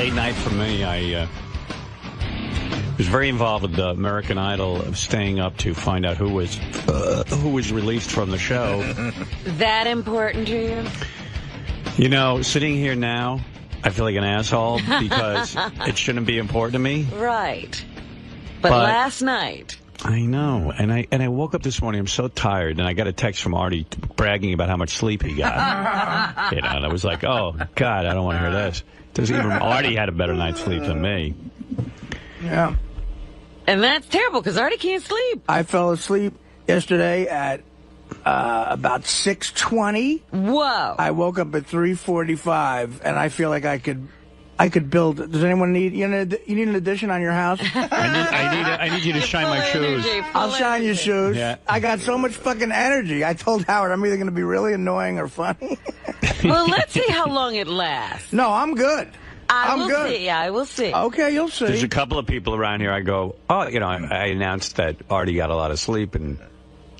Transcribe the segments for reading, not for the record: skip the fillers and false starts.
late night for me. I was very involved with the American Idol, of staying up to find out who was released from the show. That important to you? You know, sitting here now, I feel like an asshole because it shouldn't be important to me. Right. But last night... I know, and I woke up this morning, I'm so tired, and I got a text from Artie bragging about how much sleep he got. You know, and I was like, oh, God, I don't want to hear this. Even Artie had a better night's sleep than me. Yeah. And that's terrible, because Artie can't sleep. I fell asleep yesterday at about 6:20. Whoa. I woke up at 3:45, and I feel like I could build. Does anyone need you need an addition on your house? I need you to shine my shoes. I'll shine your shoes. Yeah. I got so much fucking energy. I told Howard I'm either going to be really annoying or funny. Well, let's see how long it lasts. No, I'm good. I'm good. I will see. Okay, you'll see. There's a couple of people around here. I go, oh, you know, I announced that Artie got a lot of sleep, and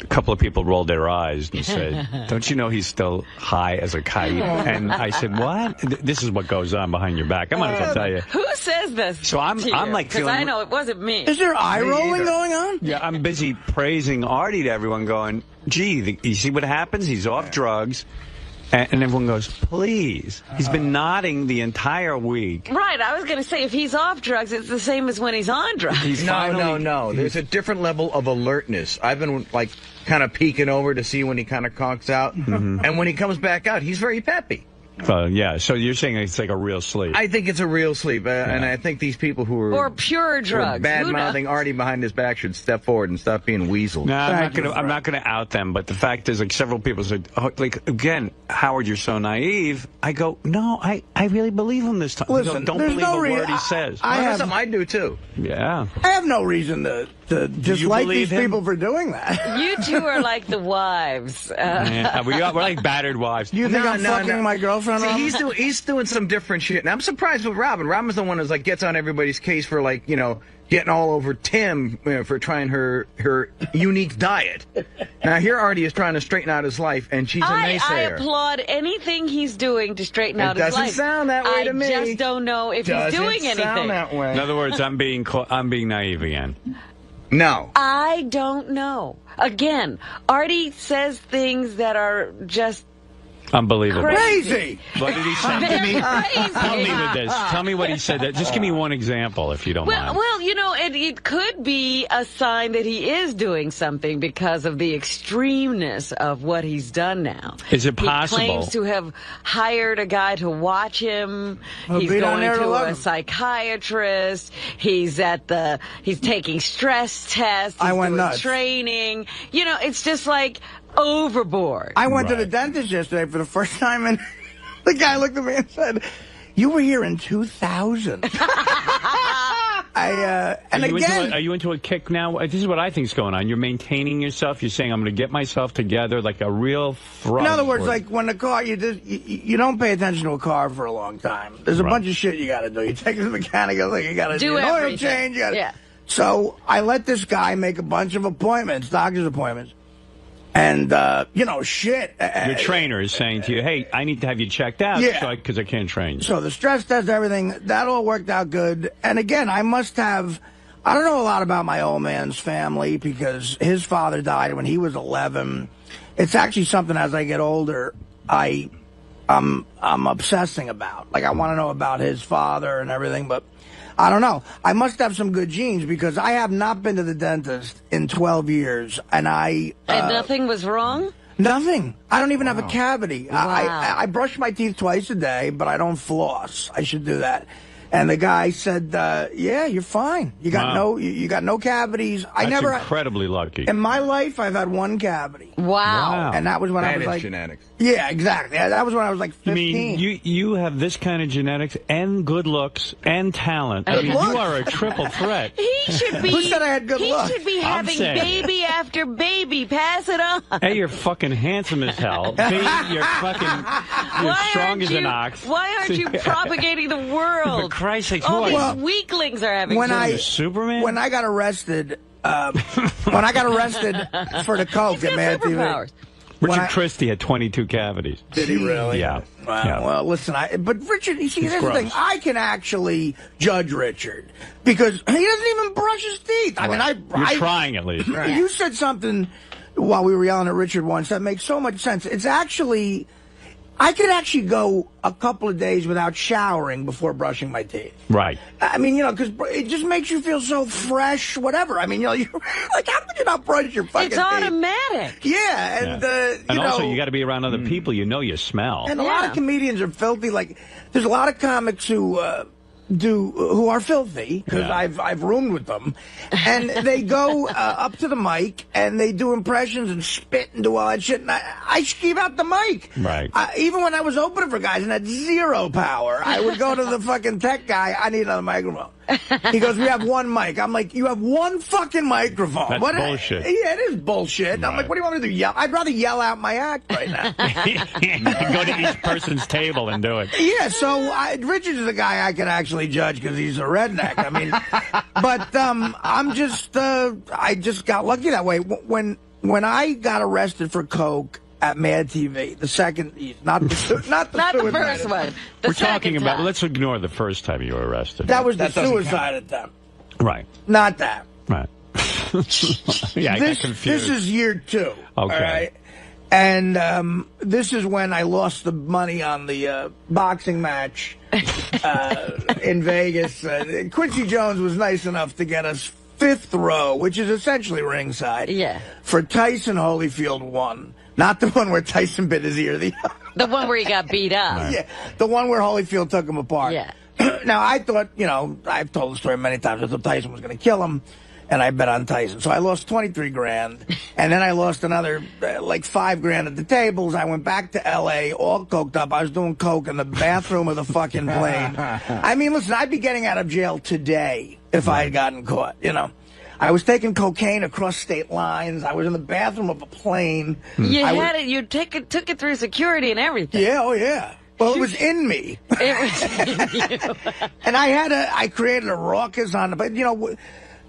a couple of people rolled their eyes and said, don't you know he's still high as a kite? And I said, what? This is what goes on behind your back. I might as well tell you. Who says this? So I'm like because feeling... I know it wasn't me. Is there eye rolling going on? Yeah, I'm busy praising Artie to everyone, going, gee, you see what happens? He's off drugs. And everyone goes, please. He's been nodding the entire week. Right. I was going to say, if he's off drugs, it's the same as when he's on drugs. No. There's a different level of alertness. I've been, like, kind of peeking over to see when he kind of conks out. Mm-hmm. And when he comes back out, he's very peppy. Yeah, so you're saying it's like a real sleep. I think it's a real sleep, and I think these people who are... Or pure drugs. Bad-mouthing Artie behind his back should step forward and stop being weasels. No, I'm not gonna out them, but the fact is, like, several people said, oh, like, again, Howard, you're so naive. I go, no, I really believe him this time. Listen, don't believe no a word he says. That's something I do, too. Yeah. I have no reason to dislike these people for doing that. You two are like the wives. We're like battered wives. Do you think I'm fucking my girlfriend? See, he's doing some different shit. And I'm surprised with Robin. Robin's the one who's like gets on everybody's case for, like, you know, getting all over Tim for trying her unique diet. Now here Artie is trying to straighten out his life, and she's a naysayer. I applaud anything he's doing to straighten out his life. It doesn't sound that way to me. I just don't know if he's doing anything. Sound that way. In other words, I'm being naive again. No. I don't know. Again, Artie says things that are just unbelievable. Crazy. What did he say? Help me with this. Tell me what he said. Just give me one example, if you don't mind. Well, you know, it could be a sign that he is doing something because of the extremeness of what he's done now. Is it possible? He claims to have hired a guy to watch him. He's going to a psychiatrist. He's taking stress tests. He's doing nuts. Training. You know, it's just like overboard. I went to the dentist yesterday for the first time, and the guy looked at me and said, "You were here in 2000." Are you into a kick now? This is what I think is going on. You're maintaining yourself. You're saying, I'm going to get myself together, like a real thrust. In other words, like when the car, you don't pay attention to a car for a long time. There's a bunch of shit you got to do. You take it to the mechanic, you got to do an oil change. Yeah. So I let this guy make a bunch of appointments, doctor's appointments. And, you know, shit. Your trainer is saying to you, hey, I need to have you checked out because I can't train you. So the stress test, everything, that all worked out good. And again, I don't know a lot about my old man's family because his father died when he was 11. It's actually something as I get older, I'm obsessing about. Like, I want to know about his father and everything, but I don't know. I must have some good genes because I have not been to the dentist in 12 years, and and nothing was wrong? Nothing. I don't even have a cavity. Wow. I brush my teeth twice a day, but I don't floss. I should do that. And the guy said, yeah, you're fine. You got you got no cavities. That's incredibly lucky. In my life, I've had one cavity. Wow. And that was when I was like... genetics. Yeah, exactly. That was when I was like 15. I mean, you have this kind of genetics and good looks and talent. I mean, you are a triple threat. He should be... Who said I had good looks? He should be having baby after baby. Pass it on. A, you're fucking handsome as hell. B, you're strong as an ox. Why aren't you propagating the world? For Christ's sake, all these weaklings are having Superman? When I got arrested, for the coke at Mad TV. Richard Christie had 22 cavities. Did he really? Yeah. Wow. Yeah. Well, listen, but Richard, you see, He's here's the gross. thing. I can actually judge Richard because he doesn't even brush his teeth. I mean, You're trying at least. You said something while we were yelling at Richard once that makes so much sense. It's actually, I could actually go a couple of days without showering before brushing my teeth. Right. I mean, you know, because it just makes you feel so fresh, whatever. I mean, you know, you're like, how could you not brush your fucking It's teeth? automatic. Yeah, and, And also, you got to be around other people. You know you smell. And a lot of comedians are filthy. Like, there's a lot of comics who are filthy because I've roomed with them, and they go up to the mic and they do impressions and spit and do all that shit. And I keep out the mic. Right. Even when I was opening for guys and had zero power, I would go to the fucking tech guy. I need another microphone. He goes, we have one mic. I'm like, you have one fucking microphone. That's bullshit. Yeah, it is bullshit. Right. I'm like, what do you want me to do? Yell? I'd rather yell out my act right now. Go to each person's table and do it. Yeah, so Richard is a guy I can actually judge because he's a redneck. I mean, but I'm just, I just got lucky that way. When I got arrested for coke at Mad TV, the second, not the first one. We're talking about, let's ignore the first time you were arrested. That was the suicide attempt. Right. Not that. Right. Yeah, I got confused. This is year 2. Okay. All right? And this is when I lost the money on the boxing match in Vegas. Quincy Jones was nice enough to get us 5th row, which is essentially ringside. Yeah. For Tyson Holyfield 1. Not the one where Tyson bit his ear. The one where he got beat up. Yeah, the one where Holyfield took him apart. Yeah. Now, I thought, you know, I've told the story many times. I thought Tyson was going to kill him, and I bet on Tyson. So I lost 23 grand, and then I lost another, like, 5 grand at the tables. I went back to L.A., all coked up. I was doing coke in the bathroom of the fucking plane. I mean, listen, I'd be getting out of jail today if I had gotten caught, you know. I was taking cocaine across state lines. I was in the bathroom of a plane. You took it through security and everything. Yeah, oh yeah. Well, it was in me. It was in you. And I created a ruckus on it. But, you know,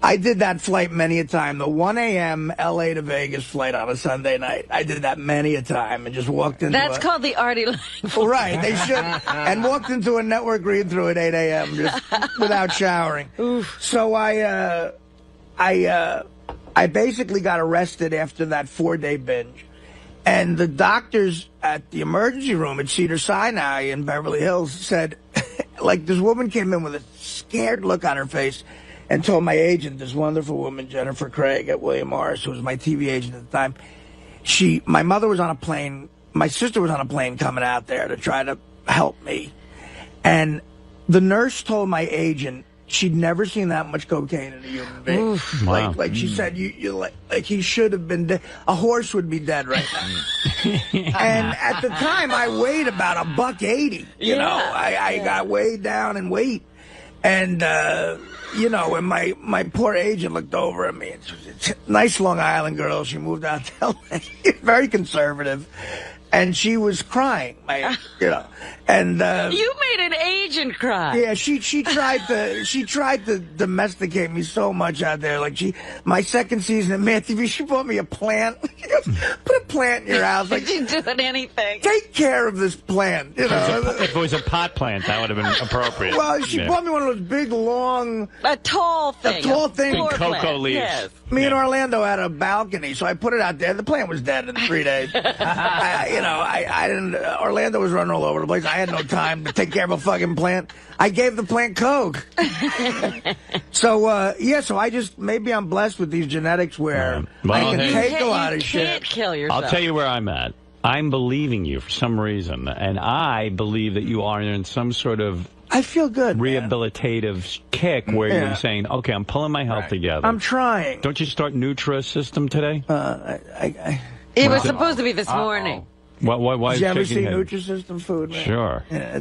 I did that flight many a time. The 1 a.m. L.A. to Vegas flight on a Sunday night. I did that many a time and just walked into That's called the Artie Lange. Right, they should. And walked into a network read-through at 8 a.m. just without showering. Oof. So I basically got arrested after that 4-day binge. And the doctors at the emergency room at Cedars-Sinai in Beverly Hills said, like, this woman came in with a scared look on her face and told my agent, this wonderful woman, Jennifer Craig at William Morris, who was my TV agent at the time, my mother was on a plane, my sister was on a plane coming out there to try to help me. And the nurse told my agent, she'd never seen that much cocaine in a human being. Oof, wow. Like she said, you like he should have been dead. A horse would be dead right now. And at the time, I weighed about $180. You know, I got weighed down in weight, and you know, and my poor agent looked over at me. It's a nice Long Island girl. She moved out to LA, very conservative. And she was crying, you know, and you made an agent cry. Yeah, she tried to domesticate me so much out there. Like my second season at Mad TV, she bought me a plant. She goes, put a plant in your house. Like, did you do anything? Take care of this plant. You know, if it was a pot plant, that would have been appropriate. Well, she bought me one of those big, long, a tall thing, big cocoa leaves. Yes. Me and Orlando had a balcony, so I put it out there. The plant was dead in 3 days. I didn't. Orlando was running all over the place. I had no time to take care of a fucking plant. I gave the plant coke. So so I just maybe I'm blessed with these genetics where I can take a lot of shit. Can't kill yourself. I'll tell you where I'm at. I'm believing you for some reason, and I believe that you are in some sort of I feel good. Rehabilitative kick where you're saying, okay, I'm pulling my health together. I'm trying. Don't you start 𝗦𝗫 system today? It was supposed to be this morning. Why did you ever see 𝗦𝗫 system food? Man? Sure. Yeah,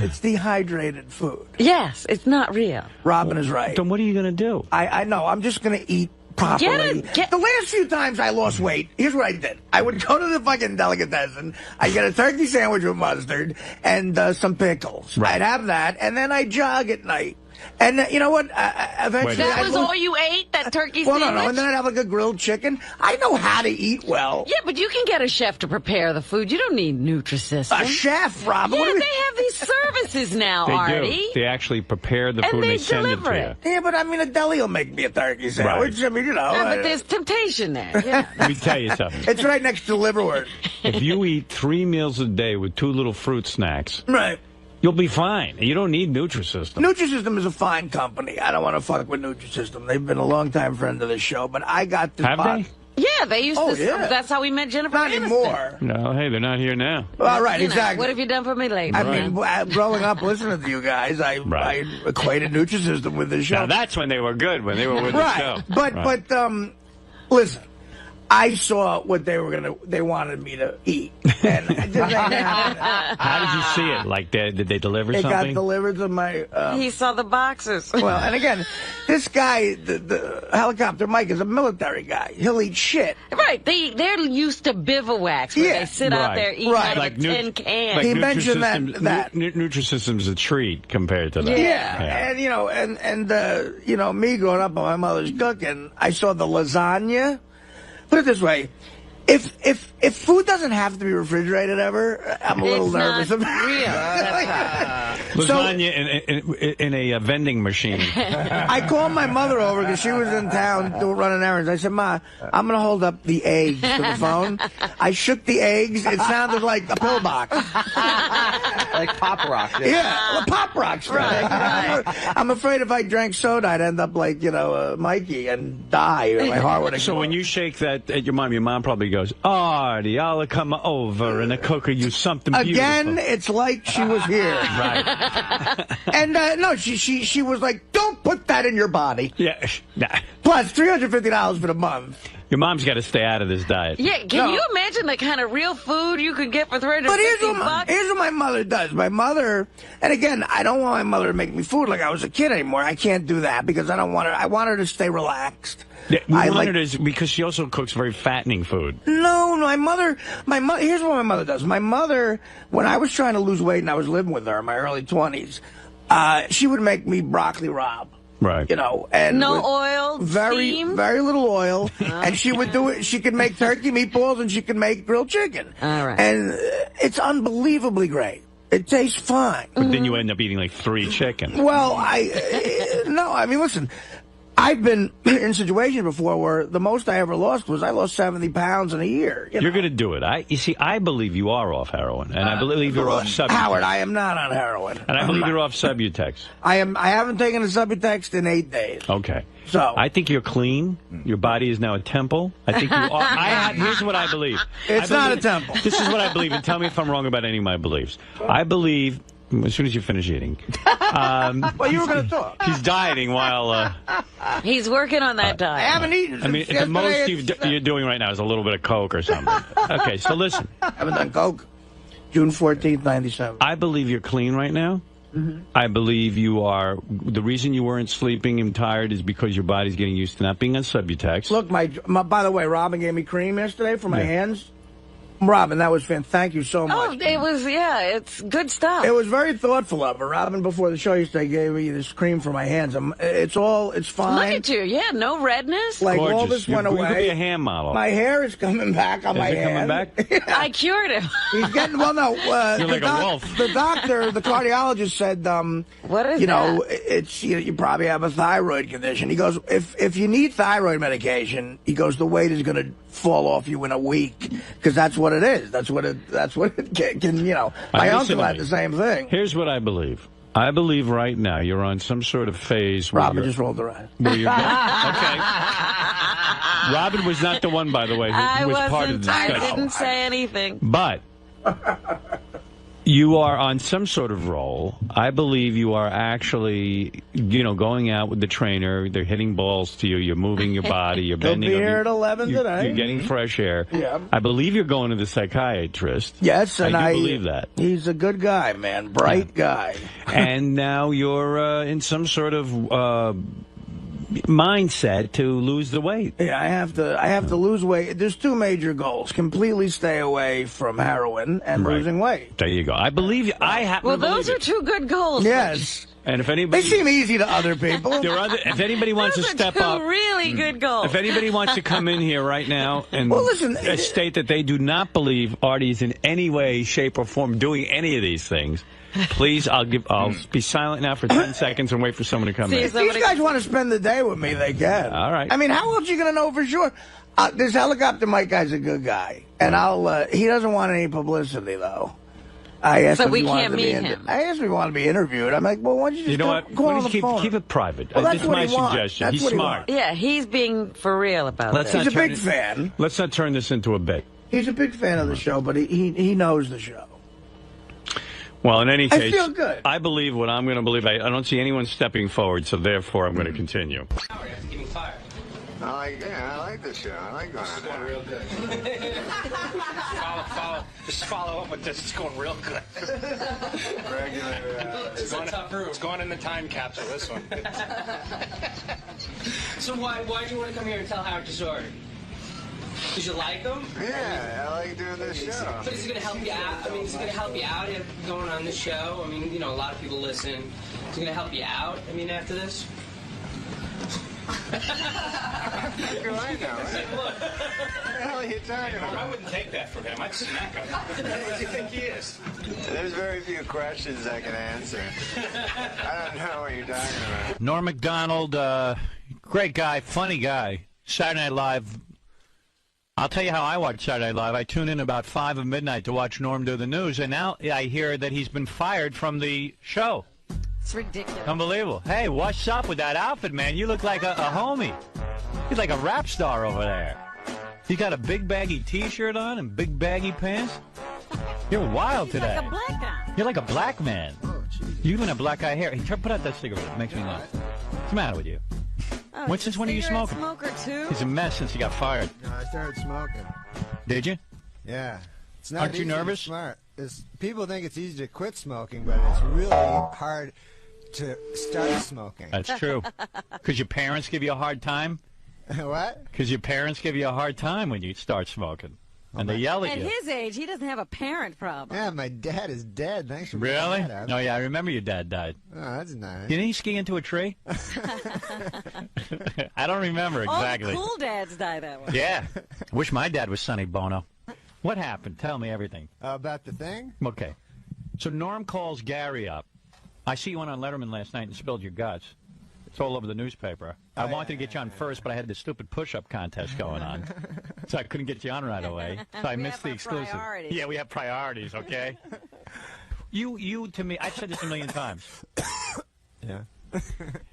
it's dehydrated food. Yes, it's not real. Robin is right. Then what are you going to do? I know. I'm just going to eat properly. The last few times I lost weight, here's what I did. I would go to the fucking delicatessen. I'd get a turkey sandwich with mustard and some pickles. Right. I'd have that, and then I'd jog at night. And you know what? Eventually, That was all you ate? That turkey sandwich? Well, no. And then I'd have like a grilled chicken. I know how to eat well. Yeah, but you can get a chef to prepare the food. You don't need Nutrisystem. A chef, Robin. Yeah, they have these services now, They Artie. do. They actually prepare the food and they send it to you. Yeah, but I mean, a deli will make me a turkey sandwich. Right. I mean, you know. Yeah, but there's temptation there. Yeah. Let me tell you something. It's right next to liverwort. If you eat 3 meals a day with 2 little fruit snacks, Right. you'll be fine. You don't need Nutrisystem. Nutrisystem is a fine company. I don't want to fuck with Nutrisystem. They've been a long-time friend of this show, but I got this Have box. they? Yeah, they used to. Yeah. That's how we met Jennifer Not Aniston. anymore. No, hey, they're not here now. All right, You know, exactly. what have you done for me lately? I mean, growing up listening to you guys, I equated Nutrisystem with the show. Now, that's when they were good, when they were with the show. But listen, I saw what they wanted me to eat. And it just ain't happening. How did you see it? Like, did they deliver It something? got delivered to my... he saw the boxes. well, and again, this guy, the helicopter Mike, is a military guy. He'll eat shit. Right, they're used to bivouacs where Yeah. they sit out there eating out Like of a tin can. Like He mentioned that. Nutrisystem's a treat compared to that. Yeah. And, you know, you know, me growing up on my mother's cooking, I saw the lasagna. Put it this way. If food doesn't have to be refrigerated ever, I'm a little nervous about it. Lasagna in a vending machine. I called my mother over because she was in town running errands. I said, Ma, I'm going to hold up the eggs to the phone. I shook the eggs. It sounded like a pillbox. Like Pop Rock. Yeah, well, Pop Rocks. Right. I'm afraid if I drank soda, I'd end up like, you know, Mikey and die. My heart would explode. So when you shake that at your mom probably goes, Artie, I'll come over and cook you something beautiful. Again, it's like she was here. Right. And no, she was like, don't put that in your body. Yeah. Nah. Plus, $350 for the month. Your mom's got to stay out of this diet. Yeah, can you imagine the kind of real food you could get for $350? But here's what my mother does. My mother, and again, I don't want my mother to make me food like I was a kid anymore. I can't do that because I don't want her. I want her to stay relaxed. Yeah, because she also cooks very fattening food. No, my mother, here's what my mother does. My mother, when I was trying to lose weight and I was living with her in my early 20s, she would make me broccoli rabe. Right. You know, and no oil, steam? Very little oil. And she would do it. She could make turkey meatballs and she could make grilled chicken. All right. And it's unbelievably great. It tastes fine. But then you end up eating like 3 chicken. Well, no, I mean, listen, I've been in situations before where the most I ever lost was I lost 70 pounds in a year. You're going to do it. You see, I believe you are off heroin, and I believe you're off Subutex. Howard, I am not on heroin. And I believe you're off Subutex. I haven't taken a Subutex in 8 days. Okay. So I think you're clean. Your body is now a temple. I think you are. Here's what I believe. It's not a temple. This is what I believe, and tell me if I'm wrong about any of my beliefs. I believe, as soon as you finish eating. Well, you were going to talk. He's dieting while... He's working on that diet. I haven't eaten. I mean, the most you're doing right now is a little bit of Coke or something. Okay, so listen. I haven't done Coke. June 14th, 97. I believe you're clean right now. Mm-hmm. I believe you are. The reason you weren't sleeping and tired is because your body's getting used to not being on Subutex. Look, by the way, Robin gave me cream yesterday for my hands. Robin, that was fantastic. Thank you so much. Oh, it was, it's good stuff. It was very thoughtful of her. Robin, before the show yesterday, gave me this cream for my hands. It's fine. Look at you. Yeah, no redness. Like, gorgeous. all this went away. You could be a hand model. My hair is coming back on my hand. Is it coming back? I cured him. He's getting, well, no. You're like a wolf. The doctor, the cardiologist said, what is you that? know, it's, you probably have a thyroid condition. He goes, if you need thyroid medication, he goes, the weight is going to fall off you in a week. Because that's what it is. That's what it can, you know. My uncle had the same thing. Here's what I believe. I believe right now you're on some sort of phase where Robin just rolled her eyes. Okay. Robin was not the one, by the way, who was part of the discussion. I didn't say anything. But you are on some sort of roll. I believe you are actually, going out with the trainer. They're hitting balls to you. You're moving your body. You're bending. He'll be here at 11 today. You're getting fresh air. Yeah. I believe you're going to the psychiatrist. Yes, and I do believe that. He's a good guy, man. Bright guy. And now you're in some sort of mindset to lose the weight. Yeah, I have to lose weight. There's 2 major goals: completely stay away from heroin and losing weight. There you go. I believe you. I happen Well, to believe those are 2 good goals. Yes. And if They anybody, seem easy to other people. if anybody wants to Those are step two up, really good goals. if anybody wants to come in here right now and Well, listen, state that they do not believe Artie is in any way, shape, or form doing any of these things, please, I'll be silent now for 10 seconds and wait for someone to come in. If these guys want to spend the day with me, they can. All right. I mean, how else are you going to know for sure? This helicopter Mike guy's a good guy, and he doesn't want any publicity though. I asked So him we if he wanted can't to meet be him. I asked him if he wanted to be interviewed. I'm like, well, why don't you just You know what? call Why on don't the you phone? keep it private. Well, that's This is what my he wants. suggestion. That's He's what he smart. wants. Yeah, he's being for real about Let's this. not He's a turn big it- fan. Let's not turn this into a bit. He's a big fan of the show, but he knows the show. Well, in any case, feel good. I believe what I'm going to believe. I don't see anyone stepping forward, so therefore I'm going to continue. I like the show. I like going on there. Real good. Just follow up with this. It's going real good. Regular. It's going in the time capsule, this one. So why do you want to come here and tell Howard your story? Because you like him? Yeah, I like doing this show. But is it going to help you out? I mean, is it going to help you out if going on this show? I mean, you know, a lot of people listen. Is it going to help you out, I mean, after this? How do I know? What the hell are you talking about? I wouldn't take that from him. I'd smack him. Who do you think he is? There's very few questions I can answer. I don't know what you're talking about. Norm Macdonald, great guy, funny guy. Saturday Night Live. I'll tell you how I watch Saturday Night Live. I tune in about 5 of midnight to watch Norm do the news, and now I hear that he's been fired from the show. It's ridiculous. Unbelievable. Hey, what's up with that outfit, man? You look like a homie. He's like a rap star over there. You got a big baggy T-shirt on and big baggy pants. You're wild today. Like a black guy. You're like a black man. You even have black eye hair. Hey, put out that cigarette. It makes me laugh. What's the matter with you? Oh, Since when are you cigarette smoking? Smoker too. He's a mess since he got fired. No, I started smoking. Did you? Yeah. It's not Aren't you easy to nervous? Smart. People think it's easy to quit smoking, but it's really hard to start smoking. That's true. Because your parents give you a hard time? What? Because your parents give you a hard time when you start smoking. And they yell at At you. his age, he doesn't have a parent problem. Yeah, my dad is dead. Thanks for bringing Really? that up. Oh, yeah, I remember your dad died. Oh, that's nice. Didn't he ski into a tree? I don't remember exactly. All the cool dads die that way. Yeah. Wish my dad was Sonny Bono. What happened? Tell me everything. About the thing? Okay. So Norm calls Gary up. I see you went on Letterman last night and spilled your guts. It's all over the newspaper. I wanted to get you on first, but I had this stupid push-up contest going on. So I couldn't get you on right away. So I We missed have the our exclusive. priorities. Yeah, we have priorities, okay? You to me, I've said this a million times. Yeah.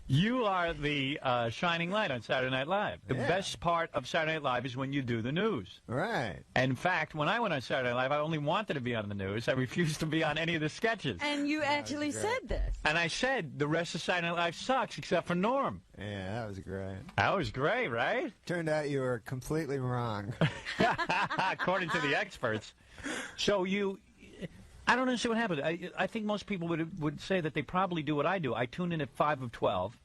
You are the shining light on Saturday Night Live. The best part of Saturday Night Live is when you do the news. Right. And in fact, when I went on Saturday Night Live, I only wanted to be on the news. I refused to be on any of the sketches. And you actually said this. And I said, the rest of Saturday Night Live sucks except for Norm. Yeah, that was great. That was great, right? Turned out you were completely wrong. According to the experts. So I don't understand what happened. I think most people would say that they probably do what I do. I tune in at 5 of 12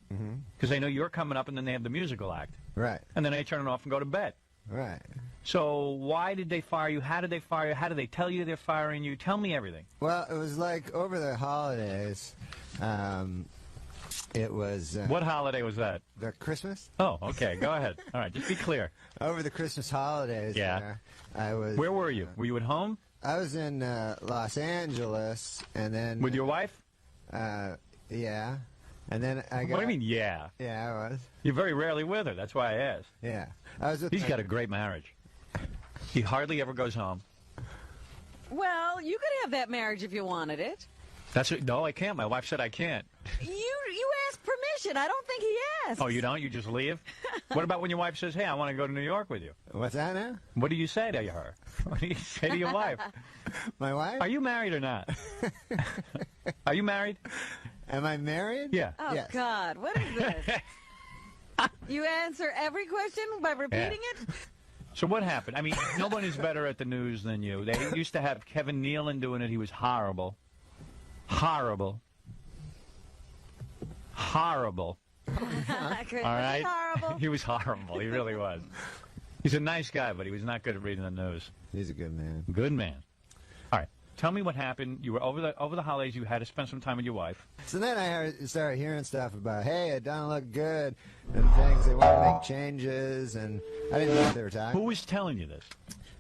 because I know you're coming up, and then they have the musical act. Right. And then I turn it off and go to bed. Right. So why did they fire you? How did they fire you? How did they tell you they're firing you? Tell me everything. Well, it was like over the holidays. It was. What holiday was that? The Christmas? Oh, okay. Go ahead. All right, just be clear. Over the Christmas holidays. Yeah. I was. Where were you? Were you at home? I was in Los Angeles, and then. With your wife? Yeah. And then I got. What do you mean, yeah? Yeah, I was. You're very rarely with her. That's why I asked. Yeah. I was with He's got a great marriage. He hardly ever goes home. Well, you could have that marriage if you wanted it. No, I can't. My wife said I can't. You asked permission. I don't think he asked. Oh, you don't? You just leave? What about when your wife says, hey, I want to go to New York with you? What's that now? What do you say to her? What do you say to your wife? My wife? Are you married or not? Are you married? Am I married? Yeah. Oh, Yes. God. What is this? You answer every question by repeating it? So what happened? I mean, nobody's better at the news than you. They used to have Kevin Nealon doing it. He was horrible. Horrible. Horrible. All right? Horrible. He was horrible. He really was. He's a nice guy, but he was not good at reading the news. He's a good man. Good man. All right. Tell me what happened. You were over the holidays. You had to spend some time with your wife. So then I started hearing stuff about, hey, it doesn't look good, and things. They want to make changes, and I didn't know what they were talking. Who was telling you this?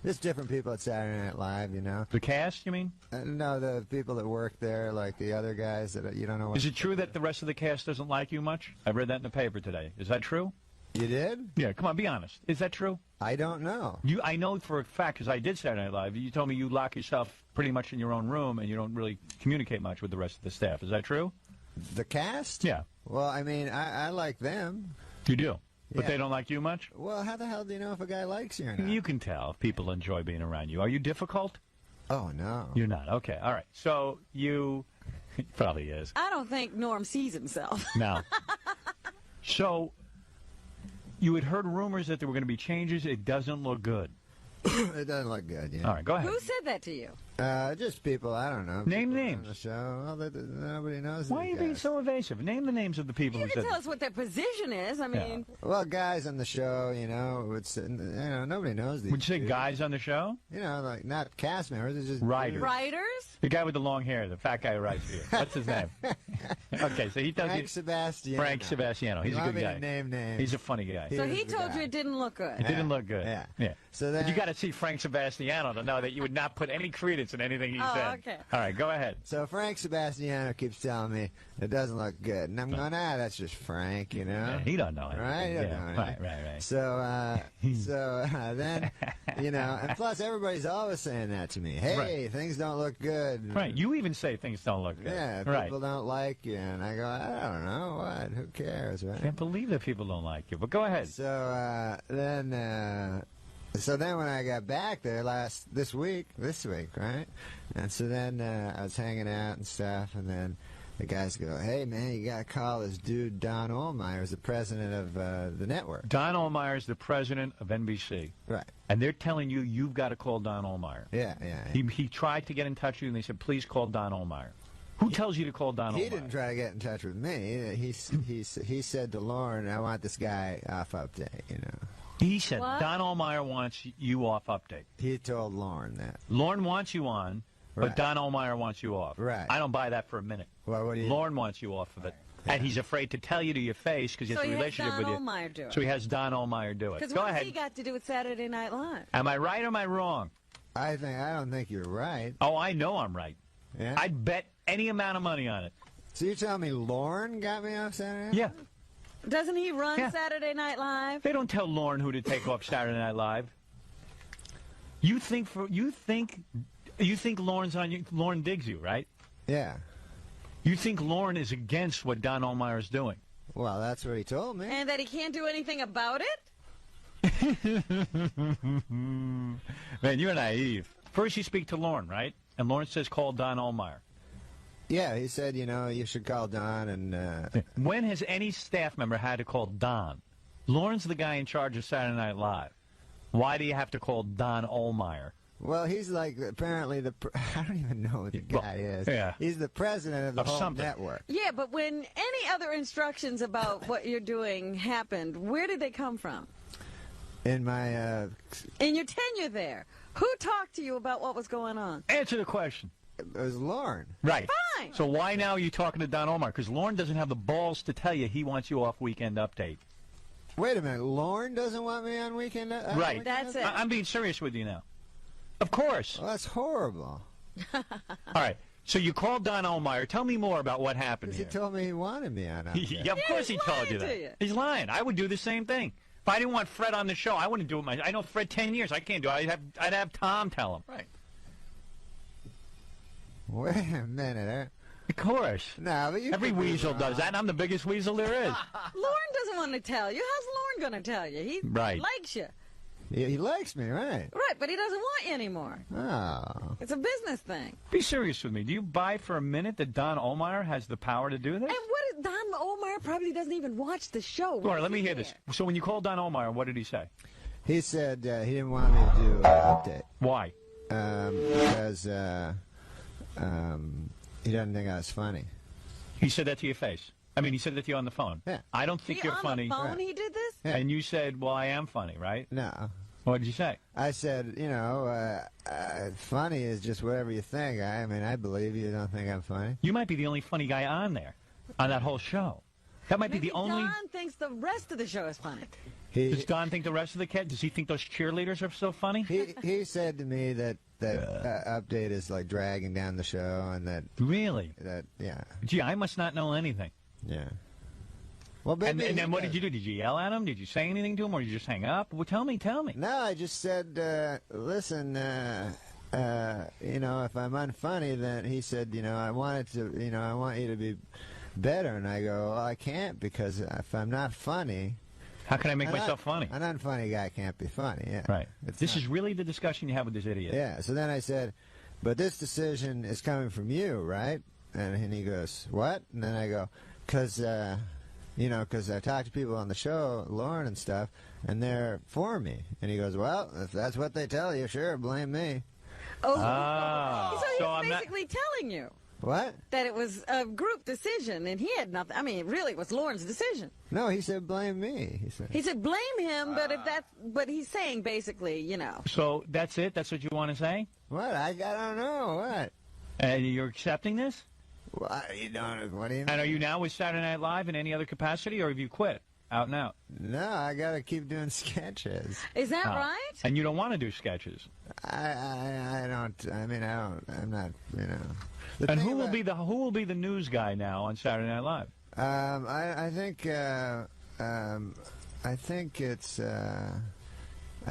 Just different people at Saturday Night Live, you know. The cast, you mean? No, the people that work there, like the other guys that you don't know. Is it true that the rest of the cast doesn't like you much? I read that in the paper today. Is that true? You did? Yeah, come on, be honest. Is that true? I don't know. I know for a fact, because I did Saturday Night Live, you told me you lock yourself pretty much in your own room and you don't really communicate much with the rest of the staff. Is that true? The cast? Yeah. Well, I mean, I like them. You do? But Yeah. they don't like you much? Well, how the hell do you know if a guy likes you or not? You can tell if people enjoy being around you. Are you difficult? Oh, no. You're not. Okay, all right. So you... probably is. I don't think Norm sees himself. No. So... you had heard rumors that there were going to be changes. It doesn't look good. It doesn't look good, yeah. All right, go ahead. Who said that to you? Just people, I don't know. Name people names. on the show. Well, nobody knows. Why are you being so evasive? Name the names of the people You who can said tell us what their position is. I mean, Well, guys on the show, you know, nobody knows these. Would you say people. guys on the show? You know, like not cast members, it's just Writers. writers? The guy with the long hair, the fat guy who writes for you. What's his name? Okay, so he tells Frank you... Sebastiano. Frank Sebastiano. He's You a want good me guy. to name names? He's a funny guy. So He he is the told guy. you it didn't look good. It didn't look good. Yeah. So then, But you got to see Frank Sebastiano to know that you would not put any credence in anything he said. Okay. All right, go ahead. So Frank Sebastiano keeps telling me it doesn't look good, and I'm going, that's just Frank, you know. Yeah, he don't know anything. Right? He doesn't Yeah, know anything. right. So then, you know, and plus everybody's always saying that to me. Hey, things don't look good. Right, you even say things don't look good. Yeah, right. people don't like you, and I go, I don't know, what? Who cares, right? I can't believe that people don't like you, but go ahead. So then when I got back there this week, right? And so then I was hanging out and stuff, and then the guys go, hey, man, you got to call this dude Don 𝗏, who's the president of the network. Don 𝗏 is the president of NBC. Right. And they're telling you you've got to call Don 𝗏. Yeah. He tried to get in touch with you, and they said, please call Don 𝗏. Who tells you to call Don 𝗏? He didn't try to get in touch with me. He said to Lauren, I want this guy off update, you know. He said What? Don 𝗏 wants you off update. He told Lauren that. Lauren wants you on, but Right. Don 𝗏 wants you off. Right. I don't buy that for a minute. Well, what do you... Lauren wants you off of it. And he's afraid to tell you to your face because he has So a he has relationship Don with you. 𝗏 do it. So he has Don 𝗏 do it. Because Go what ahead. has he got to do with Saturday Night Live? Am I right or am I wrong? I don't think you're right. Oh, I know I'm right. Yeah? I'd bet any amount of money on it. So you're telling me Lauren got me off Saturday Night? Yeah. Doesn't he run Yeah. Saturday Night Live? They don't tell Lauren who to take off Saturday Night Live. You think Lauren's on you? Lauren digs you, right? Yeah. You think Lauren is against what Don 𝗏 is doing? Well, that's what he told me. And that he can't do anything about it? Man, you're naive. First you speak to Lauren, right? And Lauren says call Don 𝗏. Yeah, he said, you know, you should call Don and... When has any staff member had to call Don? Lauren's the guy in charge of Saturday Night Live. Why do you have to call Don 𝗏? Well, he's like apparently I don't even know what the guy is. Yeah. He's the president of the whole something. network. Yeah, but when any other instructions about what you're doing happened, where did they come from? In my... In your tenure there, who talked to you about what was going on? Answer the question. it was Lauren. Right. Fine. So why now are you talking to Don 𝗏? Because Lauren doesn't have the balls to tell you he wants you off Weekend Update. Wait a minute, Lauren doesn't want me on Weekend Right. Weekend That's Update? it. I'm being serious with you now. Of course. Well, that's horrible. All right. So you called Don 𝗏. Tell me more about what happened Because he here. told me he wanted me on Update. Yeah, of course he he's told you lying to that. you. He's lying. I would do the same thing. If I didn't want Fred on the show, I wouldn't do it myself. I know Fred 10 years. I can't do it. I'd have Tom tell him. Right. Wait a minute. Of course. No, but you Every could be weasel wrong. does that, and I'm the biggest weasel there is. Lauren doesn't want to tell you. How's Lauren going to tell you? He Right. likes you. He likes me, right? Right, but he doesn't want you anymore. Oh. It's a business thing. Be serious with me. Do you buy for a minute that Don 𝗏 has the power to do this? And what is Don 𝗏 probably doesn't even watch the show. All right, let me He's hear there. this. So when you called Don 𝗏, what did he say? He said he didn't want me to do an update. Why? Because he doesn't think I was funny. He said that to your face. I mean, he said that to you on the phone. Yeah. I don't think He you're on funny. the phone he did this? Yeah. And you said, well, I am funny, right? No. What did you say? I said, you know, funny is just whatever you think. I mean, I believe you don't think I'm funny. You might be the only funny guy on there, on that whole show. That might be the only... Don thinks the rest of the show is funny. Does Don think the rest of the kids? Does he think those cheerleaders are so funny? He said to me that Update is like dragging down the show, and that... Really? Yeah. Gee, I must not know anything. Yeah. Well, and then what did you do? Did you yell at him? Did you say anything to him, or did you just hang up? Well, tell me. No, I just said, listen, you know, if I'm unfunny, then he said, you know, I want you to be better. And I go, well, I can't, because if I'm not funny... How can I make myself funny? An unfunny guy can't be funny, yeah. Right. This is really the discussion you have with this idiot. Yeah, so then I said, but this decision is coming from you, right? And he goes, what? And then I go, because I talk to people on the show, Lauren and stuff, and they're for me. And he goes, well, if that's what they tell you, sure, blame me. Oh, so he's basically telling you. What? That it was a group decision, and he had nothing. I mean, really, it was Lauren's decision. No, he said blame me. He said blame him, but he's saying basically, you know. So that's it? That's what you want to say? What? I don't know. What? And you're accepting this? What do you mean? And are you now with Saturday Night Live in any other capacity, or have you quit? Out and out? No, I got to keep doing sketches. Is that right? And you don't want to do sketches? I don't. I mean, I'm not. You know. And who will be the news guy now on Saturday Night Live? I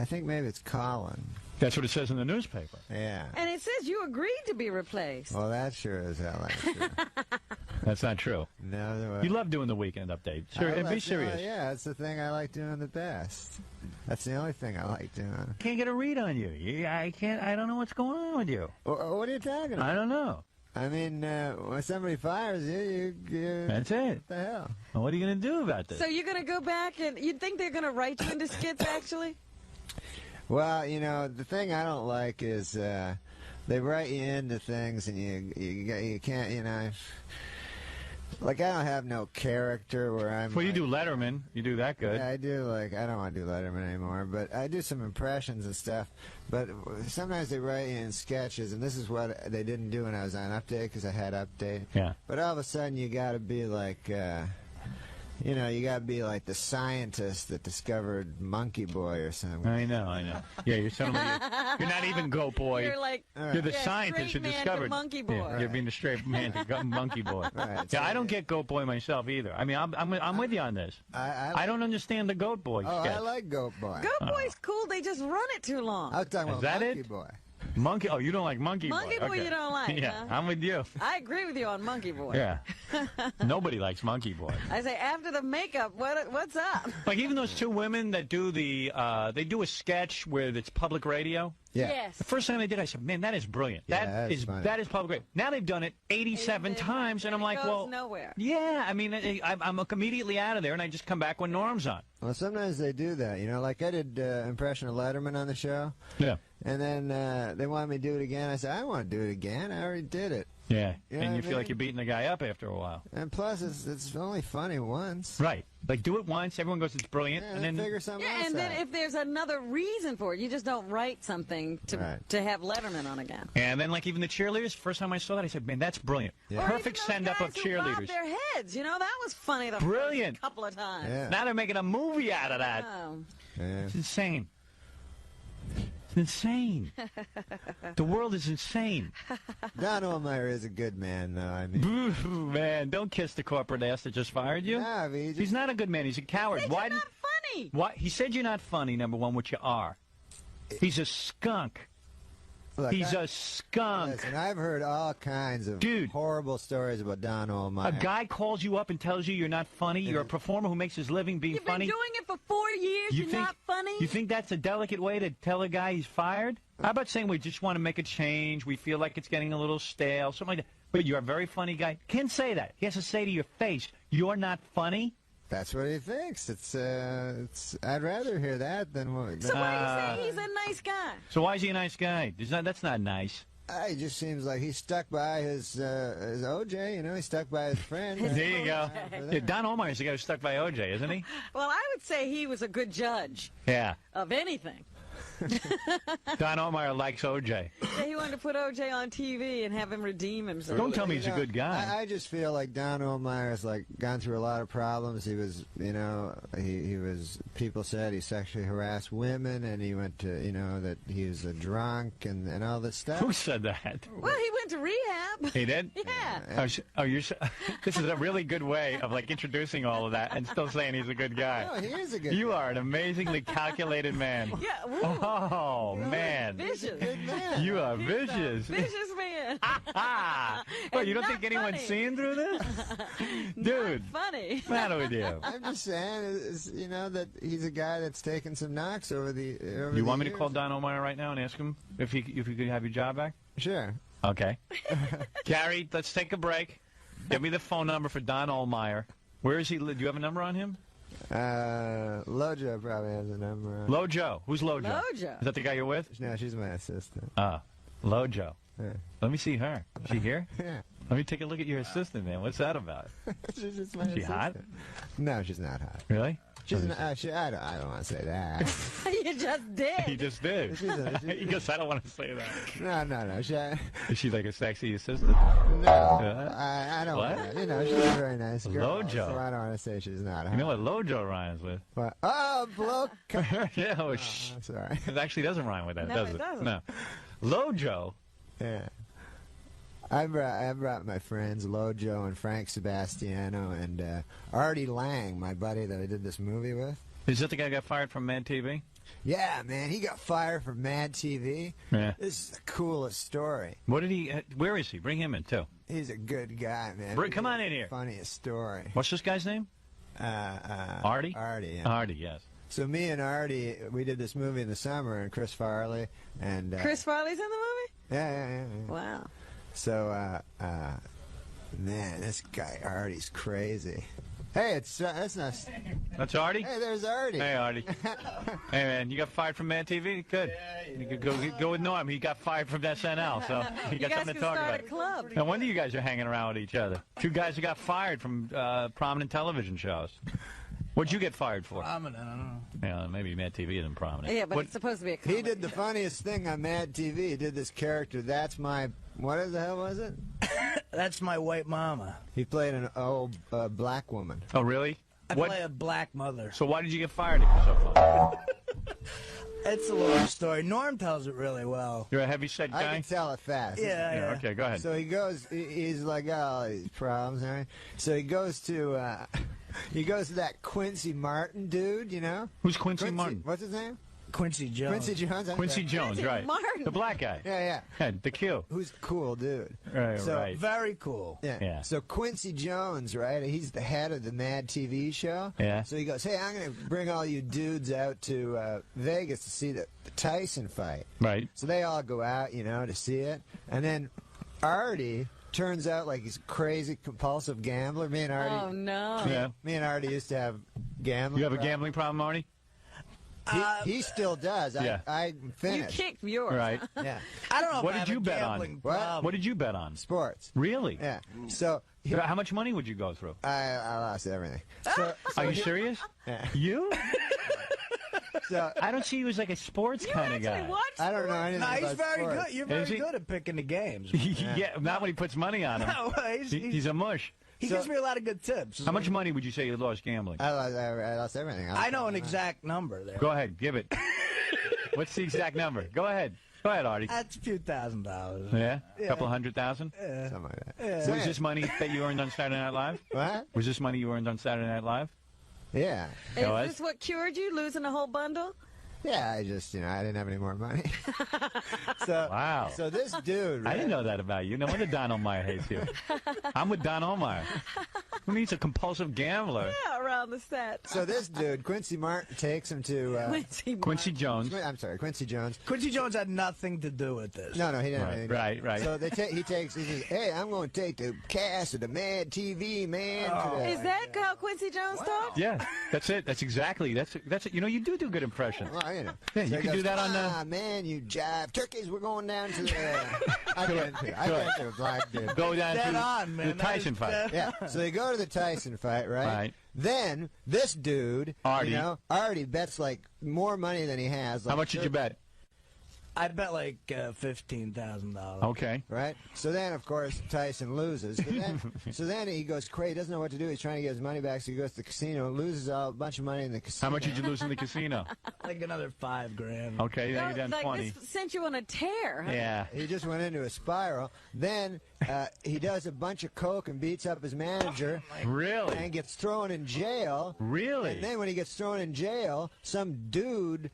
think maybe it's Colin. That's what it says in the newspaper. Yeah. And it says you agreed to be replaced. Well, that sure as hell ain't true. That's not true. No, you love doing the weekend update. Be serious. Yeah, that's the thing I like doing the best. That's the only thing I like doing. Can't get a read on you. I don't know what's going on with you. What are you talking about? I don't know. I mean, when somebody fires you, That's it. What the hell? Well, what are you going to do about this? So you're going to go back and you think they're going to write you into skits, actually? Well, you know, the thing I don't like is they write you into things, and you can't, you know. Like, I don't have no character where I'm... Well, you do Letterman. You do that good. Yeah, I do, like, I don't want to do Letterman anymore, but I do some impressions and stuff. But sometimes they write you in sketches, and this is what they didn't do when I was on Update, because I had Update. Yeah. But all of a sudden, you got to be like... you know, you got to be like the scientist that discovered Monkey Boy or something. I know. Yeah, you're not even Goat Boy. You're like... You're the scientist who discovered Monkey Boy. Yeah, You're being the straight man to Monkey Boy. Right, yeah, I don't get Goat Boy myself either. I mean, I'm with you on this. I don't understand the Goat Boy sketch. I like Goat Boy. Goat Boy's cool. They just run it too long. I was talking about that Monkey it? Boy. Monkey? Oh, you don't like Monkey Boy. Monkey Boy Okay. you don't like, Yeah, huh? I'm with you. I agree with you on Monkey Boy. Yeah. Nobody likes Monkey Boy. I say, after the makeup, what's up? Like, even those two women that do they do a sketch where it's public radio. Yeah. Yes. The first time they did, I said, "Man, that is brilliant. Yeah, that is public radio." Now they've done it 87 times, and I'm like, it goes "Well, nowhere." Yeah, I mean, I'm immediately out of there, and I just come back when Norm's on. Well, sometimes they do that. You know, like I did impression of Letterman on the show. Yeah. And then they wanted me to do it again. I said, I don't want to do it again. I already did it. Yeah. You know And what you I feel like mean? you're beating the guy up after a while. And plus, it's only funny once. Right. Like, do it once. Everyone goes, "It's brilliant," Yeah, and then figure something else Yeah, and then out. if there's another reason for it, you just don't write something to have Letterman on again. And then, like, even the cheerleaders, first time I saw that, I said, "Man, that's brilliant." Yeah. Or Perfect even those send-up of guys who bob cheerleaders. their heads, you know, that was funny the Brilliant. first couple of times. Yeah. Now they're making a movie out of that. Oh. Yeah. It's insane. It's insane. The world is insane. Don 𝗲𝗏 is a good man, though. I mean, Boo, man, don't kiss the corporate ass that just fired you. no, He's not a good man. He's a coward. You're Why? not funny. Why? He said you're not funny, number one, which you are. He's a skunk. look, He's a skunk. Listen, I've heard all kinds of Dude. horrible stories about Don A 𝗲𝗏. guy calls you up and tells you you're not funny. You're a performer who makes his living being You've funny. been doing it for 4 years. You You're think, not funny. You think that's a delicate way to tell a guy he's fired? How about saying we just want to make a change, we feel like it's getting a little stale, something like that. But you're a very funny guy. Can't say that. He has to say to your face, "You're not funny." That's what he thinks. It's. I'd rather hear that than what. So why do you say he's a nice guy? So why is he a nice guy? That's not nice. He just seems like he's stuck by his OJ. You know, he's stuck by his friend. There you go. Yeah, Don 𝗲𝗏 is the guy who's stuck by OJ, isn't he? Well, I would say he was a good judge Yeah. of anything. Don Omar likes OJ. Yeah, he wanted to put OJ on TV and have him redeem himself. Don't tell me he's a good guy. I just feel like Don Omar has like gone through a lot of problems. He was, you know, he was. People said he sexually harassed women, and he went to, you know, that he was a drunk and all this stuff. Who said that? Well, he went to rehab. He did? Yeah. This is a really good way of like introducing all of that and still saying he's a good guy. No, he is a good You guy. are an amazingly calculated man. Yeah. Woo. Oh, man. Vicious. Good man. You are vicious. Vicious man. Well, you don't not think anyone's funny. seeing through this? Dude, Funny. what's the matter with you? I'm just saying, you know, that he's a guy that's taken some knocks over the. You want me to call Don Omar right now and ask him if he could have your job back? Sure. Okay. Gary, let's take a break. Give me the phone number for Don Ohlmeyer. Where is he? Do you have a number on him? Lojo probably has a number on. Lojo. Who's Lojo? Lojo. Is that the guy you're with? No, she's my assistant. Lojo. Yeah. Let me see her. Is she here? Yeah. Let me take a look at your assistant, man. What's that about? She's just my Is she hot? assistant. No, she's not hot. Really? She's not, I don't want to say that. You just did. He just did. He goes, I don't want to say that. No. Is she like a sexy assistant? No, Yeah. I don't. What? Want to, you know, she's a very nice girl. Lojo. So I don't want to say she's not hot. You know what Lojo rhymes with? What? Oh, bloke. Yeah, oh, shh. Sorry. It actually doesn't rhyme with that, No, does it it? doesn't. No. Lojo. Yeah. I brought my friends Lojo and Frank Sebastiano and Artie Lange, my buddy that I did this movie with. Is that the guy who got fired from Mad TV? Yeah, man, he got fired from Mad TV. Yeah. This is the coolest story. What did he? Where is he? Bring him in too. He's a good guy, man. Come on in here. Funniest story. What's this guy's name? Artie. Artie. Yeah. Artie, yes. So me and Artie, we did this movie in the summer, and Chris Farley and Chris Farley's in the movie? Yeah. Wow. So, man, this guy Artie's crazy. Hey, that's not. That's Artie. Hey, there's Artie. Hey, Artie. Hey, man, you got fired from Mad TV? Good. You could go with Norm. He got fired from SNL, so you got something to talk start about. a club. No wonder you guys are hanging around with each other. Two guys who got fired from prominent television shows. What'd you get fired for? Prominent, I don't know. Yeah, maybe Mad TV isn't prominent. Yeah, but it's supposed to be a comedy. He did the funniest thing on Mad TV. He did this character. That's my. What the hell was it? That's my white mama. He played an old black woman. Oh, really? I play a black mother. So why did you get fired if you're so funny? It's a long story. Norm tells it really well. You're a heavy-set guy? I can tell it fast. Yeah. Okay, go ahead. So he goes. He's like all these problems, and everything. So he goes to. He goes to that Quincy Martin dude, you know. Who's Quincy Martin? What's his name? Quincy Jones. Quincy Jones. Quincy Jones, Quincy right. Martin. The black guy. Yeah. Yeah, the Q. Who's a cool dude. Right, So, right. Very cool. Yeah. So Quincy Jones, right? He's the head of the Mad TV show. Yeah. So he goes, hey, I'm going to bring all you dudes out to Vegas to see the Tyson fight. Right. So they all go out, you know, to see it. And then Artie turns out like he's a crazy compulsive gambler. Me and Artie. Oh, no. Yeah. Me and Artie used to have gambling. You have a gambling problem, Artie? He still does. Yeah. I You finished. kicked yours. Right. Huh? Yeah. I don't know What if I did have you a bet on? gambling What? problem. What did you bet on? Sports. Really? Yeah. So How much money would you go through? I lost everything. So, Are you serious? Yeah. You? So I don't see you as like a sports You kind of actually guy. watched I don't know anything No, he's about very sports. good. You're Is very he? good at picking the games. Yeah, not when he puts money on him. No, He's a mush. he gives me a lot of good tips. How much money would you say you lost gambling? I lost everything. I know an exact number there. Go ahead, give it. What's the exact number? Go ahead. Go ahead, Artie. That's a few $1,000. Yeah? A couple $100,000? Something like that. Was this money that you earned on Saturday Night Live? What? Was this money you earned on Saturday Night Live? Yeah. Is Go ahead. this what cured you, losing a whole bundle? Yeah, I just, I didn't have any more money. So, Wow. So this dude, right? I didn't know that about you. No wonder Don Ohlmeyer hates you. I'm with Don Ohlmeyer. Who needs a compulsive gambler? Yeah, around the set. So this dude, Quincy Martin, takes him to Quincy Jones. I'm sorry, Quincy Jones. Quincy Jones had nothing to do with this. No, he didn't. have anything. Right. So he says, hey, I'm going to take the cast of the Mad TV, man. to the-" Is that how Quincy Jones talks? Yeah, that's it. That's exactly. That's it. You know, you do good impressions. Well, Yeah, So you he can goes, do that on "Ah, man, you jive turkeys. We're going down to the. I can't do a black dude. Go down Dead to on, man. the That Tyson is fight. dead Yeah, so they go to the Tyson fight, right? Right. Then this dude, Artie. Artie bets like more money than he has. Like How much did you bet? I bet like $15,000. Okay. Right? So then, of course, Tyson loses. So then he goes crazy. He doesn't know what to do. He's trying to get his money back, so he goes to the casino, loses a bunch of money in the casino. How much did you lose in the casino? Like another $5,000. Okay, then you're down 20. This sent you on a tear. Huh? Yeah. He just went into a spiral. Then he does a bunch of coke and beats up his manager. Really? And gets thrown in jail. Really? And then when he gets thrown in jail, some dude...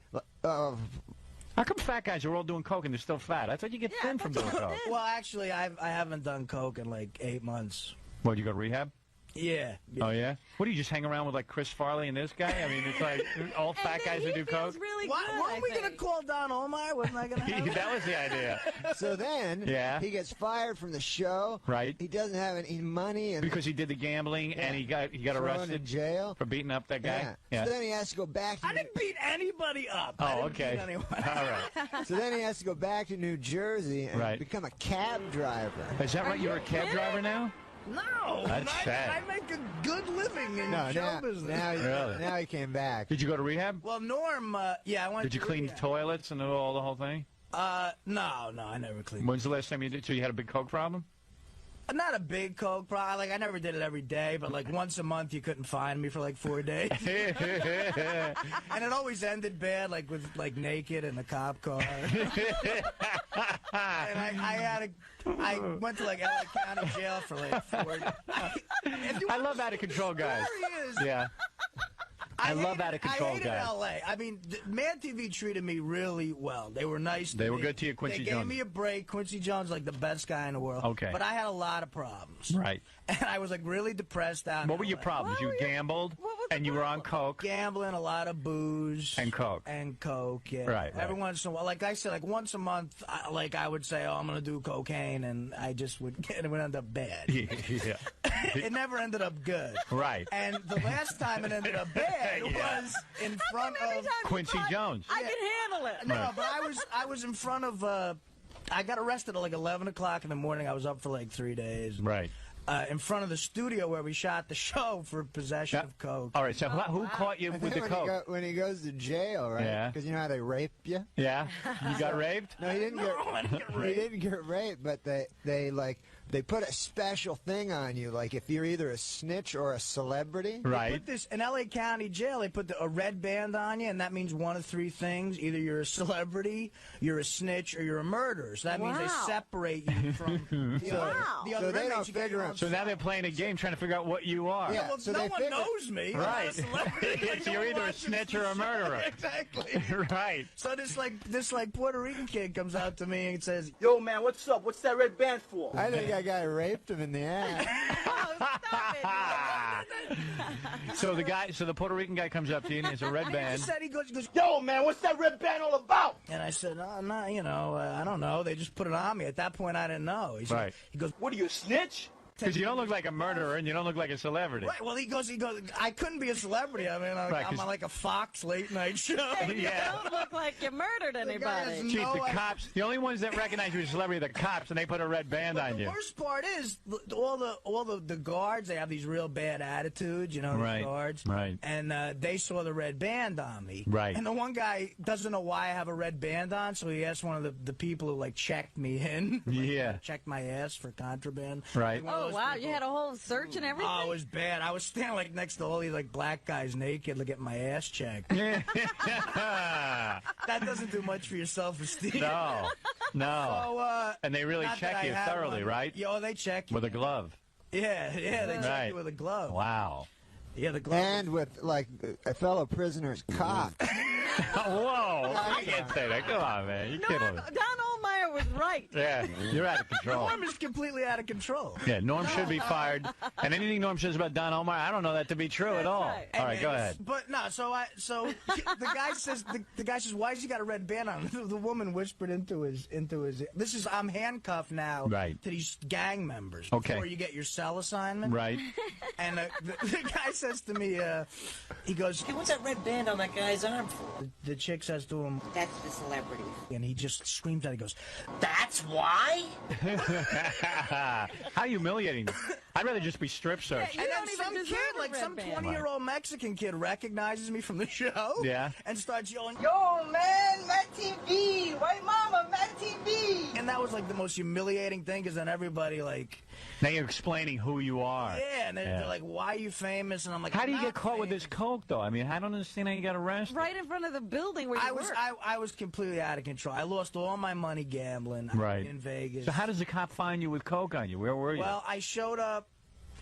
How come fat guys are all doing coke and they're still fat? I thought you get thin from doing coke. Well, actually, I haven't done coke in like 8 months. What, you go to rehab? Yeah. Oh, yeah? What, do you just hang around with, like, Chris Farley and this guy? I mean, it's like all fat guys that do coke? Really Weren't we going to call Don Omar? Wasn't I going to have That was the idea. So then he gets fired from the show. Right. He doesn't have any money. And Because he did the gambling and he got arrested in jail for beating up that guy? Yeah. So then he has to go back to I didn't beat anybody up. I Oh, didn't okay. beat anyone. All right. So then he has to go back to New Jersey and become a cab driver. Is that right? You're a cab driver now? No. That's sad. I make a good living in show business. Now he came back. Did you go to rehab? Well, Norm, yeah, I went Did you to clean rehab. toilets and all the whole thing? No, I never cleaned. When's the last time you did? So you had a big coke problem? Not a big coke problem. Like, I never did it every day, but like once a month you couldn't find me for like 4 days. And it always ended bad, like with like naked in a cop car. And I went to like LA County Jail for like 4 days. I love out of control guys. There he is. Yeah. I love out of control I hated guys. LA. I mean, Mad TV treated me really well. They were nice to me. They were good to you, Quincy They Jones. gave me a break. Quincy Jones, like the best guy in the world. Okay. But I had a lot of problems. Right. And I was like really depressed out. What were your problems? You gambled and you were on coke. Gambling, a lot of booze. And coke. And coke, yeah. Right. Every once in a while, like I said, like once a month, I would say, oh, I'm going to do cocaine, and I just would get it would end up bad. Yeah. It never ended up good. Right. And the last time it ended up bad was in front of Quincy Jones. I can handle it. No, but I was in front of. I got arrested at like 11 o'clock in the morning. I was up for like 3 days. Right. In front of the studio where we shot the show for possession of coke. All right, so who caught you with the coke? When he goes to jail, right? Yeah. Because you know how they rape you? Yeah. You got raped? No, he didn't he didn't get raped, but they put a special thing on you, like if you're either a snitch or a celebrity. Right. They put this in LA County Jail. They put a red band on you, and that means one of 3 things: either you're a celebrity, you're a snitch, or you're a murderer. So that means they separate you from the other So they don't inmates. You get figure your out- own So now they're playing a game trying to figure out what you are. Yeah. well, so no they one figure- knows me. Right. I'm a celebrity. Like, So no you're one either a watches snitch the or a murderer. Exactly. Right. So this Puerto Rican kid comes out to me and says, Yo, man, what's up? What's that red band for? I think that guy raped him in the ass. Oh, stop it. So the Puerto Rican guy comes up to you and it's a red band. he goes, Yo, man, what's that red band all about? and I said, oh, no, I don't know. They just put it on me. At that point, I didn't know. Right. He goes, What are you, a snitch? Because you don't look like a murderer and you don't look like a celebrity. right. Well, he goes, I couldn't be a celebrity. I mean, Right, I'm 'cause- on like a Fox late night show. Yeah. You don't look like you murdered anybody. has Chief, no the idea. cops, the only ones that recognize you as a celebrity are the cops, and they put a red band But on the you. worst part is all the guards. They have these real bad attitudes, the Right, guards. right. And they saw the red band on me. Right. And the one guy doesn't know why I have a red band on, so he asked one of the people who like checked me in. Yeah. Checked my ass for contraband. Right. Like, one of Oh, those wow. people. You had a whole search and everything? Oh, it was bad. I was standing like next to all these like black guys naked, like getting my ass checked. Yeah. That doesn't do much for your self-esteem. No. So, And they really not check that I you have thoroughly, one. right? Yeah, they check you. With a glove. Yeah, they check Right. you with a glove. Wow. Yeah, the glove. And with, like, a fellow prisoner's cock. Whoa. You can't say that. Come on, man. You're kidding me. Don Ohlmeyer was right. Yeah. You're out of control. Norm is completely out of control. Yeah, Norm should be fired. And anything Norm says about Don Omar, I don't know that to be true at all. right. All right, go ahead. But no, so the guy says why has he got a red band on? The woman whispered into his. I'm handcuffed now. Right. To these gang members. Okay. Before you get your cell assignment. Right. And the guy says to me, he goes, Hey, what's that red band on that guy's arm for? the chick says to him, That's the celebrity. and he just screams out, he goes, That's why? How humiliating. I'd rather just be strip searched. And then some kid, like some 20-year-old Mexican kid, recognizes me from the show. Yeah. And starts yelling, Yo, man, Matt TV. White mama, Matt TV. and that was like the most humiliating thing, because then everybody like, Now you're explaining who you are. yeah, and they're like, why are you famous? And I'm like, How do you "I'm get not caught with famous." this coke, though? I mean, I don't understand how you got arrested. Right in front of the building where you work. I was completely out of control. I lost all my money gambling Right. in Vegas. So how does the cop find you with coke on you? Where were you? Well, I showed up.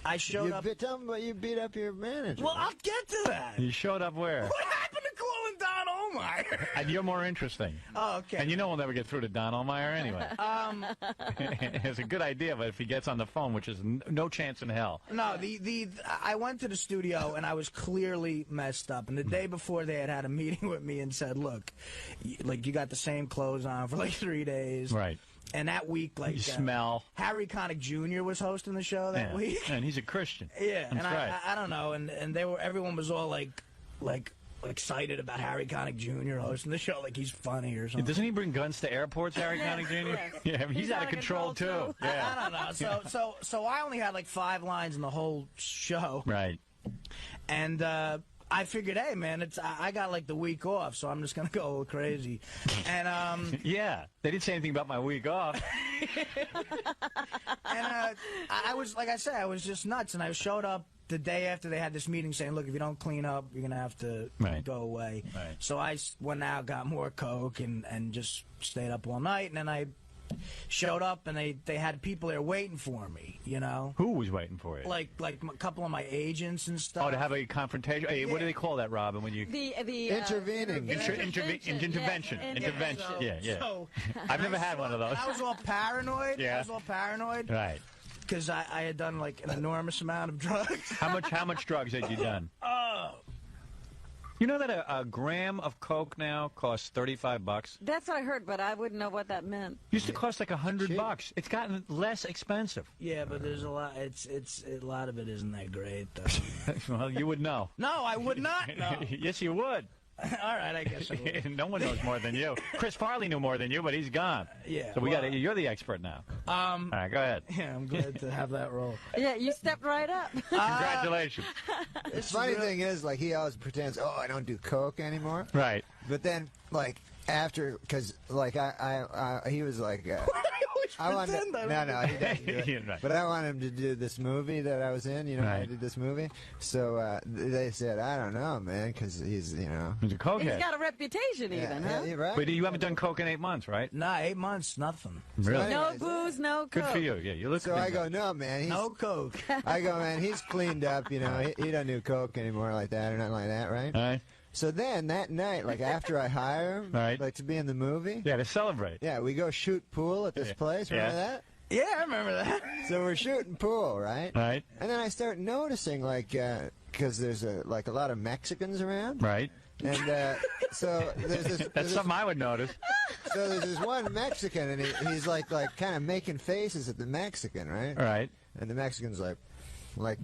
Tell them what you beat up your manager. Well, I'll get to that. You showed up where? What happened to calling Don 𝗏𝗏? And you're more interesting. Oh, okay. And you know we'll never get through to Don 𝗏𝗏 anyway. It's a good idea, but if he gets on the phone, which is no chance in hell. No, I went to the studio and I was clearly messed up. And the day before, they had a meeting with me and said, "Look, you got the same clothes on for like 3 days." Right. And that week, like, You smell. Harry Connick Jr. was hosting the show that week. And he's a Christian. Yeah, That's and right. I don't know, and everyone was all like excited about Harry Connick Jr. hosting the show, like he's funny or something. Doesn't he bring guns to airports, Harry Connick Jr.? Yes. Yeah, he's out of control too. Yeah. I don't know. So I only had like 5 lines in the whole show. Right. And I figured, hey man, I got like the week off, so I'm just gonna go a little crazy. And Yeah, they didn't say anything about my week off. and I was, like I said, I was just nuts, and I showed up the day after they had this meeting saying, look, if you don't clean up, you're going to have to go away. Right. So I went out, got more coke, and just stayed up all night, and then I showed up, and they had people there waiting for me, you know? Who was waiting for you? Like a couple of my agents and stuff. Oh, to have a confrontation? Hey, what do they call that, Robin, when you... Intervening. Intervention. Yeah. So, I've never had one of those. I was all paranoid. Yeah. I was all paranoid. Right. Because I had done like an enormous amount of drugs. How much drugs had you done? You know that a gram of coke now costs $35? That's what I heard, but I wouldn't know what that meant. Used to cost like $100. It's gotten less expensive. Yeah, but there's a lot. It's a lot of it isn't that great though. Well, you would know. No, I would not know. Yes, you would. All right, I guess I would. No one knows more than you. Chris Farley knew more than you, but he's gone. Yeah. So you're the expert now. All right, go ahead. Yeah, I'm glad to have that role. Yeah, you stepped right up. Congratulations. The funny thing is, like, he always pretends, oh, I don't do coke anymore. Right. But then, like, after, because, like, he was like, I wanted, he doesn't do it. Yeah, right. But I wanted him to do this movie that I was in, you know, I did this movie. So they said, I don't know, man, because he's, you know. He's a cokehead. He's got a reputation even, huh? Yeah, right. But you haven't done coke in 8 months, right? Nah, 8 months, nothing. Really? No booze, no coke. Good for you. Yeah, you look So I go, no, man. No coke. I go, man, he's cleaned up, you know. He doesn't do coke anymore like that or nothing like that, right? All right. So then that night, like after I hire him, Right. like to be in the movie, Yeah, to celebrate. yeah, we go shoot pool at this place. Remember that? Yeah, I remember that. So we're shooting pool, right? Right. And then I start noticing, like, because there's a lot of Mexicans around, Right. and so there's this. That's something I would notice. So there's this one Mexican, and he's like kind of making faces at the Mexican, right? Right. And the Mexican's like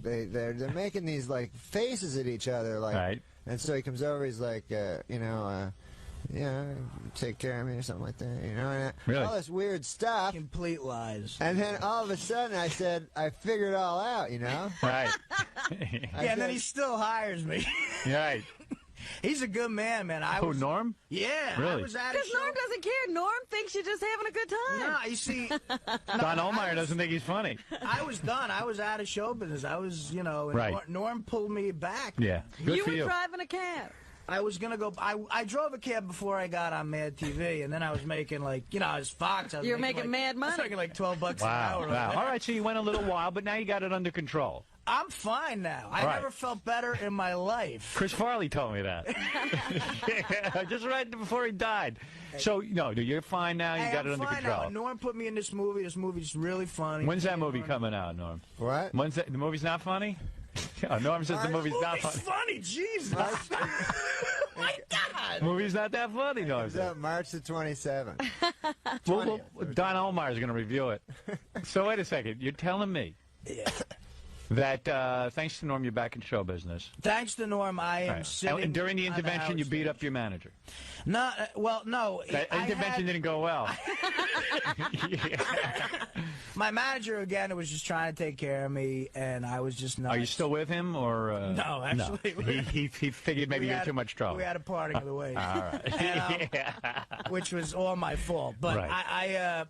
they're making these like faces at each other, like. Right. And so he comes over, he's like, take care of me or something like that, you know, and Really? all this weird stuff. Complete lies. And then all of a sudden I said, I figured it all out, you know? Right. Yeah, and then he still hires me. Right. He's a good man, man. Who, Norm? Yeah, Really? I was at a Because show. Norm doesn't care. Norm thinks you're just having a good time. No, you see, Don 𝗏𝗏 doesn't think he's funny. I was done. I was out of show business. I was, you know, and Right. Norm pulled me back. Yeah. Good You for were you. driving a cab. I was going to go. I drove a cab before I got on Mad TV, and then I was making, like, you know, I was Fox. I was You were making making mad I was money. making like $12 an Wow. hour. Wow. All right, so you went a little while, but now you got it under control. I'm fine now. I Right. never felt better in my life. Chris Farley told me that. Just right before he died. So, no, you're fine now. You Hey, got it I'm under fine control. now. Norm put me in this movie. This movie's really funny. When's that movie coming out, Norm? What? When's that? The movie's not funny? Oh, Norm says the movie's not movie's funny. funny. Jesus. My God. The movie's not that funny, Norm It's says. up March the 27th. Don 𝗏𝗏 is going to review it. So wait a second. You're telling me that thanks to Norm, you're back in show business. Thanks to Norm, I am sitting. And during the intervention, you beat up your manager. No, well, no. That intervention didn't go well. My manager, again, was just trying to take care of me, and I was just not. Are you still with him, or no? Actually, no. He figured maybe you're too much trouble. We had a parting of the ways, all right. And, which was all my fault. But right.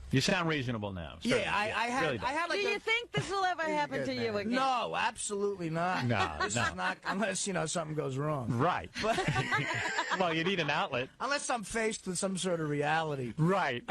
You sound reasonable now. Yeah, I had. Really I had like Do you think this will ever happen to you again? No, absolutely not. No, this is not unless something goes wrong. Right. But, well, you need an outlet. Unless I'm faced with some sort of reality. Right.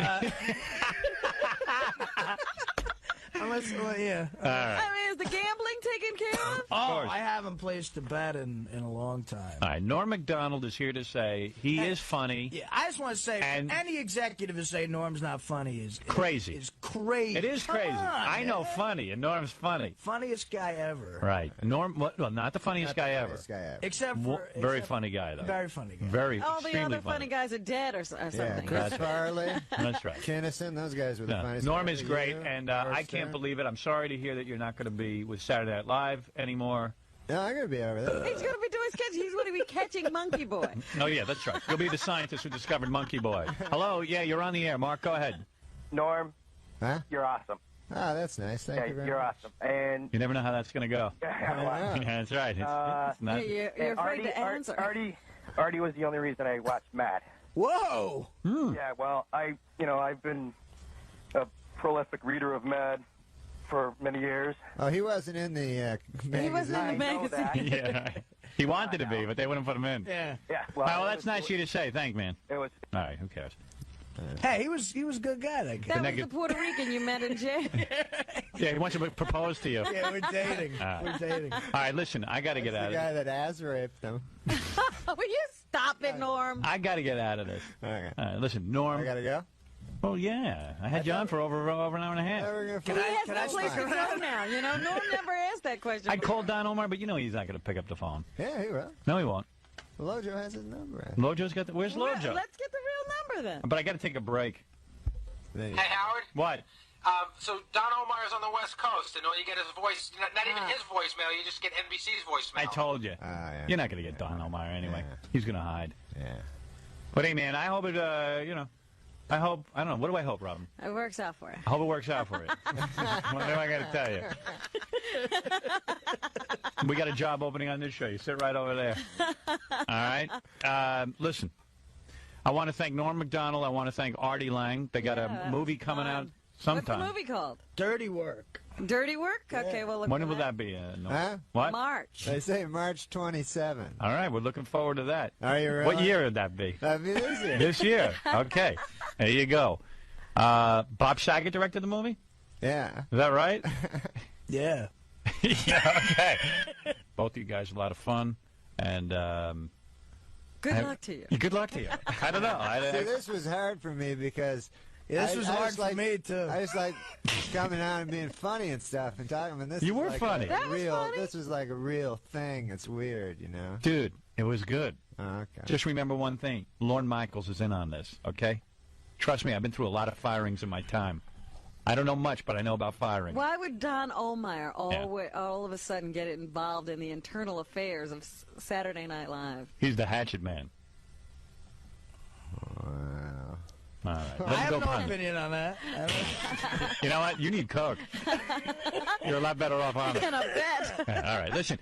Unless, yeah. Right. I mean, is the gambling taken care of? Oh, I haven't placed a bet in a long time. All right, Norm Macdonald is here to say he is funny. Yeah, I just want to say, any executive to say Norm's not funny is crazy. Is crazy. It is crazy. I know funny, and Norm's funny. Funniest guy ever. Right. Norm, well, not the funniest guy ever. Except for very funny guy, though. Very funny guy. Very all the other funny guys are dead or something. Yeah, Chris Farley. That's right. Kinnison, those guys were the funniest. Norm is great, and I can't believe it. I'm sorry to hear that you're not going to be with Saturday Night Live anymore. No, I'm going to be over there. He's going to be doing sketches. He's going to be catching Monkey Boy. Oh, yeah, that's right. You'll be the scientist who discovered Monkey Boy. Hello, yeah, you're on the air. Mark, go ahead. Norm, huh? You're awesome. Oh, that's nice. Thank you very you're much. Awesome. And you never know how that's going to go. Yeah, that's right. It's not... You're afraid to answer. Artie was the only reason I watched Mad. Whoa! Yeah, well, I've been a prolific reader of Mad for many years. Oh, he wasn't in the magazine. He wasn't in the magazine. Yeah. He wanted to be, but they wouldn't put him in. Yeah. Yeah. Well, that's nice of you to say. Thanks, man. It was. All right, who cares? Hey, he was a good guy, that guy. That was the Puerto Rican you met in jail. Yeah, he wants to propose to you. Yeah, we're dating. We're dating. All right, listen, I got to get out of this. this. The guy thatAz raped him. Will you stop it, Norm? I got to get out of this. Okay. All right, listen, Norm. I got to go? Well, yeah. I had you on for over an hour and a half. He has no place to go now. Norm never asked that question. I called Don Omar, but he's not going to pick up the phone. Yeah, he will. No, he won't. Lojo has his number. Lojo's got the... Where's Lojo? Let's get the real number, then. But I got to take a break. Hey, Howard. What? So Don Omar's on the West Coast, and all you get is voice. Not even his voicemail. You just get NBC's voicemail. I told you. Yeah. You're not going to get Don Omar anyway. Yeah. He's going to hide. Yeah. But hey, man, I hope it. I hope. I don't know. What do I hope, Robin? It works out for you. I hope it works out for you. What am I going to tell you? We got a job opening on this show. You sit right over there. All right. Listen. I want to thank Norm Macdonald. I want to thank Artie Lange. They got a movie coming out sometime. What's the movie called? Dirty Work. Dirty Work? Okay, well, look when will that be? Huh? What? March. They say March 27. All right, we're looking forward to that. Are you really? What year would that be? That'd be this year. This year. Okay. There you go. Bob Saget directed the movie? Yeah. Is that right? Yeah. Yeah, okay. Both of you guys are a lot of fun. And good luck to you. Good luck to you. I don't know. See, this was hard for me because... this was hard for me, too. I just like coming on and being funny and stuff and talking. And this You were like funny. That was funny. This was like a real thing. It's weird, Dude, it was good. Oh, okay. Just remember one thing. Lorne Michaels is in on this, okay? Trust me, I've been through a lot of firings in my time. I don't know much, but I know about firing. Why would Don Ohlmeyer all of a sudden get involved in the internal affairs of Saturday Night Live? He's the hatchet man. Wow. All right. I have no opinion on that. You know what? You need Coke. You're a lot better off on it. In a bet. All right, listen.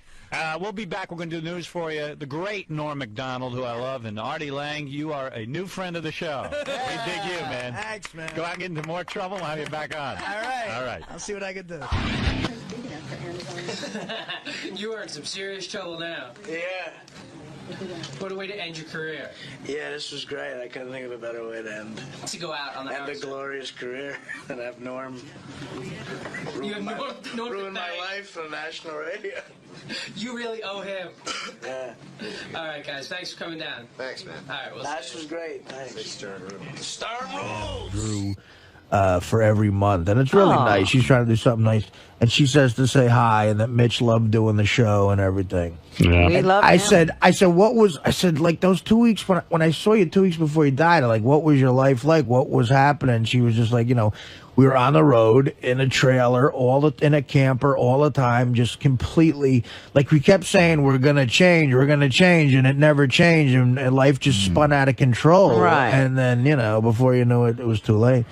We'll be back. We're going to do the news for you. The great Norm Macdonald, who I love, and Artie Lange, you are a new friend of the show. We dig you, man. Thanks, man. Go out and get into more trouble, we'll have you back on. All right. All right. I'll see what I can do. You are in some serious trouble now. Yeah. What a way to end your career. Yeah, this was great. I couldn't think of a better way to end. To go out on the End a glorious career and have Norm ruin my life on national radio. You really owe him. Yeah. All right, guys. Thanks for coming down. Thanks, man. All right, This was great. Thanks. Star rules. Drew for every month, and it's really nice. She's trying to do something nice, and she says to say hi, and that Mitch loved doing the show and everything. Yeah. We love I him. said, like those 2 weeks when I saw you 2 weeks before you died, like, what was your life like? What was happening? She was just like, we were on the road in a trailer, in a camper all the time, just completely, like we kept saying, we're going to change, and it never changed, and life just spun out of control. Right. And then, before you knew it, it was too late.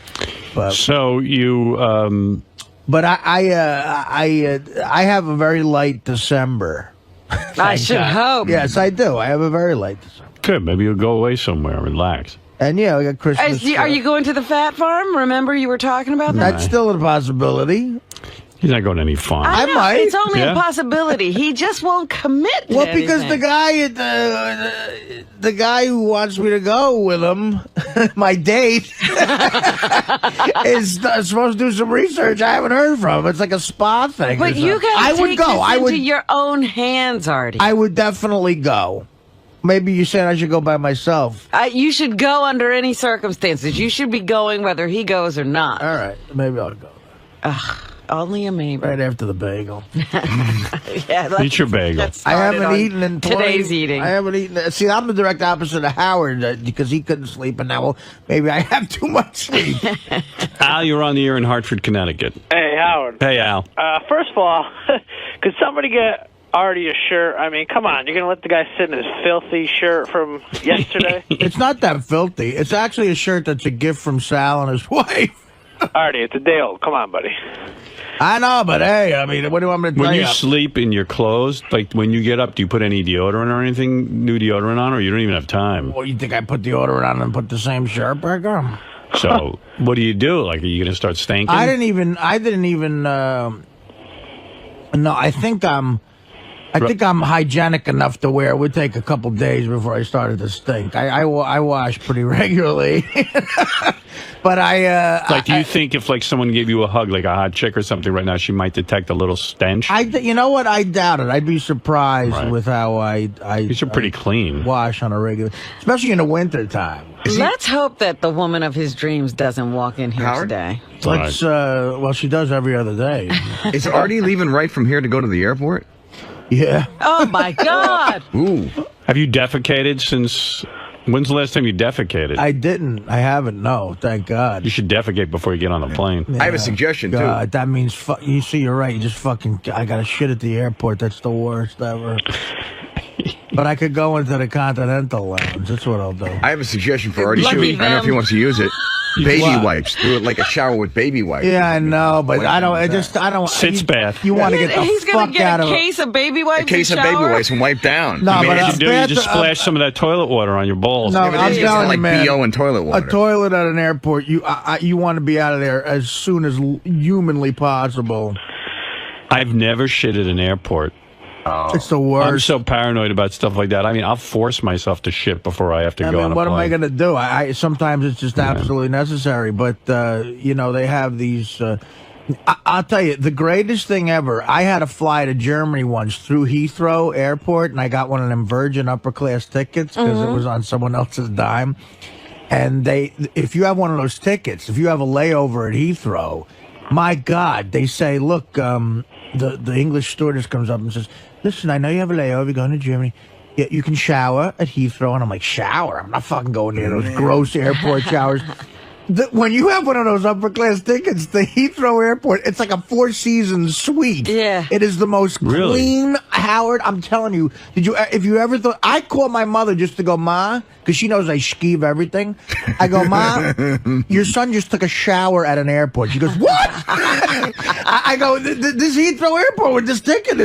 But So you... But I have a very light December. I should hope. Yes, I do. I have a very light December. Good. Maybe you'll go away somewhere and relax. And we got Christmas. Are you going to the Fat Farm? Remember you were talking about that? That's still a possibility. He's not going to any farm. I might. It's only a possibility. He just won't commit to Well, because anything. the guy who wants me to go with him, my date, is supposed to do some research. I haven't heard from him. It's like a spa thing. But you got to take this into your own hands, Artie. I would definitely go. Maybe you said I should go by myself. You should go under any circumstances. You should be going whether he goes or not. All right. Maybe I'll go. Only a maybe. Right after the bagel. Eat your bagel. I haven't eaten in today's eating. I haven't eaten. See, I'm the direct opposite of Howard because he couldn't sleep, and now maybe I have too much sleep. Al, you're on the air in Hartford, Connecticut. Hey, Howard. Hey, Al. First of all, could somebody get Artie a shirt? I mean, come on. You're going to let the guy sit in his filthy shirt from yesterday? It's not that filthy. It's actually a shirt that's a gift from Sal and his wife. Artie, it's a day old. Come on, buddy. I know, but hey, I mean, what do you want me to tell When you? you sleep in your clothes, like when you get up, do you put any deodorant or anything, new deodorant on, or you don't even have time? Well, you think I put deodorant on and put the same shirt back on? So, what do you do? Like, are you going to start stinking? I didn't even, no, I think I'm hygienic enough to where it would take a couple days before I started to stink. I wash pretty regularly. But do you think if like someone gave you a hug, like a hot chick or something right now, she might detect a little stench? You know what? I doubt it. I'd be surprised with how I These are pretty clean. Wash on a regular, especially in the winter time. Let's hope that the woman of his dreams doesn't walk in here today. Let's. Well, she does every other day. Is Artie leaving right from here to go to the airport? Yeah. Oh my God. Ooh. Have you defecated since? When's the last time you defecated? I didn't. I haven't. No, thank God. You should defecate before you get on the plane. I have a suggestion God, that means you see. You're right. You just fucking. I got to shit at the airport. That's the worst ever. But I could go into the Continental Lounge. That's what I'll do. I have a suggestion for Artie. I don't know if he wants to use it. Baby wipes. Do it like a shower with baby wipes. Yeah, I know, but I don't. Sitz bath. You want to get the He's fuck gonna get out a of case of baby wipes. A case of baby wipes and wipe down. No, I mean, but what you do, you just splash some of that toilet water on your balls. No, I'm telling you, man. BO and toilet water. A toilet at an airport. You want to be out of there as soon as humanly possible. I've never shit at an airport. It's the worst. I'm so paranoid about stuff like that. I mean, I'll force myself to shit before I have to go on a what plane. am I going to do? Sometimes it's just absolutely necessary. But, they have these... I'll tell you, the greatest thing ever, I had to fly to Germany once through Heathrow Airport, and I got one of them Virgin upper-class tickets because it was on someone else's dime. And if you have one of those tickets, if you have a layover at Heathrow, my God, they say, look, the English stewardess comes up and says, listen, I know you have a layover, you're going to Germany. Yeah, you can shower at Heathrow. And I'm like, shower? I'm not fucking going near those gross airport showers. When you have one of those upper-class tickets, the Heathrow Airport, it's like a four-seasons suite. Yeah. It is the most clean, Howard, I'm telling you. If you ever thought... I called my mother just to go, Ma, because she knows I skeeve everything. I go, Ma, your son just took a shower at an airport. She goes, what? I go, this Heathrow Airport with this ticket,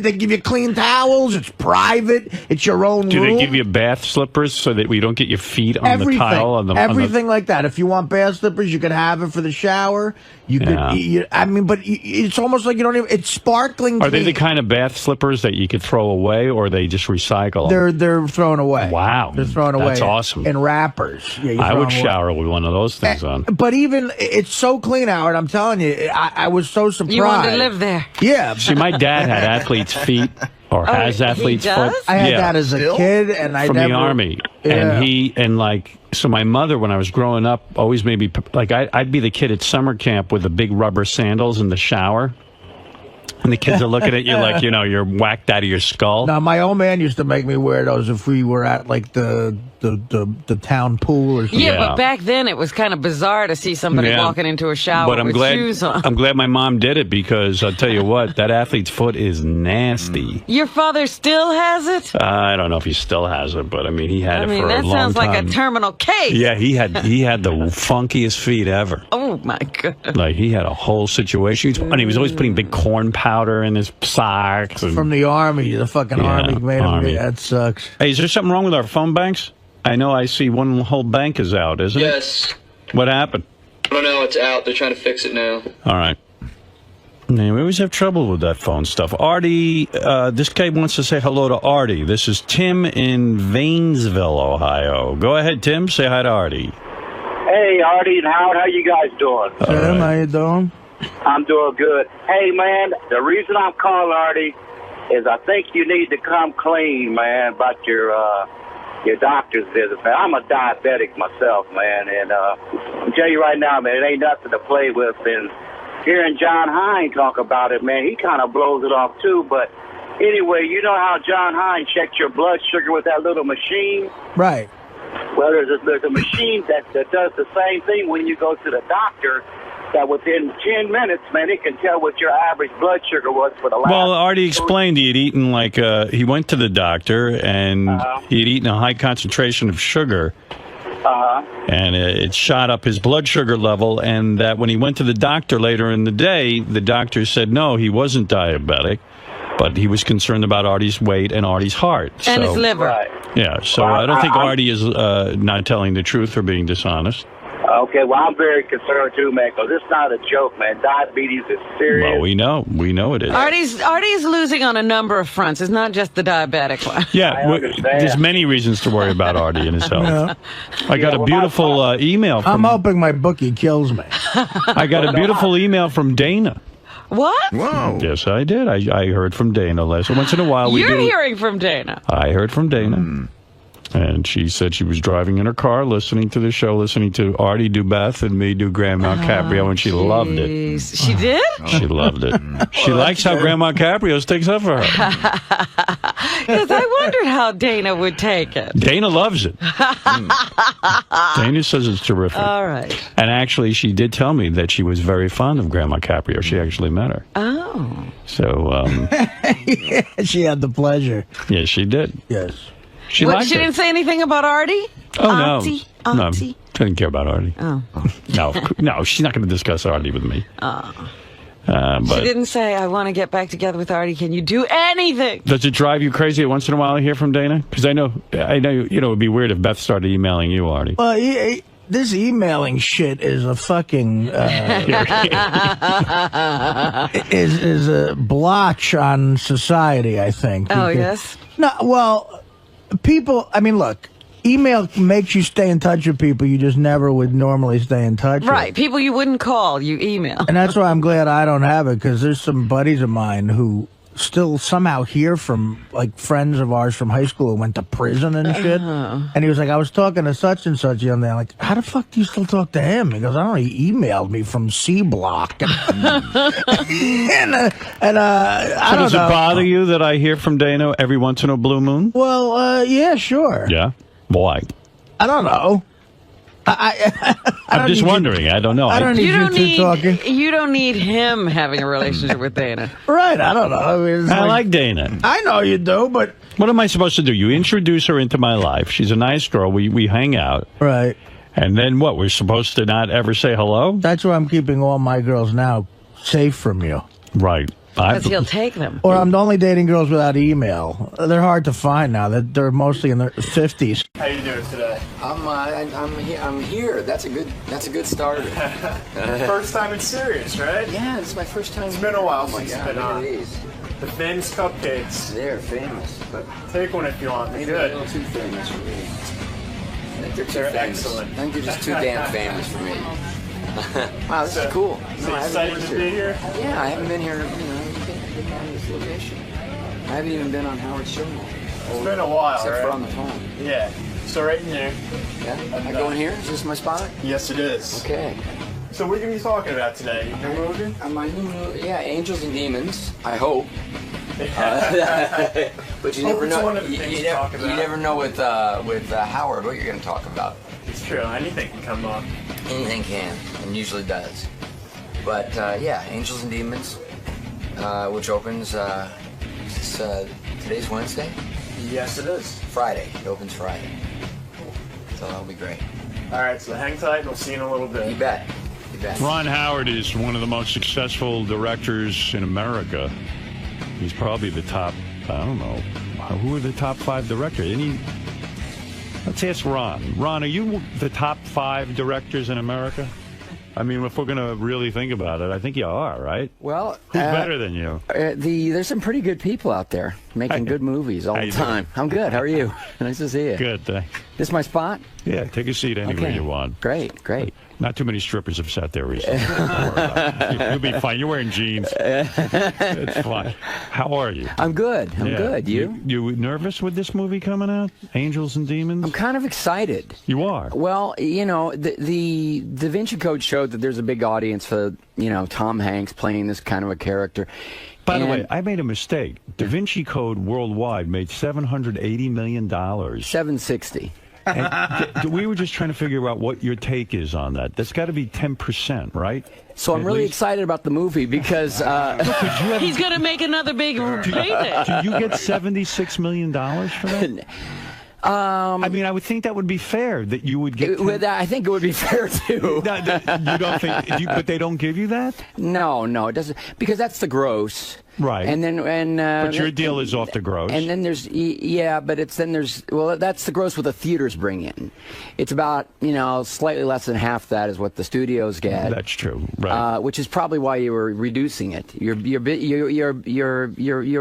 they give you clean towels, it's private, it's your own room. Do they give you bath slippers so that you don't get your feet on the tile? Everything like that. If you want bath slippers, you can have it for the shower. You could. But it's almost like you don't even. It's sparkling. Are they the kind of bath slippers that you could throw away, or they just recycle? They're thrown away. Wow, they're thrown away. That's awesome. In wrappers. Yeah, I would shower with one of those things on. But even it's so clean, Howard. I'm telling you, I was so surprised. You wanted to live there. Yeah. See, my dad had athlete's feet. Or has athlete's foot. I had that as a kid, and I from never, the army, Yeah. So my mother, when I was growing up, always made me like I'd be the kid at summer camp with the big rubber sandals in the shower. And the kids are looking at you like, you're whacked out of your skull. No, my old man used to make me wear those if we were at, like, the town pool or something. Yeah, but back then it was kind of bizarre to see somebody walking into a shower with shoes on. I'm glad my mom did it because I'll tell you what, that athlete's foot is nasty. Your father still has it? I don't know if he still has it, but I mean, he had it for a long time. That sounds like a terminal case. Yeah, he had the funkiest feet ever. Oh my goodness! Like he had a whole situation, and he was always putting big corn powder in his socks. From the army, the fucking army made him. That sucks. Hey, is there something wrong with our phone banks? I know I see one whole bank is out, isn't it? Yes. What happened? I don't know. It's out. They're trying to fix it now. All right. Man, we always have trouble with that phone stuff. Artie, this guy wants to say hello to Artie. This is Tim in Maynesville, Ohio. Go ahead, Tim. Say hi to Artie. Hey, Artie and Howard. How you guys doing? Tim, how you doing? I'm doing good. Hey, man, the reason I'm calling, Artie, is I think you need to come clean, man, about your doctor's visit, man. I'm a diabetic myself, man, and I'll tell you right now, man, it ain't nothing to play with. And hearing John Hine talk about it, man, he kind of blows it off too. But anyway, you know how John Hine checked your blood sugar with that little machine? Right. Well, there's a machine that does the same thing when you go to the doctor. That within 10 minutes, man, it can tell what your average blood sugar was for the last. Well, Artie explained he had eaten he went to the doctor and he had eaten a high concentration of sugar. And it shot up his blood sugar level, and that when he went to the doctor later in the day, the doctor said no, he wasn't diabetic, but he was concerned about Artie's weight and Artie's heart. And his liver. Right. Yeah, so I don't think Artie is not telling the truth or being dishonest. Okay, well, I'm very concerned too, man, because it's not a joke, man. Diabetes is serious. Well, we know it is. Artie's losing on a number of fronts. It's not just the diabetic one. Yeah, there's many reasons to worry about Artie and his health. Yeah. I got a beautiful email from... I'm hoping my bookie kills me. I got a beautiful email from Dana. What? Whoa. Yes, I did. I heard from Dana last. Once in a while we You're hearing from Dana. I heard from Dana. And she said she was driving in her car, listening to the show, listening to Artie do Beth and me do Grandma Caprio, and she loved it. She did? She loved it. She likes how Grandma Caprio sticks up for her. Because I wondered how Dana would take it. Dana loves it. Dana says it's terrific. All right. And actually, she did tell me that she was very fond of Grandma Caprio. She actually met her. Oh. So, yeah, she had the pleasure. Yes, she did. Yes. She liked she it. didn't say anything about Artie? Oh, Auntie? no. No, she didn't care about Artie. Oh. No, she's not going to discuss Artie with me. Oh. But She didn't say, I want to get back together with Artie. Can you do anything? Does it drive you crazy once in a while to hear from Dana? Because I know, it would be weird if Beth started emailing you, Artie. Well, this emailing shit is a fucking is a blotch on society, I think. Oh, yes? No, well, people, I mean, look, email makes you stay in touch with people you just never would normally stay in touch with. Right, people you wouldn't call, you email. And that's why I'm glad I don't have it, because there's some buddies of mine who still somehow hear from, like, friends of ours from high school who went to prison and shit. And he was like, I was talking to such and such the other day. I'm like, how the fuck do you still talk to him? He goes, I don't know, he emailed me from C Block. I don't know. Does it bother you that I hear from Dana every once in a blue moon? Well, yeah, sure. Yeah? Why? I don't know. I'm just wondering. I don't know. I don't need you two talking. You don't need him having a relationship with Dana. Right, I don't know. I mean, I like Dana. I know you do, but... What am I supposed to do? You introduce her into my life. She's a nice girl. We hang out. Right. And then what? We're supposed to not ever say hello? That's why I'm keeping all my girls now safe from you. Right. Because he'll take them. Or I'm only dating girls without email. They're hard to find now. They're mostly in their 50s. How you doing today? I'm here. That's a good starter. First time it's serious, right? Yeah, this is my first time. It's been a while Oh since my it's God, been look on. at these. The famous cupcakes. They're famous, but Take one if you want. They're maybe good. a little too famous for me. I think they're too They're famous. excellent. I think they're just too damn famous for me. Wow, this is cool. So I haven't excited been to be here? Yeah, I haven't been here. Been on this location. I haven't even been on Howard's show. It's been a while, except right? for on the phone. Yeah. So right in here. Yeah. I go in here. Is this my spot? Yes, it is. Okay. So what are you going to be talking about today? Your new movie? My new movie, yeah, Angels and Demons, I hope. But you never know. You never know with Howard what you're going to talk about. It's true. Anything can come up. Anything can, and usually does. But yeah, Angels and Demons, which opens today's Wednesday? Yes, it is. Friday. It opens Friday. So that'll be great. All right, so hang tight and we'll see you in a little bit. You bet. You bet. Ron Howard is one of the most successful directors in America. He's probably the top, I don't know, who are the top 5 directors? Let's ask Ron. Ron, are you the top 5 directors in America? I mean, if we're going to really think about it, I think you are, right? Well, who's better than you? There's some pretty good people out there making good movies all the time. I'm good. How are you? Nice to see you. Good, thanks. This my spot? Yeah, take a seat anywhere you want. Great, great. Not too many strippers have sat there recently. Don't worry about it. You'll be fine. You're wearing jeans. It's fine. How are you? I'm good. I'm good. You? You nervous with this movie coming out? Angels and Demons? I'm kind of excited. You are? Well, you know, the _𝗏𝗏 Code showed that there's a big audience for, you know, Tom Hanks playing this kind of a character. By the way, I made a mistake. _𝗏𝗏 Code worldwide made $780 million. 760. And we were just trying to figure out what your take is on that. That's got to be 10%, right? So I'm really excited about the movie because he's going to make another big payday. Do you get $76 million for that? I mean, I would think that would be fair that you would get. I think it would be fair too. You don't think? But they don't give you that? No, it doesn't, because that's the gross. Right. And then but your deal is off the gross. And then there's that's the gross what the theaters bring in. It's about, you know, slightly less than half that is what the studios get. That's true. Right. Which is probably why you were reducing it. Your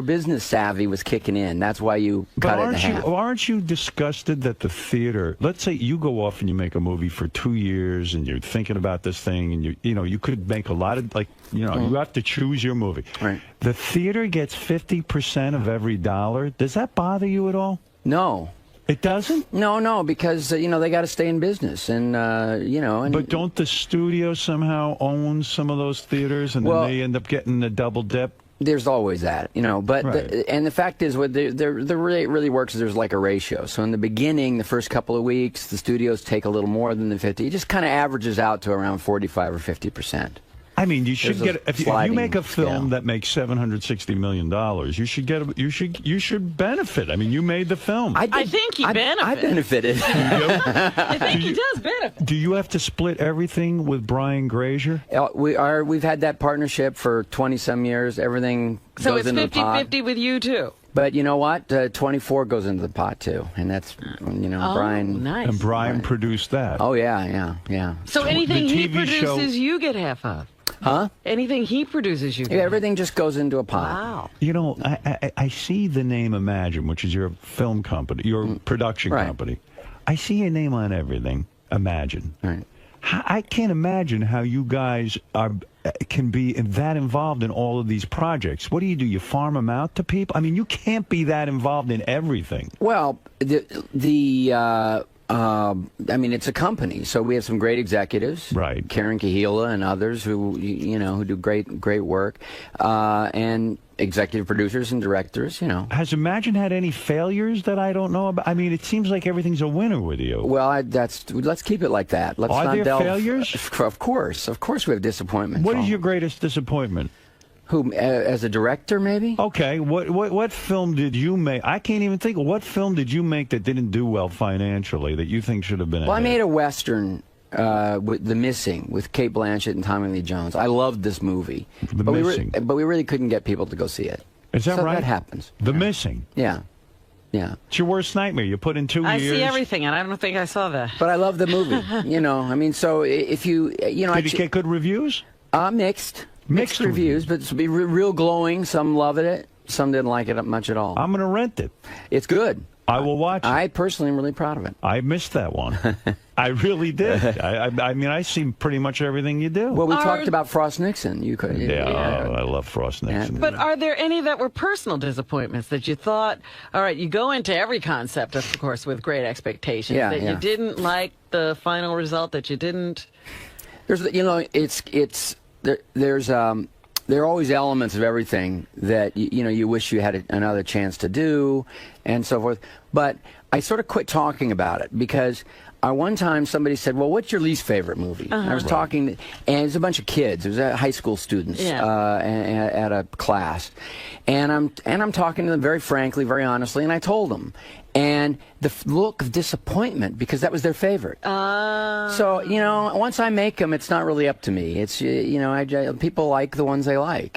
business savvy was kicking in. That's why you cut it in half. Aren't you disgusted that the theater? Let's say you go off and you make a movie for 2 years and you're thinking about this thing and you could make a lot of you have to choose your movie. Right. The theater gets 50% of every dollar. Does that bother you at all? No. It doesn't? No, because they got to stay in business, and But don't the studios somehow own some of those theaters, and then they end up getting the double dip? There's always that, but right. And the fact is, what the really works is there's like a ratio. So in the beginning, the first couple of weeks, the studios take a little more than the 50. It just kind of averages out to around 45 or 50%. I mean, you should get if you make a film that makes $760 million, you should benefit. I mean, you made the film. I think he benefited. I benefited. I think he does benefit. Do you have to split everything with Brian Grazer? We've had that partnership for 20-some years. Everything goes into the pot. So it's 50-50 with you too. But you know what? 24 goes into the pot too, and that's Brian. Nice. And Brian produced that. Oh yeah. So anything he produces, show... you get half of. Huh? Anything he produces, you get. Yeah, everything just goes into a pot. Wow. You know, I see the name Imagine, which is your film company, your production company. I see your name on everything. Imagine. Right. I can't imagine how you guys can be that involved in all of these projects. What do? You farm them out to people? I mean, you can't be that involved in everything. Well, I mean, it's a company, so we have some great executives, right? Karen 𝗏𝗏 and others who do great work, and executive producers and directors. Has Imagine had any failures that I don't know about? I mean, it seems like everything's a winner with you. Well, let's keep it like that. Let's Are not there delve. Failures? Of course, we have disappointments. What is your greatest disappointment? Who, as a director, maybe? Okay, what film did you make? I can't even think. What film did you make that didn't do well financially that you think should have been? Well, I made a Western, with The Missing, with Cate Blanchett and Tommy Lee Jones. I loved this movie, but we really couldn't get people to go see it. Is that right? That happens. The Missing. Yeah. It's your worst nightmare. You put in 2 years. I see everything, and I don't think I saw that. But I love the movie. I mean, so if you did it get good reviews? Mixed reviews, but it's real glowing. Some loved it, some didn't like it much at all. I'm going to rent it. It's good. I will watch it. I personally am really proud of it. I missed that one. I really did. I mean, I see pretty much everything you do. Well, we talked about Frost Nixon. You could. Yeah, I love Frost Nixon. But are there any that were personal disappointments that you thought, all right, you go into every concept, of course, with great expectations, that you didn't like the final result, that you didn't... There's, you know, there are always elements of everything that you wish you had another chance to do, and so forth. But I sort of quit talking about it because one time somebody said, "Well, what's your least favorite movie?" And I was talking, and it was a bunch of kids. It was high school students at a class, and I'm talking to them very frankly, very honestly, and I told them. And the look of disappointment, because that was their favorite. So, once I make them, it's not really up to me. It's, people like the ones they like.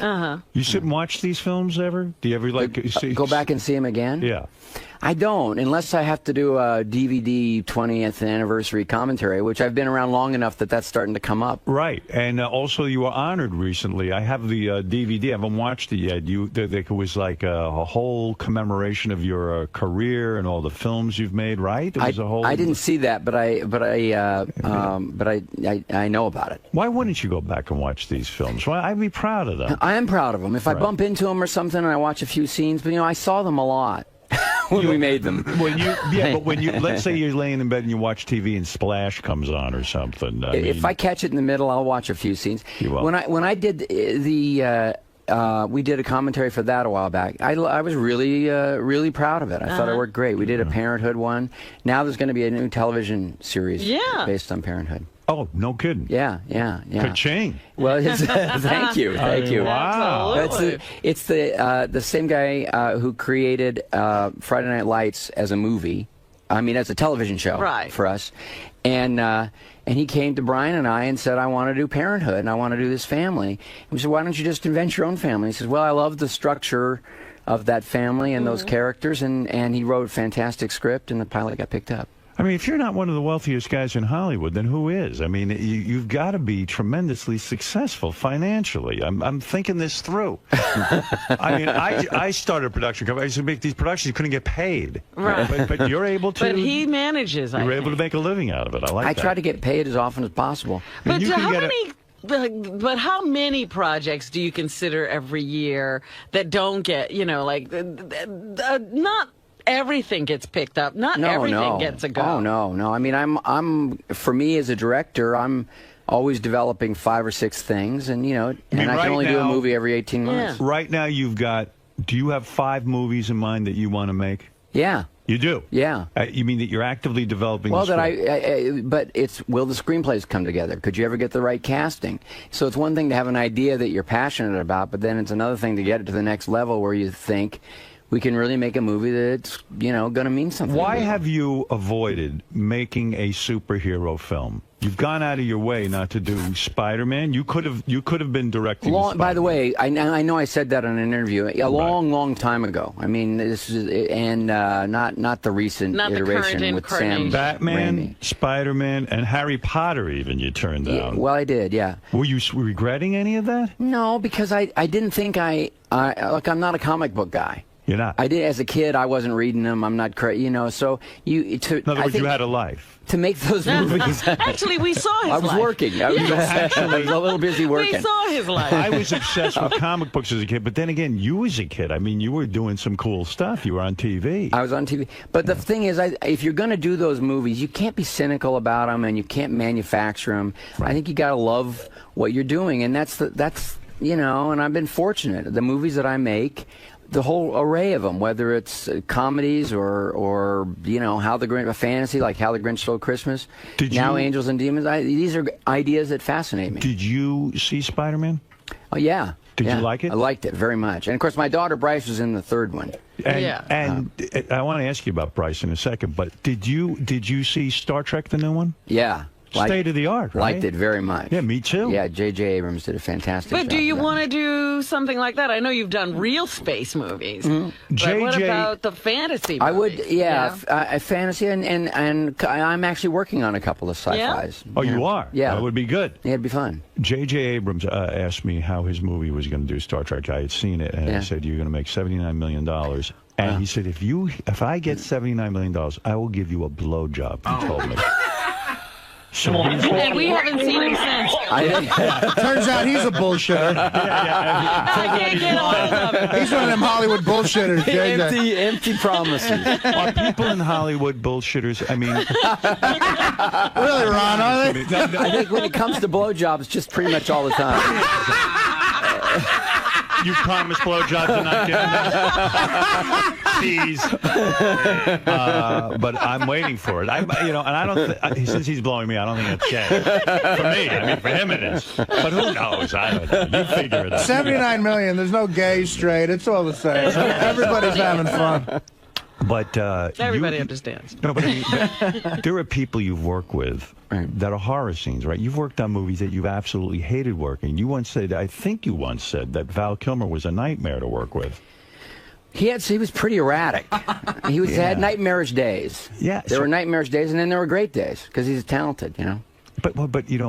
You sit and watch these films ever? Do you ever go back and see them again? Yeah. I don't, unless I have to do a DVD 20th anniversary commentary, which I've been around long enough that that's starting to come up. Right, and also you were honored recently. I have the DVD. I haven't watched it yet. There was like a whole commemoration of your career and all the films you've made. Right? It was a whole. I didn't see that, but I know about it. Why wouldn't you go back and watch these films? Well, I'd be proud of them. I am proud of them. If I bump into them or something and I watch a few scenes, but I saw them a lot. When we made them. But when you, let's say you're laying in bed and you watch TV and Splash comes on or something. If I catch it in the middle, I'll watch a few scenes. You will. When I did we did a commentary for that a while back. I was really proud of it. I thought it worked great. We did a Parenthood one. Now there's going to be a new television series based on Parenthood. Oh, no kidding. Yeah. Ka-ching. Well, thank you. Wow. It's the same guy who created Friday Night Lights as a movie. I mean, as a television show for us. And he came to Brian and I and said, I want to do Parenthood, and I want to do this family. And we said, why don't you just invent your own family? He says, well, I love the structure of that family and those characters. And he wrote a fantastic script, and the pilot got picked up. I mean, if you're not one of the wealthiest guys in Hollywood, then who is? I mean, you've got to be tremendously successful financially. I'm thinking this through. I mean, I started a production company. I used to make these productions. You couldn't get paid. Right. But you're able to. But he manages, You're able to make a living out of it. I like that. I try to get paid as often as possible. But how many projects do you consider every year that don't get, not everything gets picked up. Not everything gets a go. Oh, no. I mean, for me as a director, I'm always developing 5 or 6 things, and I can only do a movie every 18 months. Right now, do you have 5 movies in mind that you want to make? Yeah. You do? Yeah. You mean that you're actively developing? Well, but will the screenplays come together? Could you ever get the right casting? So it's one thing to have an idea that you're passionate about, but then it's another thing to get it to the next level where you think, we can really make a movie that's, going to mean something. Why have you avoided making a superhero film? You've gone out of your way not to do Spider-Man. You could have been directing. By the way, I know I said that in an interview a long time ago. I mean, this is not the recent iteration with Sam Batman, Raimi. Spider-Man, and Harry Potter. Even you turned down. Yeah, well, I did. Yeah. Were you regretting any of that? No, because I didn't think look, I'm not a comic book guy. You're not. I did as a kid. I wasn't reading them. I'm not crazy. So in other words, you had a life to make those movies. Actually, we saw his life. I was working. I was a little busy working. We saw his life. I was obsessed with comic books as a kid, but then again, you as a kid, I mean, you were doing some cool stuff. You were on TV. I was on TV. But the thing is, if you're going to do those movies, you can't be cynical about them, and you can't manufacture them. Right. I think you got to love what you're doing, and that's and I've been fortunate. The movies that I make, the whole array of them, whether it's comedies or How the Grinch, a fantasy like How the Grinch Stole Christmas, Angels and Demons. These are ideas that fascinate me. Did you see Spider-Man? Oh yeah. Did you like it? I liked it very much, and of course my daughter Bryce was in the third one. And I want to ask you about Bryce in a second, but did you see Star Trek, the new one? Yeah. State of the art, right? Liked it very much. Yeah, me too. Yeah, J.J. Abrams did a fantastic job. But do you want to do something like that? I know you've done real space movies. But what about the fantasy movies? I would, fantasy, and I'm actually working on a couple of sci-fis. Yeah? Oh, you are? Yeah. That would be good. Yeah, it'd be fun. J.J. Abrams asked me how his movie was going to do Star Trek. I had seen it, and I said, you're going to make $79 million. And he said, if I get $79 million, I will give you a blowjob, he told me. And we haven't seen him since. Turns out he's a bullshitter. I can't get all of it. He's one of them Hollywood bullshitters, JJ. Empty promises. Are people in Hollywood bullshitters? I mean, really, Ron? Are they? I think when it comes to blowjobs, just pretty much all the time. You promised blowjobs and not giving them. Please. But I'm waiting for it. And I don't. Since he's blowing me, I don't think it's gay. For me, I mean, for him it is. But who knows? I don't know. You figure it out. 79 million. There's no gay, straight. It's all the same. Everybody's having fun. But everybody understands. No, but there are people you've worked with that are horror scenes, right? You've worked on movies that you've absolutely hated working. You once said, I think you once said, that Val Kilmer was a nightmare to work with. He was pretty erratic. He had nightmarish days. Yeah, there were nightmarish days, and then there were great days because he's talented, you know. But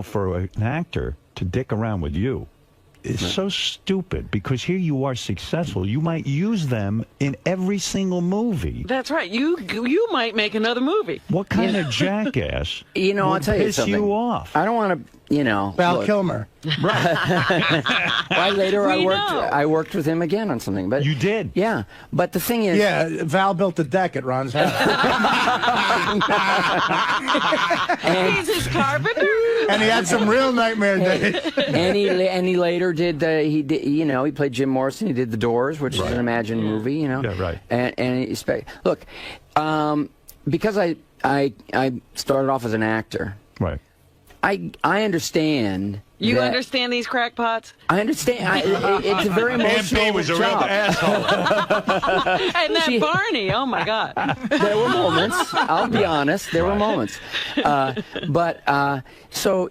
for an actor to dick around with you. It's so stupid because here you are successful. You might use them in every single movie. That's right. You might make another movie. What kind of jackass I'll tell you piss something. you off? I don't want to, Val Kilmer. Right. Why later I worked with him again on something. But you did? Yeah. But the thing is... Yeah, Val built a deck at Ron's house. He's his carpenter? And he had some real nightmare days. And he later did he played Jim Morrison. He did The Doors, which is an imagined movie, you know. Yeah, right. And look, because I started off as an actor. Right. I understand. You understand these crackpots? I understand. It's a very emotional MP was a real job. asshole. And that Barney, oh my God. There were moments. I'll be honest. There were moments. So,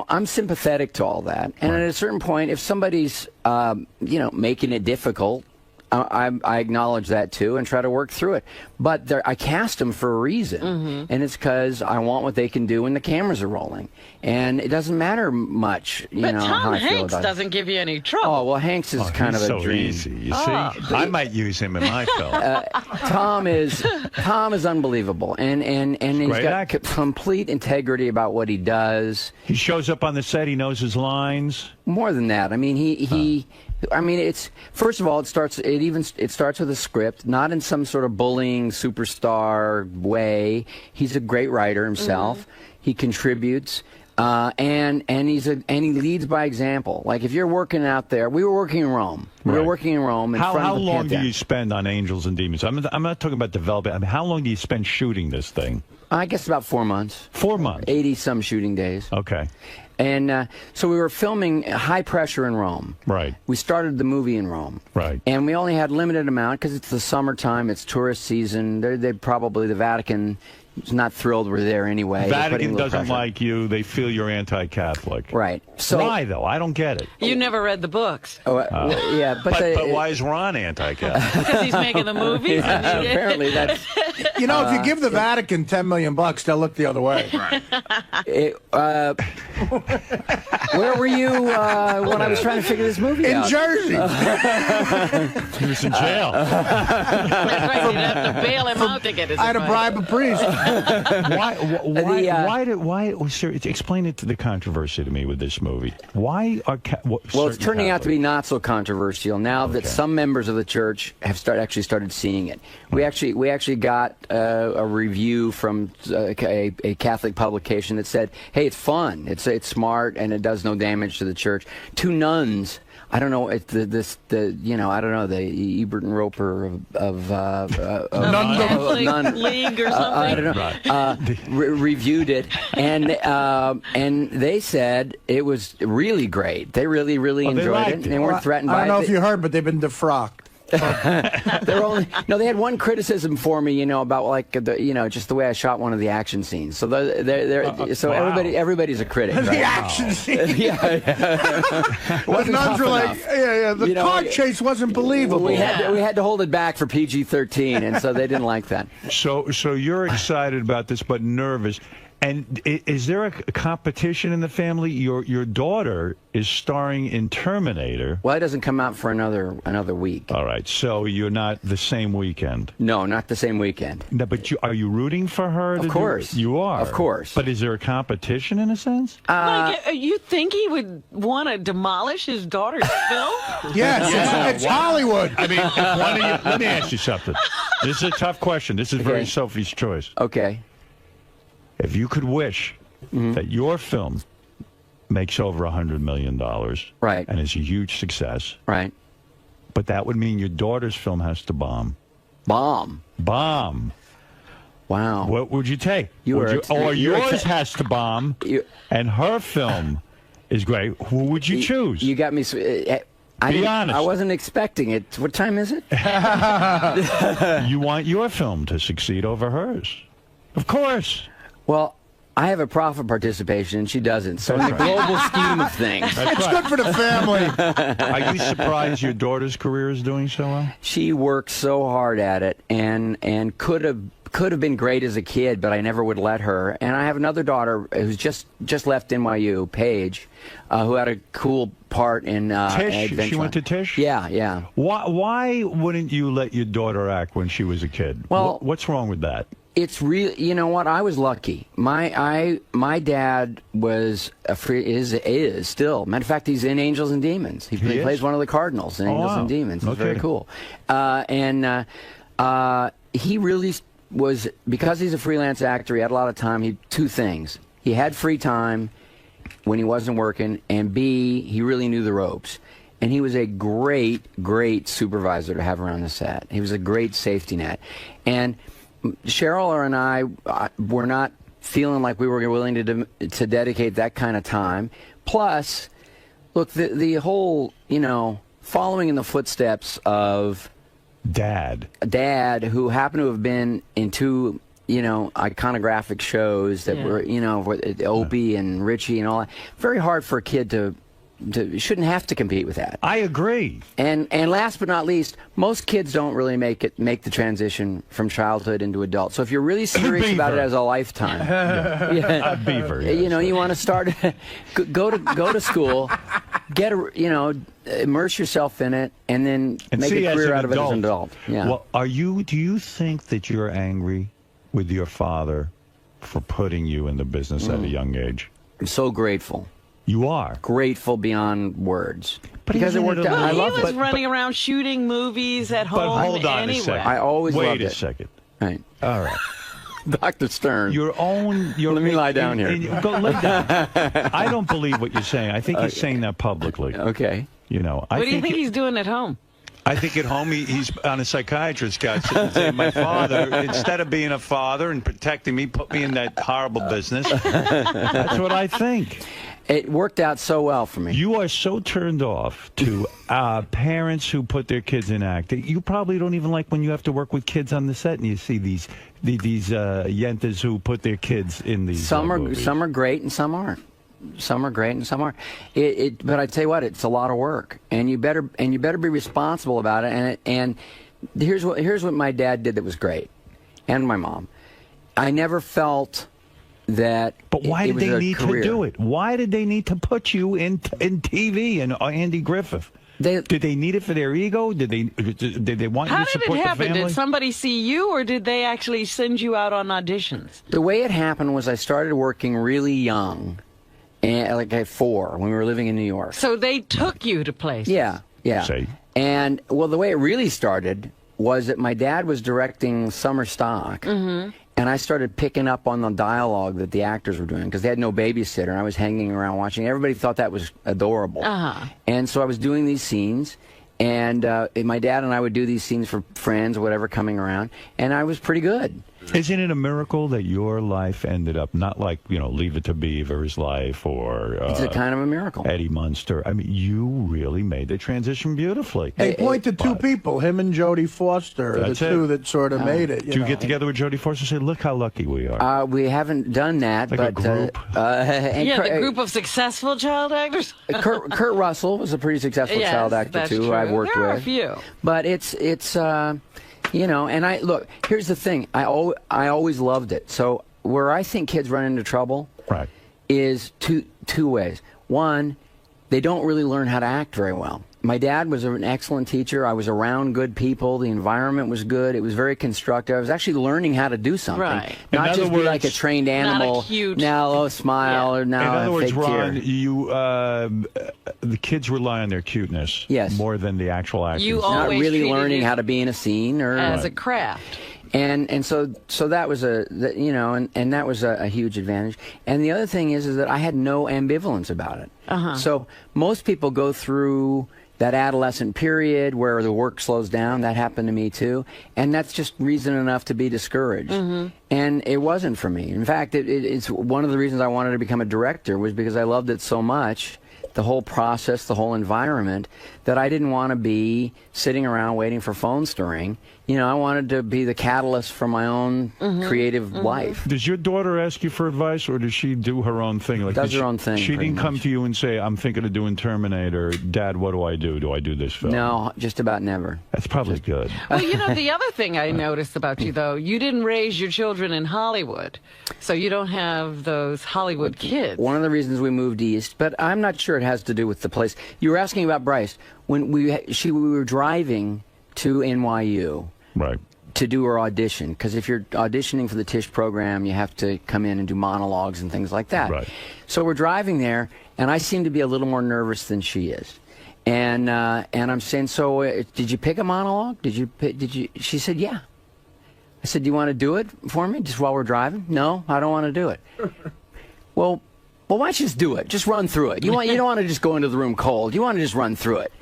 I'm sympathetic to all that. And at a certain point, if somebody's, making it difficult, I acknowledge that too and try to work through it. But I cast them for a reason, and it's because I want what they can do when the cameras are rolling. And it doesn't matter much, but how Tom I feel Hanks about doesn't give you any trouble. Oh, well, Hanks is kind of a so dream. easy, you see? I might use him in my film. Tom is unbelievable, and he's great got actor. complete integrity about what he does. He shows up on the set. He knows his lines. More than that, I mean, it's first of all, it starts with a script, not in some sort of bullying superstar way. He's a great writer himself. He contributes. And he leads by example. Like if you're working out there, we were working in Rome. We were working in Rome. How long do you spend on Angels and Demons? I'm not talking about developing. I mean, how long do you spend shooting this thing? I guess about 4 months. 4 months. 80-some shooting days. Okay. And so we were filming high pressure in Rome. Right. We started the movie in Rome. Right. And we only had limited amount because it's the summertime. It's tourist season. The Vatican is not thrilled we're there anyway. Vatican doesn't like you. They feel you're anti-Catholic. Right. So why though? I don't get it. You never read the books. Yeah, but why is Ron anti-Catholic? Because he's making the movies. Apparently that's. If you give the Vatican $10 million, they'll look the other way. Right. Where were you when I was trying to figure this movie out? In Jersey. He was in jail. That's right. You'd have to bail him out to get his I had to bribe a priest. Explain it to the controversy to me with this movie. Why are well, it's turning out to be not so controversial now that some members of the church have actually started seeing it. We actually got a review from a Catholic publication that said, "Hey, it's fun. It's smart and it does no damage to the church." 2 nuns. I don't know. It's the Ebert and Roper of Catholic League or something. I don't know. Reviewed it, and they said it was really great. They really enjoyed it. They weren't threatened by it. I don't know if you heard, but they've been defrocked. They had one criticism for me, about just the way I shot one of the action scenes. So everybody's a critic. The right? action scene. Wasn't nuns were like, the car chase wasn't believable. We had to hold it back for PG-13, and so they didn't like that. So you're excited about this, but nervous. And is there a competition in the family? Your daughter is starring in Terminator. Well, it doesn't come out for another week. All right, so you're not the same weekend. No, not the same weekend. No, but are you rooting for her? Of course. You are. Of course. But is there a competition in a sense? Like, you think he would want to demolish his daughter's film? Yes, it's Hollywood. I mean, if one of you, let me ask you something. This is a tough question. This is very Sophie's choice. Okay. If you could wish that your film makes over $100 million, right, and is a huge success, right, but that would mean your daughter's film has to bomb. Bomb. Wow. What would you take? Or yours has to bomb, and her film is great. Who would you choose? You got me. Be honest. I wasn't expecting it. What time is it? You want your film to succeed over hers. Of course. Well, I have a profit participation, and she doesn't. So in the global scheme of things... It's good for the family. Are you surprised your daughter's career is doing so well? She worked so hard at it, and could have been great as a kid, but I never would let her. And I have another daughter who's just left NYU, Paige, who had a cool part in Tisch. Adventure. She went to Tisch? Yeah. Why wouldn't you let your daughter act when she was a kid? Well, what's wrong with that? It's real. You know what? I was lucky. My dad was is still. Matter of fact, he's in Angels and Demons. He plays one of the Cardinals in Angels and Demons. It's very cool. He really was, because he's a freelance actor. He had a lot of time. Two things. He had free time when he wasn't working, and B, he really knew the ropes. And he was a great supervisor to have around the set. He was a great safety net. And Cheryl and I were not feeling like we were willing to dedicate that kind of time. Plus, look, the whole, following in the footsteps of Dad, who happened to have been in two, iconographic shows that were, Opie and Richie and all that. Very hard for a kid to shouldn't have to compete with that. I agree. And last but not least, most kids don't really make the transition from childhood into adult. So if you're really serious about it as a lifetime, Beaver. You want to start, go to school, immerse yourself in it, and then make a career out of it as an adult. Yeah. Well, do you think that you're angry with your father for putting you in the business at a young age? I'm so grateful. You are grateful beyond words, but because it worked out. I love he was running around shooting movies at home. But hold on anyway. a second. I always loved it. Wait a second. Right. All right. Dr. Stern. Let me lie down here. Go lay down. I don't believe what you're saying. I think he's saying that publicly. Okay. What do you think he's doing at home? I think at home he's on a psychiatrist's couch saying, my father, instead of being a father and protecting me, put me in that horrible business. That's what I think. It worked out so well for me. You are so turned off to parents who put their kids in acting. You probably don't even like when you have to work with kids on the set and you see these yentas who put their kids in these movies. Some are great and some aren't. Some are great and some aren't. But I tell you what, it's a lot of work, and you better be responsible about it. And here's what my dad did that was great, and my mom. I never felt that. But why did they need career. to do it? Why did they need to put you in TV and Andy Griffith? Did they need it for their ego? Did they want you to support the family? How did it happen? Did somebody see you, or did they actually send you out on auditions? The way it happened was I started working really young, and like at 4 when we were living in New York. So they took you to places. Yeah. See? And well, the way it really started was that my dad was directing summer stock. Mm-hmm. And I started picking up on the dialogue that the actors were doing because they had no babysitter, and I was hanging around watching. Everybody thought that was adorable. And so I was doing these scenes, and my dad and I would do these scenes for friends or whatever coming around, and I was pretty good. Isn't it a miracle that your life ended up not like, Leave It to Beaver's life or... it's a kind of a miracle. Eddie Munster. I mean, you really made the transition beautifully. They point to two people, him and Jodie Foster, the two that sort of made it. Did you get together with Jodie Foster and say, look how lucky we are? We haven't done that. Like but, a group? The group of successul child actors? Kurt Russell was a pretty successful child actor, too, who I've worked with. There are a few. But it's and I look. Here's the thing. I always loved it. So where I think kids run into trouble is two ways. One, they don't really learn how to act very well. My dad was an excellent teacher. I was around good people. The environment was good. It was very constructive. I was actually learning how to do something. Right. Not just be like a trained animal. Not a cute. Now, smile, or now in other words, fake Ron, tear. the kids rely on their cuteness more than the actual acting. You Not always really treated learning it how to be in a scene or as a craft. And so that was and that was a huge advantage. And the other thing is that I had no ambivalence about it. So most people go through that adolescent period where the work slows down. That happened to me too, and that's just reason enough to be discouraged. And it wasn't for me. In fact, it's one of the reasons I wanted to become a director was because I loved it so much, the whole process, the whole environment, that I didn't want to be sitting around waiting for phone stirring. You know, I wanted to be the catalyst for my own creative life. Does your daughter ask you for advice, or does she do her own thing? Like, does her own thing. She didn't come to you and say, I'm thinking of doing Terminator. Dad, what do I do? Do I do this film? No, just about never. That's probably good. Well, you know, the other thing I noticed about you, though, you didn't raise your children in Hollywood, so you don't have those Hollywood kids. One of the reasons we moved east, but I'm not sure it has to do with the place. You were asking about Bryce. When we were driving to NYU. Right. To do her audition, because if you're auditioning for the Tisch program, you have to come in and do monologues and things like that. Right. So we're driving there, and I seem to be a little more nervous than she is. And I'm saying, so did you pick a monologue? Did you? She said, yeah. I said, do you want to do it for me just while we're driving? No, I don't want to do it. Well, why don't you just do it? Just run through it. You don't want to just go into the room cold. You want to just run through it.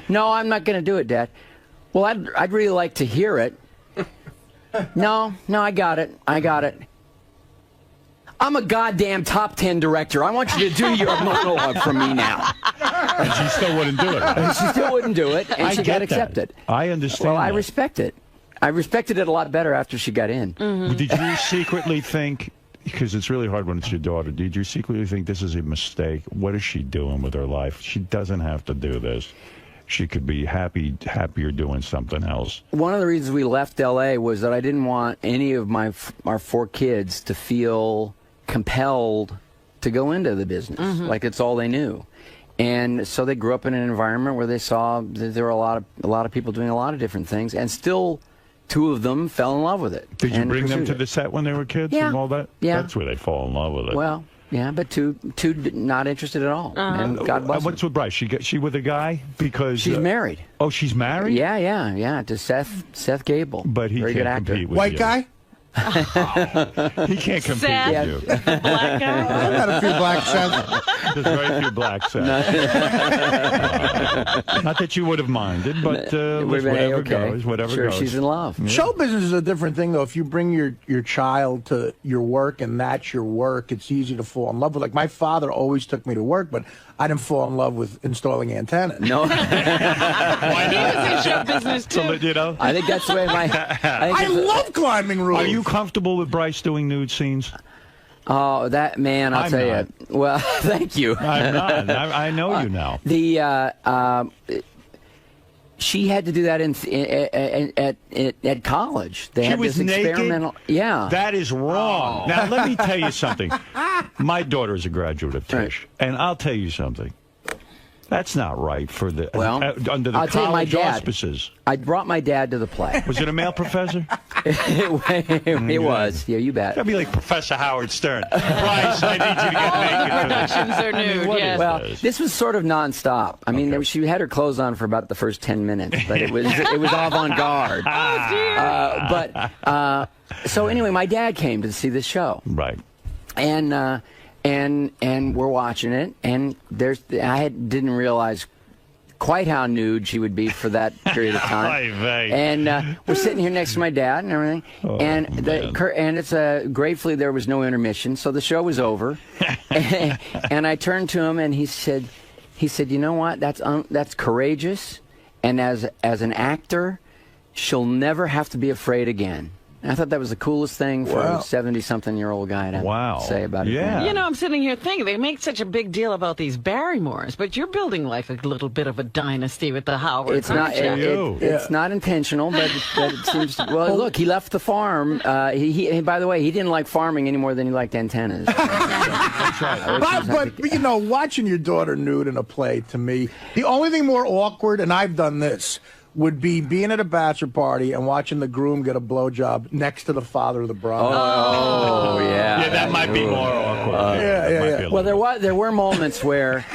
No, I'm not going to do it, Dad. Well, I'd really like to hear it. No, I got it. I'm a goddamn top 10 director. I want you to do your monologue from me now. And she still wouldn't do it. And she still wouldn't do it, and she got accepted. I understand. Well, I respect it. I respected it a lot better after she got in. Did you secretly think, because it's really hard when it's your daughter, did you secretly think this is a mistake? What is she doing with her life? She doesn't have to do this. She could be happier doing something else. One of the reasons we left L.A. was that I didn't want any of our 4 kids to feel compelled to go into the business, like it's all they knew. And so they grew up in an environment where they saw that there were a lot of people doing a lot of different things, and still 2 of them fell in love with it. Did you bring them to the set when they were kids and all that? Yeah. That's where they fall in love with it. Well, yeah, but two not interested at all. And God bless what's with Bryce? She with a guy? Because she's married. Oh, she's married? Yeah, to Seth Gable. But he very can't good actor. compete with White you. guy? He can't compete Seth, with you. black guy. I've got a few black Seth. There's very few black Seth. Not that you would have minded, but whatever goes, whatever sure, goes. she's in love. Yeah. Show business is a different thing, though. If you bring your child to your work and that's your work, it's easy to fall in love with. Like, my father always took me to work, but I didn't fall in love with installing antennas. No. Why not? He was in show business, too. So, you know? I think that's the way I love climbing roofs. Are you comfortable with Bryce doing nude scenes? Oh, that man! I'll tell you. Well, thank you. I'm not. I know you now. She had to do that at college. They She had was this experimental. naked? Yeah. That is wrong. Now, let me tell you something. My daughter is a graduate of Tisch, and I'll tell you something. That's not right for the under the I'll tell you, my college dad, auspices. I brought my dad to the play. Was it a male professor? It was. Yeah, you bet. That'd be like Professor Howard Stern. Bryce, I need you to get naked. All productions are nude, yes. Well, this was sort of nonstop. I mean, she had her clothes on for about the first 10 minutes, but it was avant-garde. Oh, dear. So anyway, my dad came to see the show. Right. And we're watching it, and didn't realize quite how nude she would be for that period of time. And we're sitting here next to my dad and everything, and it's gratefully there was no intermission, so the show was over. And I turned to him and he said, you know what? That's courageous, and as an actor, she'll never have to be afraid again. I thought that was the coolest thing for a 70-something-year-old guy to say about it. Yeah. You know, I'm sitting here thinking they make such a big deal about these Barrymores, but you're building like a little bit of a dynasty with the Howards. It's not. It's not intentional, but it seems. Well, look, he left the farm. By the way, he didn't like farming any more than he liked antennas. That's right. But you know, watching your daughter nude in a play, to me, the only thing more awkward, and I've done this, would be being at a bachelor party and watching the groom get a blowjob next to the father of the bride. Oh, yeah. Yeah, that might be more awkward. Yeah. Well, there were moments where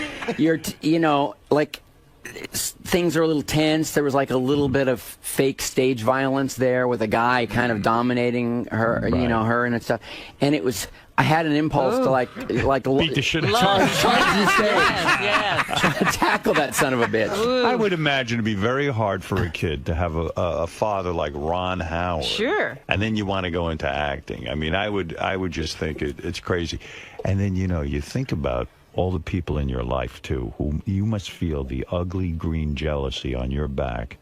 like things are a little tense. There was like a little bit of fake stage violence there with a guy kind of dominating her, her and stuff. And it was. I had an impulse to like beat the shit out of try to tackle that son of a bitch. I would imagine it'd be very hard for a kid to have a father like Ron Howard. Sure. And then you want to go into acting. I mean, I would just think it's crazy. And then you think about all the people in your life too, who you must feel the ugly green jealousy on your back.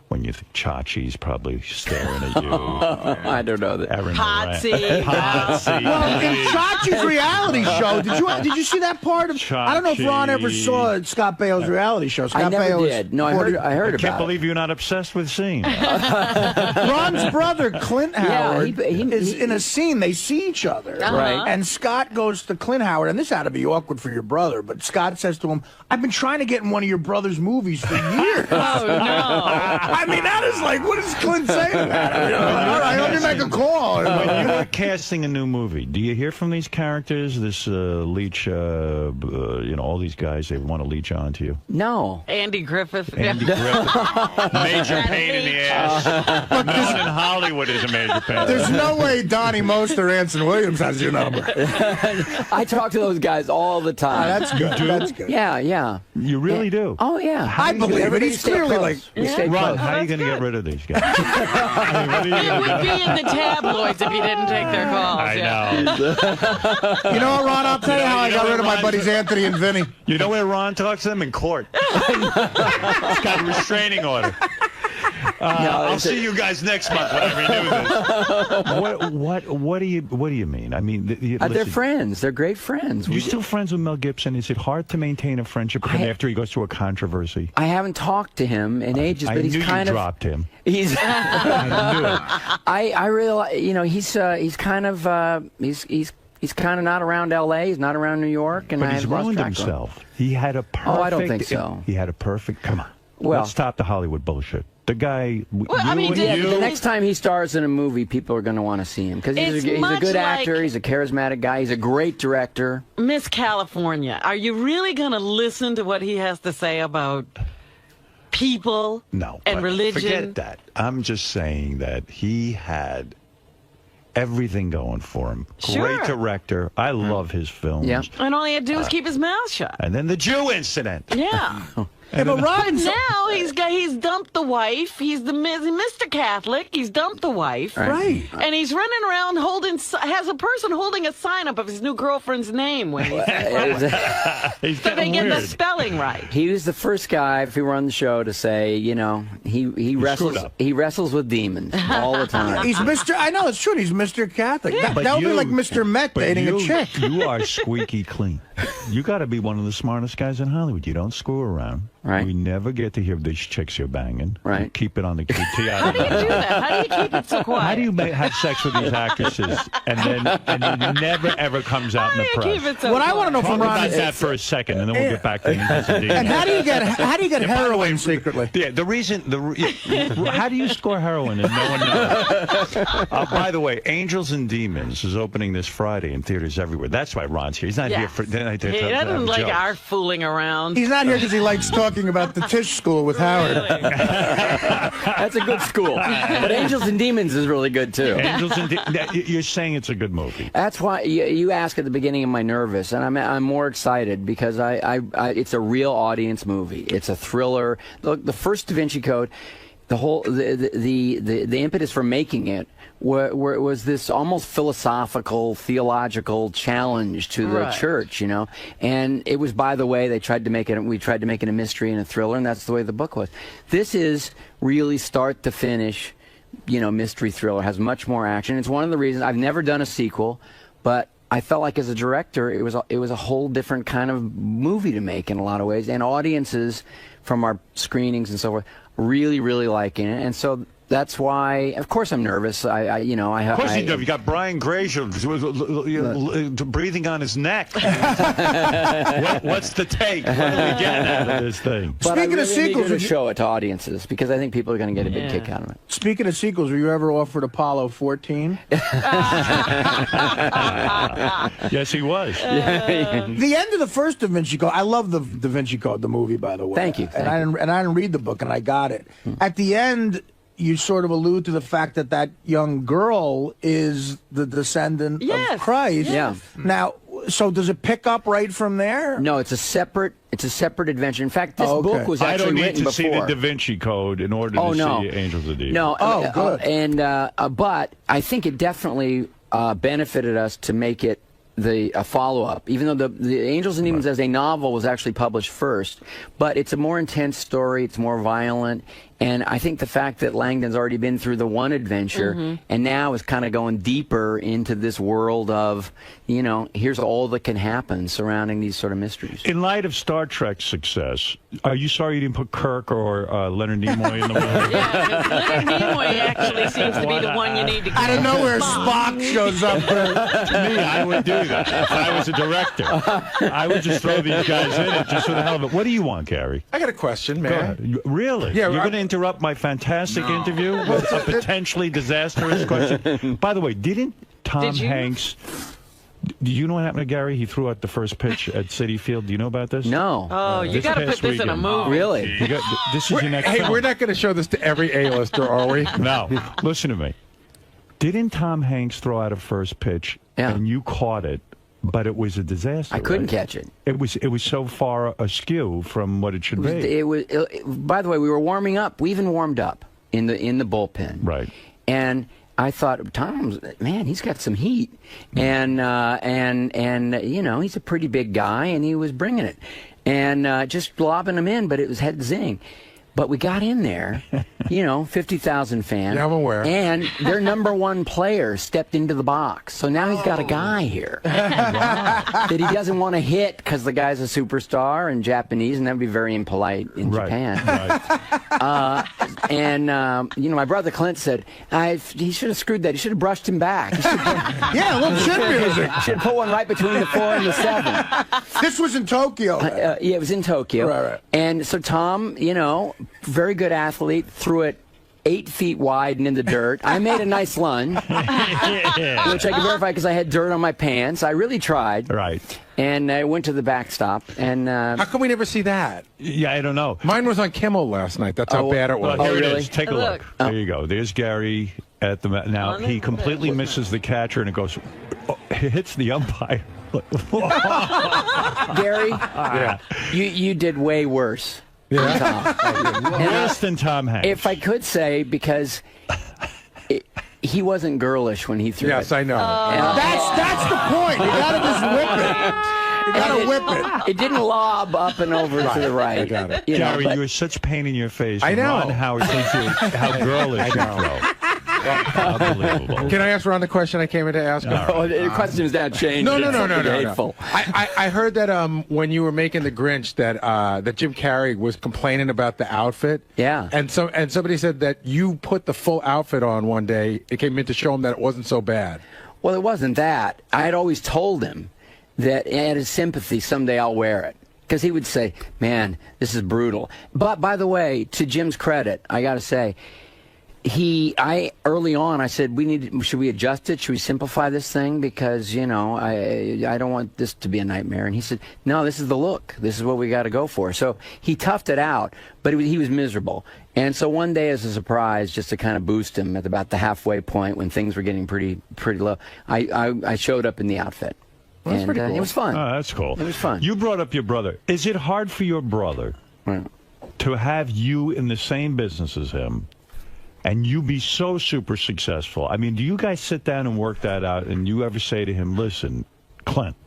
When you think 𝗛𝗄𝗿𝗄's probably staring at you. I don't know that. 𝗛𝗵cie. Well, in 𝗛𝗄𝗿𝗄's reality show, did you see that part of? I don't know if Ron ever saw Scott Baio's reality show. Scott I never Baio did. No, I heard about it. I can't believe you're not obsessed with seeing. Ron's brother, Clint Howard, is in a scene. They see each other. Right. And Scott goes to Clint Howard, and this had to be awkward for your brother, but Scott says to him, I've been trying to get in one of your brother's movies for years. Oh, no. I mean, that is like, what does Clint say to that? All right, let me make a call. When you are casting a new movie, do you hear from these characters, this leech, all these guys, they want to leech onto you? No. Andy Griffith. Major pain in the ass. No one in Hollywood is a major pain. There's no way Donnie Most or Anson Williams has your number. I talk to those guys all the time. That's good. That's good. Yeah. You really do? Oh, yeah. I believe it. He's clearly like... Ron, how are you going to get rid of these guys? It would be in the tabloids if you didn't take their calls. I know. You know what, Ron? I'll tell you how I got rid of my buddies Anthony and Vinny. You know where Ron talks to them? In court. He's got a restraining order. I'll see you guys next month when I renew this. What do you mean? I mean, they're friends. They're great friends. You still friends with Mel Gibson? Is it hard to maintain a friendship with him after he goes through a controversy? I haven't talked to him in ages, but he's kind of dropped him. He's. I knew it. I realize, he's kind of not around L.A. He's not around New York, and but he's ruined himself. He had a perfect. Oh, I don't think so. He had a perfect. Come on. Well, let's stop the Hollywood bullshit. The guy. The next time he stars in a movie, people are going to want to see him because he's a good actor. He's a charismatic guy. He's a great director. Miss California, are you really going to listen to what he has to say about people and religion? Forget that. I'm just saying that he had everything going for him. Sure. Great director. I love his films. Yeah. And all he had to do was keep his mouth shut. And then the Jew incident. Yeah. But Ron, now he's dumped the wife. He's Mr. Catholic. He's dumped the wife. Right. And he's running around has a person holding a sign up of his new girlfriend's name when he's so they get the spelling right. He was the first guy, if he were on the show, to say, he wrestles with demons all the time. He's Mr. I know it's true. He's Mr. Catholic. Yeah. That would be like Mr. Met dating a chick. You are squeaky clean. You got to be one of the smartest guys in Hollywood. You don't screw around. Right. We never get to hear these chicks you're banging. Right. You keep it on the QT. How do you do that? How do you keep it so quiet? How do you have sex with these actresses and it never ever comes out in the press? Keep it so What quiet? I want to know from Ron is that for a second, and then we'll get back to the And how do you get heroin secretly? Yeah, how do you score heroin and no one knows? By the way, Angels and Demons is opening this Friday in theaters everywhere. That's why Ron's here. He's not here for. He doesn't like our fooling around. He's not here because he likes talking about the Tisch School with Howard. That's a good school. But Angels and Demons is really good too. Angels and you're saying it's a good movie. That's why you asked at the beginning, am I nervous? And I'm more excited because it's a real audience movie. It's a thriller. Look, the first 𝗛𝗵cie Code, the impetus for making it was this almost philosophical, theological challenge to the church, And it was, by the way, we tried to make it a mystery and a thriller, and that's the way the book was. This is really start to finish mystery thriller. It has much more action. It's one of the reasons I've never done a sequel, but I felt like as a director, it was a whole different kind of movie to make in a lot of ways, and audiences from our screenings and so forth really, really liking it, and so. That's why, of course, I'm nervous. Of course you do. You got Brian Grazer breathing on his neck. What's the take? What are we getting out of this thing? But Speaking of sequels, to show it to audiences because I think people are going to get a big kick out of it. Speaking of sequels, were you ever offered Apollo 14? Yes, he was. The end of the first Da Vinci Code. I love the Da Vinci Code, the movie, by the way. Thank you. I didn't read the book, and I got it. At the end, you sort of allude to the fact that young girl is the descendant of Christ. Yeah. Now, so does it pick up right from there? No, it's a separate adventure. In fact, this book was actually written before. I don't need to see the Da Vinci Code in order to see Angels of the Deep. No. Good. But I think it definitely benefited us to make it a follow-up, even though the Angels and Demons as a novel was actually published first. But it's a more intense story. It's more violent. And I think the fact that Langdon's already been through the one adventure and now is kind of going deeper into this world of, here's all that can happen surrounding these sort of mysteries. In light of Star Trek's success, are you sorry you didn't put Kirk or Leonard Nimoy in the movie? Yeah, Leonard Nimoy actually seems to be the one you need to get. I don't know where Spock shows up. To me, I would do that if I was a director. I would just throw these guys in it just for the hell of it. What do you want, Gary? I got a question, man. Really? Yeah, you're going to interrupt my fantastic interview with a potentially disastrous question? By the way, didn't Tom Hanks... Do you know what happened to Gary? He threw out the first pitch at Citi Field. Do you know about this? No. Oh, you got to put this in a movie. Really? This is your next film. We're not going to show this to every A-lister, are we? No. Listen to me. Didn't Tom Hanks throw out a first pitch and you caught it, but it was a disaster? I couldn't catch it. It was so far askew from what it should be. By the way, we were warming up. We even warmed up in the bullpen. Right. And I thought, Tom's, man, he's got some heat, and he's a pretty big guy, and he was bringing it, and just lobbing him in, but it was head zing. But we got in there, 50,000 fans. Yeah, I'm aware. And their number one player stepped into the box. So now he's got a guy here that he doesn't want to hit because the guy's a superstar and Japanese, and that would be very impolite in Japan. Right. My brother Clint said, he should have screwed that. He should have brushed him back. Yeah, a little chin music. Should have put one right between the 4 and the 7. This was in Tokyo. Yeah, it was in Tokyo. Right. And so Tom, very good athlete, threw it 8 feet wide and in the dirt. I made a nice lunge, which I can verify because I had dirt on my pants. I really tried. Right. And I went to the backstop. And how come we never see that? Yeah, I don't know. Mine was on Kimmel last night. That's how bad it was. Well, here really? it is. Take a look. There you go. There's Gary at the... Now, he completely misses the catcher, and it goes... He hits the umpire. Gary, you did way worse. Worse than Tom Hanks. If I could say, because he wasn't girlish when he threw it. Yes, I know. That's the point. You got to just whip it. You got to whip it. It didn't lob up and over to the right. I got it. Gary, you were such pain in your face. I know. Ron Howard thinks how girlish you throw. Unbelievable. Can I ask Ron the question I came in to ask him? The question's not changed. No. Hateful. I heard that when you were making The Grinch that Jim Carrey was complaining about the outfit. Yeah. And somebody said that you put the full outfit on one day. It came in to show him that it wasn't so bad. Well, it wasn't that. I had always told him that out of sympathy, someday I'll wear it. Because he would say, man, this is brutal. But, by the way, to Jim's credit, I got to say, early on, I said, should we adjust it? Should we simplify this thing? Because, I don't want this to be a nightmare. And he said, no, this is the look. This is what we got to go for. So he toughed it out, but he was miserable. And so one day, as a surprise, just to kind of boost him at about the halfway point when things were getting pretty low, I showed up in the outfit. Well, that's pretty cool. It was fun. Oh, that's cool. It was fun. You brought up your brother. Is it hard for your brother to have you in the same business as him and you be so super successful? I mean, do you guys sit down and work that out, and you ever say to him, listen, Clint,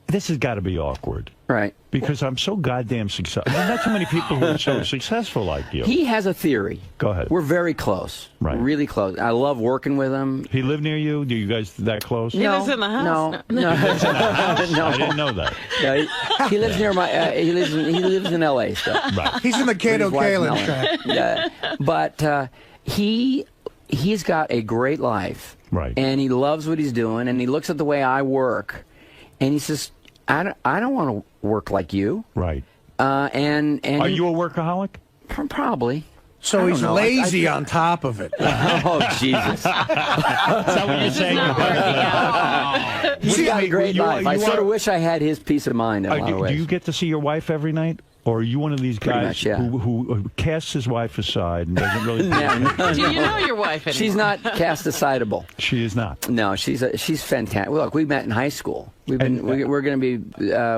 this has got to be awkward. Right. Because I'm so goddamn successful. I mean, not too many people who are so successful like you. He has a theory. Go ahead. We're very close. Right. Really close. I love working with him. He live near you? Do you guys that close? He lives in the house. No. He lives in the house? No. I didn't know that. Yeah, he lives near my. He lives in L.A. still. Right. He's in the Cato Kalin trap. Yeah, but he's got a great life. Right. And he loves what he's doing, and he looks at the way I work, and he says, I don't want to work like you. Right. And are you a workaholic? Probably. So he's lazy on top of it. Oh, Jesus. Is that what you're saying? He's got a great life. I sort of wish I had his peace of mind in a lot of ways. Do you get to see your wife every night? Or are you one of these Pretty guys much, yeah. who casts his wife aside and doesn't really... No. Do you know your wife anymore? She's not cast asideable. She is not. No, she's fantastic. Look, we met in high school. We're going to be,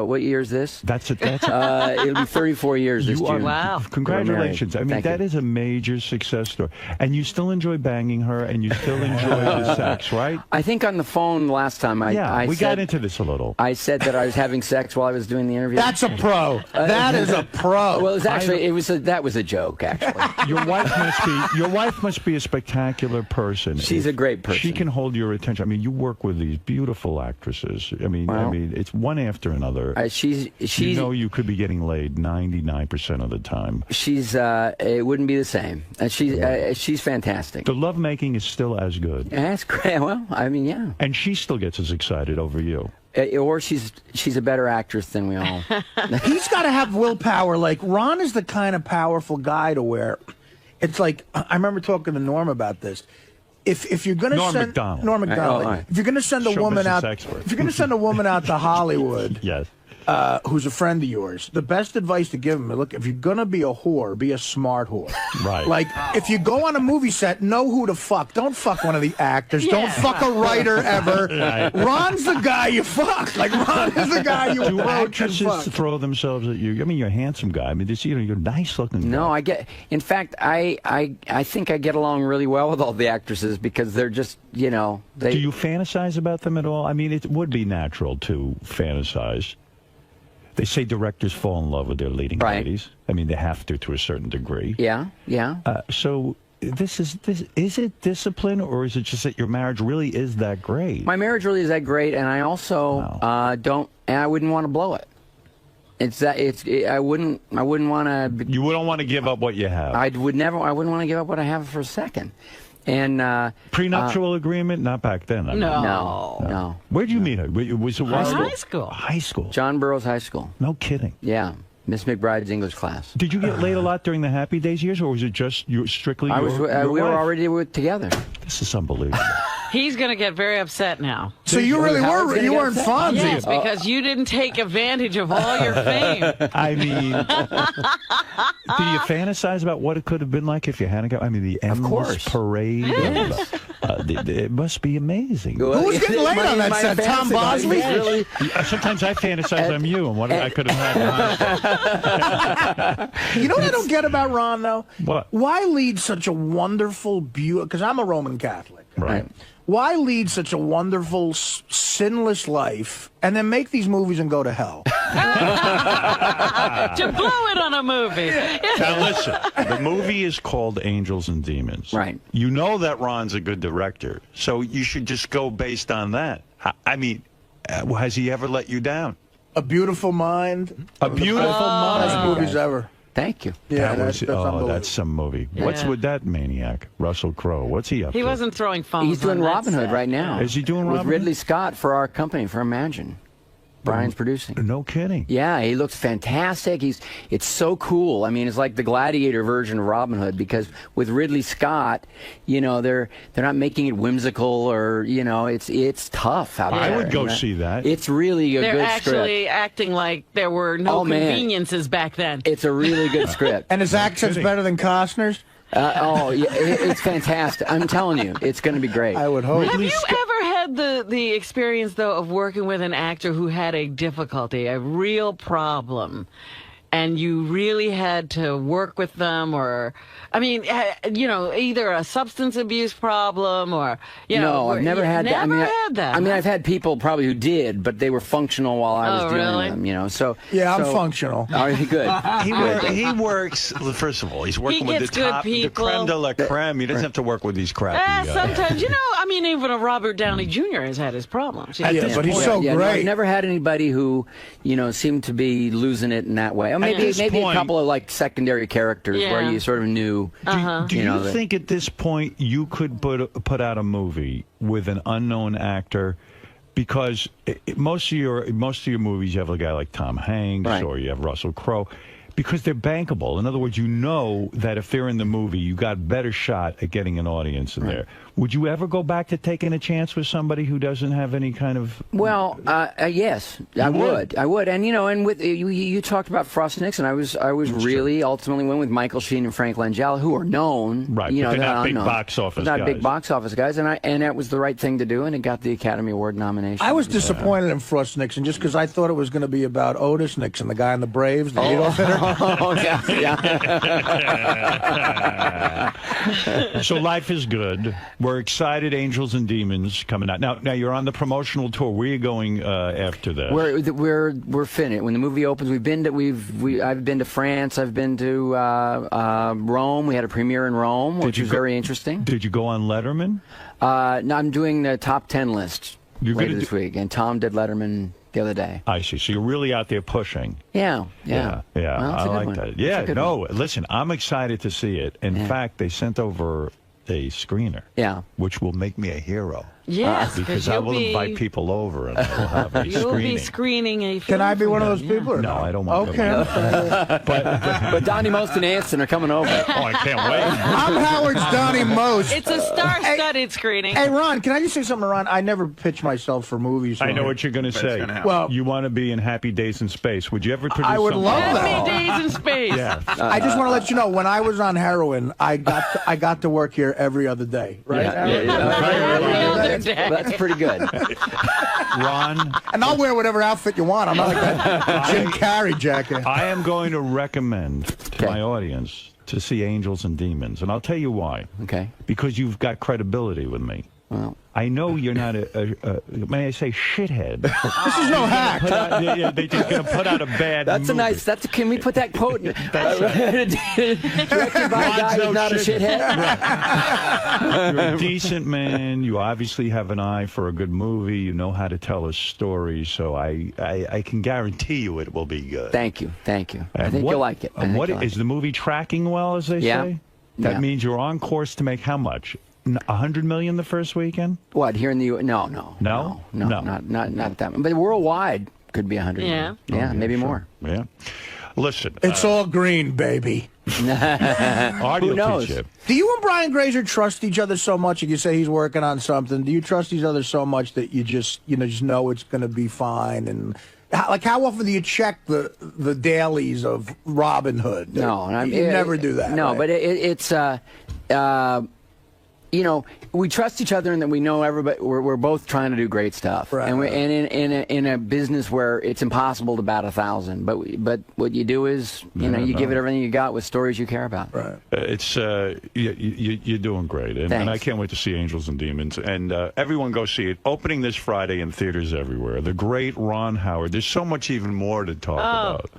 what year is this? That's it'll be 34 years this June. Wow. Congratulations. I mean, that is a major success story. And you still enjoy banging her, and you still enjoy the sex, right? I think on the phone last time we got into this a little. I said that I was having sex while I was doing the interview. That's a pro. That is a pro. Well, it was actually that was a joke, actually. Your wife must be a spectacular person. She's a great person. She can hold your attention. I mean, you work with these beautiful actresses. I mean, it's one after another. She's you know you could be getting laid 99% of the time. She's it wouldn't be the same. She's fantastic. The lovemaking is still as good. That's great. Well, I mean, yeah. And she still gets as excited over you. Or she's a better actress than we all. He's got to have willpower. Like, Ron is the kind of powerful guy to where it's like, I remember talking to Norm about this. If you're going to send Norm Macdonald, if you're going to send a woman out, if you're going to send a woman out to Hollywood, yes, who's a friend of yours, the best advice to give him is, look, if you're going to be a whore, be a smart whore. Right. Like, if you go on a movie set, know who to fuck. Don't fuck one of the actors. Yeah. Don't fuck a writer ever. Right. Ron's the guy you fuck. Like, Ron is the guy you Do approach and actresses fuck. throw themselves at you? I mean, you're a handsome guy. I mean, you're a nice looking guy. No, in fact, I think I get along really well with all the actresses because they're just, Do you fantasize about them at all? I mean, it would be natural to fantasize. They say directors fall in love with their leading ladies. I mean, they have to a certain degree. Yeah. So is it discipline, or is it just that your marriage really is that great? My marriage really is that great, and I also I wouldn't want to blow it. I wouldn't want to. You wouldn't want to give up what you have. I wouldn't want to give up what I have for a second. And prenuptial agreement? Not back then. I mean. No. Where'd you meet her? Was it high school? High school. John Burroughs High School. No kidding. Yeah. Miss McBride's English class. Did you get laid a lot during the Happy Days years, or was it just strictly your we were wife? already together. This is unbelievable. He's going to get very upset now. So you really were, you weren't Fonzie. Yes, because you didn't take advantage of all your fame. I mean, do you fantasize about what it could have been like if you hadn't got, I mean, the endless parade? It must be amazing. Who was getting laid on that set? Tom Bosley? Really? Sometimes I fantasize I'm you and what I could have had. You know what I don't get about Ron, though? What? Why lead such a wonderful, beautiful, because I'm a Roman Catholic. Right. Why lead such a wonderful, sinless life and then make these movies and go to hell? To blow it on a movie. Now listen, the movie is called Angels and Demons. Right. You know that Ron's a good director, so you should just go based on that. I mean, has he ever let you down? A Beautiful Mind. A Beautiful Mind. Best movies ever. Thank you. Yeah, that's some movie. Yeah. What's with that maniac, Russell Crowe? What's he up to? He wasn't throwing phones. He's doing Robin Hood right now. Is he doing Robin with Ridley Scott for our company, for Imagine? Brian's producing. No kidding. Yeah, he looks fantastic. It's so cool. I mean, it's like the Gladiator version of Robin Hood because with Ridley Scott, they're not making it whimsical or it's tough out there. I would go see that. It's really a good script. They're actually acting like there were no conveniences back then. It's a really good script. And his accent's better than Costner's? Yeah, it's fantastic. I'm telling you, it's going to be great. I would hope. Have you ever had the experience, though, of working with an actor who had a difficulty, a real problem, and you really had to work with them, or, I mean, you know, either a substance abuse problem or, you know. No, I've never had that. Never had that. I mean, I've had people probably who did, but they were functional while I was dealing with them, you know. So yeah, I'm functional. All right, good. He works, first of all, he's working with the gets good top, the creme de la creme. He doesn't have to work with these crappy guys. Sometimes, you know, I mean, even a Robert Downey Jr. has had his problems. Yeah, but he's so no, great. I've never had anybody who, you know, seemed to be losing it in that way. Or maybe a couple of like secondary characters where you sort of knew. Do you think at this point you could put out a movie with an unknown actor? Because most of your movies, you have a guy like Tom Hanks or you have Russell Crowe. Because they're bankable. In other words, you know that if they're in the movie, you got a better shot at getting an audience in there. Would you ever go back to taking a chance with somebody who doesn't have any kind of... Well, yes, I would. And, you know, and with you talked about Frost Nixon. I was really ultimately went with Michael Sheen and Frank Langella, who are known. Right, you know, but they're not big box office guys. Not big box office guys. And that was the right thing to do, and it got the Academy Award nomination. I was disappointed in Frost Nixon just because I thought it was going to be about Otis Nixon, the guy in the Braves, the leadoff hitter. Oh, yeah. So life is good. We're excited. Angels and Demons coming out now. You're on the promotional tour. Where are you going after that? We're finished. When the movie opens, I've been to France. I've been to Rome. We had a premiere in Rome, which was very interesting. Did you go on Letterman? No, I'm doing the top 10 list later this week, and Tom did Letterman the other day. I see. So you're really out there pushing. Yeah. Well, I like that. Yeah, no, listen, I'm excited to see it. In fact, they sent over a screener. Yeah. Which will make me a hero. Yes, because I will invite people over and I will have a You'll be screening a film. Can I be one of those people? Or no, I don't want to. Okay. But Donnie Most and Anson are coming over. Oh, I can't wait. I'm Howard's Donnie Most. It's a star-studded screening. Hey, Ron, can I just say something, Ron? I never pitch myself for movies. So I know what you're going to say. Well, you want to be in Happy Days in Space. Would you ever produce I would something? love that. Happy Days in Space. Yeah. I just want to let you know, when I was on heroin, I got to work here every other day. Right? Every other day. That's pretty good. Ron. And I'll wear whatever outfit you want. I'm not like that Jim Carrey jacket. I am going to recommend to my audience to see Angels and Demons, and I'll tell you why. Okay. Because you've got credibility with me. Well, I know you're not may I say, shithead. This is no hack. They're just going to put out a bad movie. Can we put that quote? Directed by a guy who's not a shithead. You're a decent man. You obviously have an eye for a good movie. You know how to tell a story. So I can guarantee you it will be good. Thank you. I think you'll like it. Is the movie tracking well, as they say? That means you're on course to make how much? 100 million the first weekend? What, here in the U.S.? No, not that much. But worldwide could be 100 million. Yeah, maybe more. Yeah. Listen. It's all green, baby. Artie Who knows? Do you and Brian Grazer trust each other so much? If you say he's working on something, do you trust each other so much that you just know it's going to be fine? And how often do you check the dailies of Robin Hood? No, you never do that. No, right? but it's you know, we trust each other and that we know everybody. We're both trying to do great stuff, right, and in a business where it's impossible to bat 1,000. But what you do is, you give it everything you got with stories you care about. Right. It's you're doing great, and I can't wait to see Angels and Demons. And everyone go see it. Opening this Friday in theaters everywhere. The great Ron Howard. There's so much even more to talk about.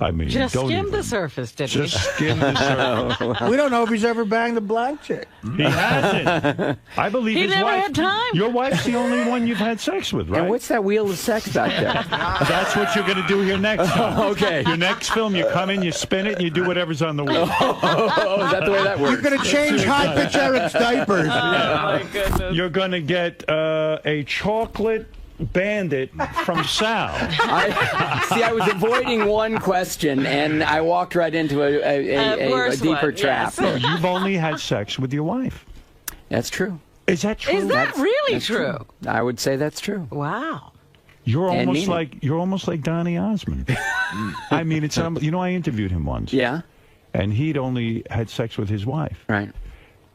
I mean, just skim the surface, didn't he? Just skim the surface. We don't know if he's ever banged a black chick. He hasn't. I believe he his never wife. Had time. Your wife's the only one you've had sex with, right? And what's that wheel of sex back there? That's what you're going to do here next time. Okay. Your next film, you come in, you spin it, and you do whatever's on the wheel. Is that the way that works? You're going to change high-pitch Eric's diapers. My goodness. You're going to get a chocolate bandit from Sal. I was avoiding one question, and I walked right into a deeper trap. Yes. No, you've only had sex with your wife. That's true. Is that true? Is that really true? I would say that's true. Wow. You're almost like Donny Osmond. I mean, it's I interviewed him once. Yeah. And he'd only had sex with his wife. Right.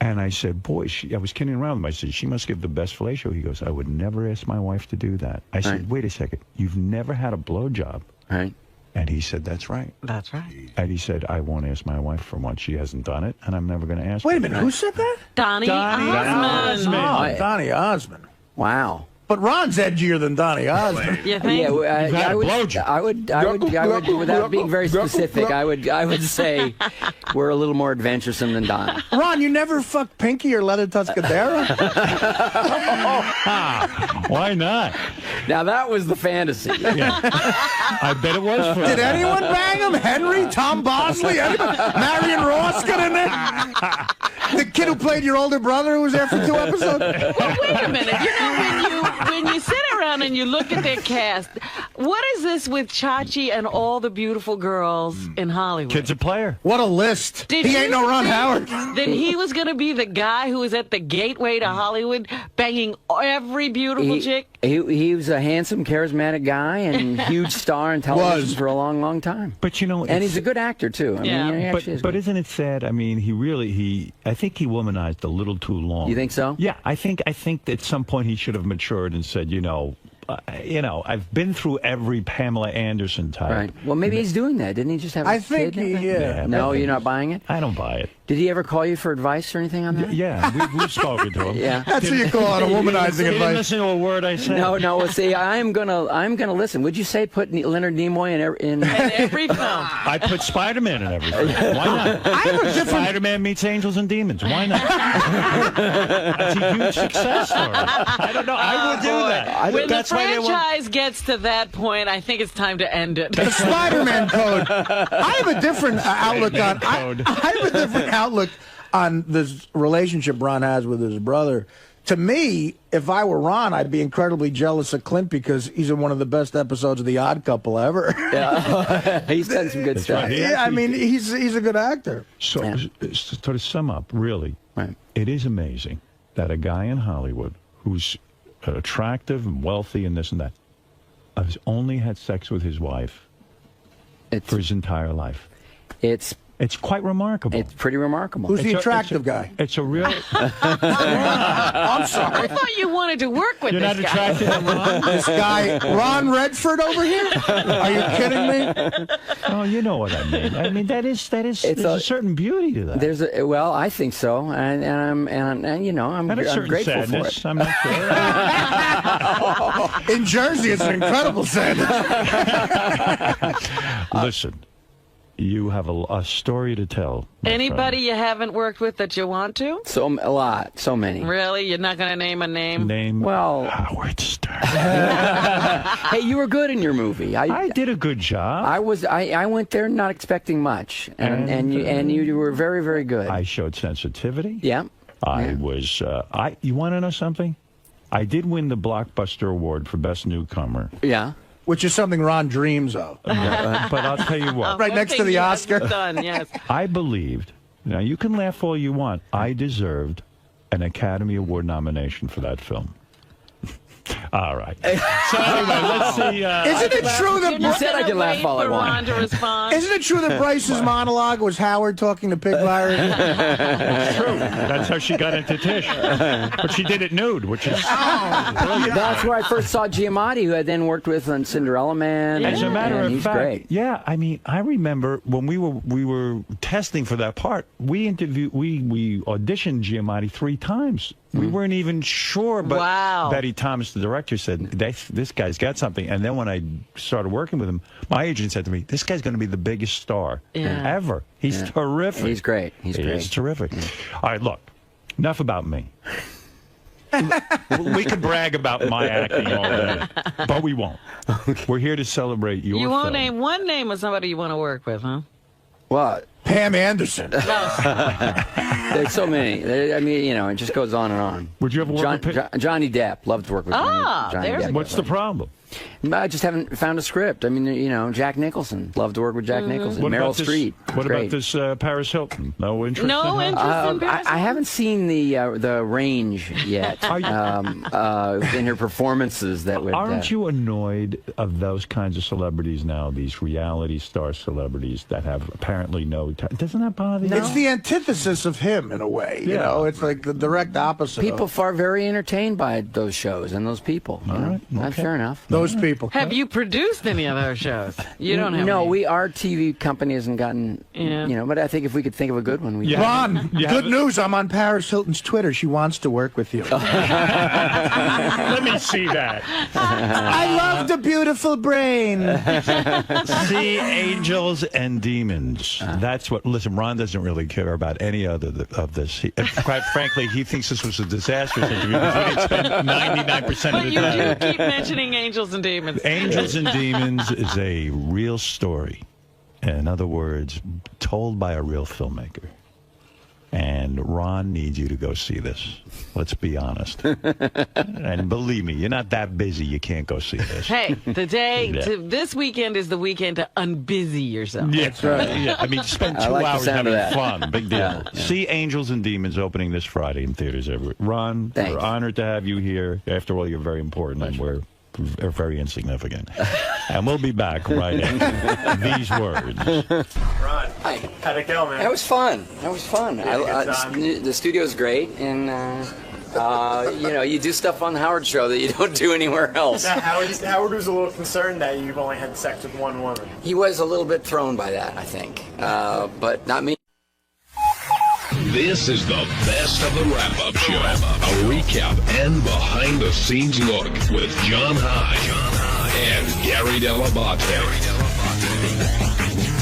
And I said, boy, I was kidding around with him. I said, she must give the best fellatio. He goes, I would never ask my wife to do that. I said, wait a second. You've never had a blowjob. Right. And he said, that's right. That's right. And he said, I won't ask my wife for one. She hasn't done it, and I'm never going to ask Wait her. a minute, who said that? Donny Osmond. Oh, Donny Osmond. Wow. But Ron's edgier than Donny Osmond. You think? Yeah, I would, without being very specific, I would say we're a little more adventuresome than Don. Ron, you never fucked Pinky or Leather Tuscadero? Why not? Now that was the fantasy. Yeah. I bet it was. Did anyone bang him? Henry, Tom Bosley, anybody? Marion Ross got in there? The kid who played your older brother who was there for 2 episodes? Well, wait a minute. You know, when you sit around and you look at their cast, what is this with 𝗛ci and all the beautiful girls in Hollywood? Kid's a player. What a list. He ain't no Ron Howard. Then he was going to be the guy who was at the gateway to Hollywood banging every beautiful chick? He was a handsome, charismatic guy and huge star in television for a long, long time. But you know, and he's a good actor too. I mean, he actually is but good. isn't it sad? I mean, I think he womanized a little too long. You think so? Yeah, I think at some point he should have matured and said, I've been through every Pamela Anderson type. Right. Well, maybe he's doing that. Didn't he just have a kid? Yeah. No, you're not buying it? I don't buy it. Did he ever call you for advice or anything on that? Yeah, we've spoken to him. Yeah. That's what you call it, a womanizing He didn't advice. listen to a word I said. No. Well, see, I'm gonna listen. Would you say put Leonard Nimoy in every film? I put Spider-Man in every film. Why not? I have a different... Spider-Man meets Angels and Demons. Why not? That's a huge success story. I don't know. I would do that. When the franchise gets to that point, I think it's time to end it. The Spider-Man code. I have a different outlook on. I have a different outlook on this relationship Ron has with his brother. To me, if I were Ron, I'd be incredibly jealous of Clint because he's in one of the best episodes of The Odd Couple ever. Yeah. He's done some good stuff. Right. Yeah, I mean, he's a good actor. So to sum up, really, it is amazing that a guy in Hollywood who's attractive and wealthy and this and that has only had sex with his wife for his entire life. It's quite remarkable. It's pretty remarkable. Who's the attractive guy? It's a real... I'm sorry. I thought you wanted to work with You're this not guy. attracted to Ron? This guy, Ron Redford over here? Are you kidding me? Oh, you know what I mean. I mean, there's a certain beauty to that. Well, I think so, and I'm And a certain grateful sadness. for it. I'm not sure. In Jersey, it's an incredible sadness. Listen, you have a story to tell. Anybody you haven't worked with that you want to? So many. Really? You're not going to name a name? Well, Howard Stern. Hey, you were good in your movie. I did a good job. I went there not expecting much, and you were very, very good. I showed sensitivity. Yeah. You want to know something? I did win the Blockbuster Award for Best Newcomer. Yeah. Which is something Ron dreams of. But I'll tell you what. Right next to the Oscar. Done, yes. I believed, now you can laugh all you want, I deserved an Academy Award nomination for that film. All right. So anyway, let's see. Isn't it true that You said I can laugh all I want. Isn't it true that Bryce's monologue was Howard talking to Pig Larry? It's true. That's how she got into Tish. But she did it nude, which is brilliant. That's where I first saw '𝗛𝗻𝗵, who I then worked with on Cinderella Man. As a matter of he's fact, great. yeah. I mean, I remember when we were testing for that part. We auditioned 𝗛𝗻𝗵 3 times. We weren't even sure, but Betty Thomas, the director, said, this guy's got something. And then when I started working with him, my agent said to me, this guy's going to be the biggest star ever. He's terrific. He's great. He's great. He's terrific. All right, look, enough about me. We could brag about my acting all day, but we won't. We're here to celebrate your You won't film. name one name of somebody you want to work with, huh? What? Pam Anderson. There's so many. I mean, it just goes on and on. Would you ever work with Johnny Depp? Love to work with Johnny Depp. What's the problem? I just haven't found a script. I mean, Jack Nicholson. Love to work with Jack Nicholson. Meryl Streep. What about this Paris Hilton? No interest in her? I haven't seen the range yet in her performances. Aren't you annoyed of those kinds of celebrities now, these reality star celebrities that have apparently no tired. Doesn't that bother you? It's the antithesis of him in a way. You know, it's like the direct opposite. People are very entertained by those shows and those people. All right, that's fair enough. Those people. Have you produced any of those shows? You don't have. No, any. our TV company hasn't gotten. Yeah. You know, but I think if we could think of a good one, we. Ron, good news. I'm on Paris Hilton's Twitter. She wants to work with you. Let me see that. I love the beautiful brain. See angels and demons. That's what. Listen, Ron doesn't really care about any other of this. Quite frankly, he thinks this was a disastrous interview because he spent 99% of But the you time. do keep mentioning angels and demons. Angels and Demons is a real story. In other words, told by a real filmmaker. And Ron needs you to go see this. Let's be honest. And believe me, you're not that busy. You can't go see this. Hey, this weekend is the weekend to unbusy yourself. Yeah, that's right. Yeah. I mean, spend 2 hours having fun. Big deal. Yeah. See Angels and Demons opening this Friday in theaters everywhere. Ron, we're honored to have you here. After all, you're very important, and we're very insignificant. And we'll be back right after these words. Ron, hi. How'd it go, man? That was fun. The studio's great, and you know, you do stuff on the Howard Show that you don't do anywhere else. Now, Howard was a little concerned that you've only had sex with one woman. He was a little bit thrown by that, I think, but not me. This is the best of the wrap-up show. A recap and behind-the-scenes look with John High and Gary 𝗏𝗏𝗏𝗏.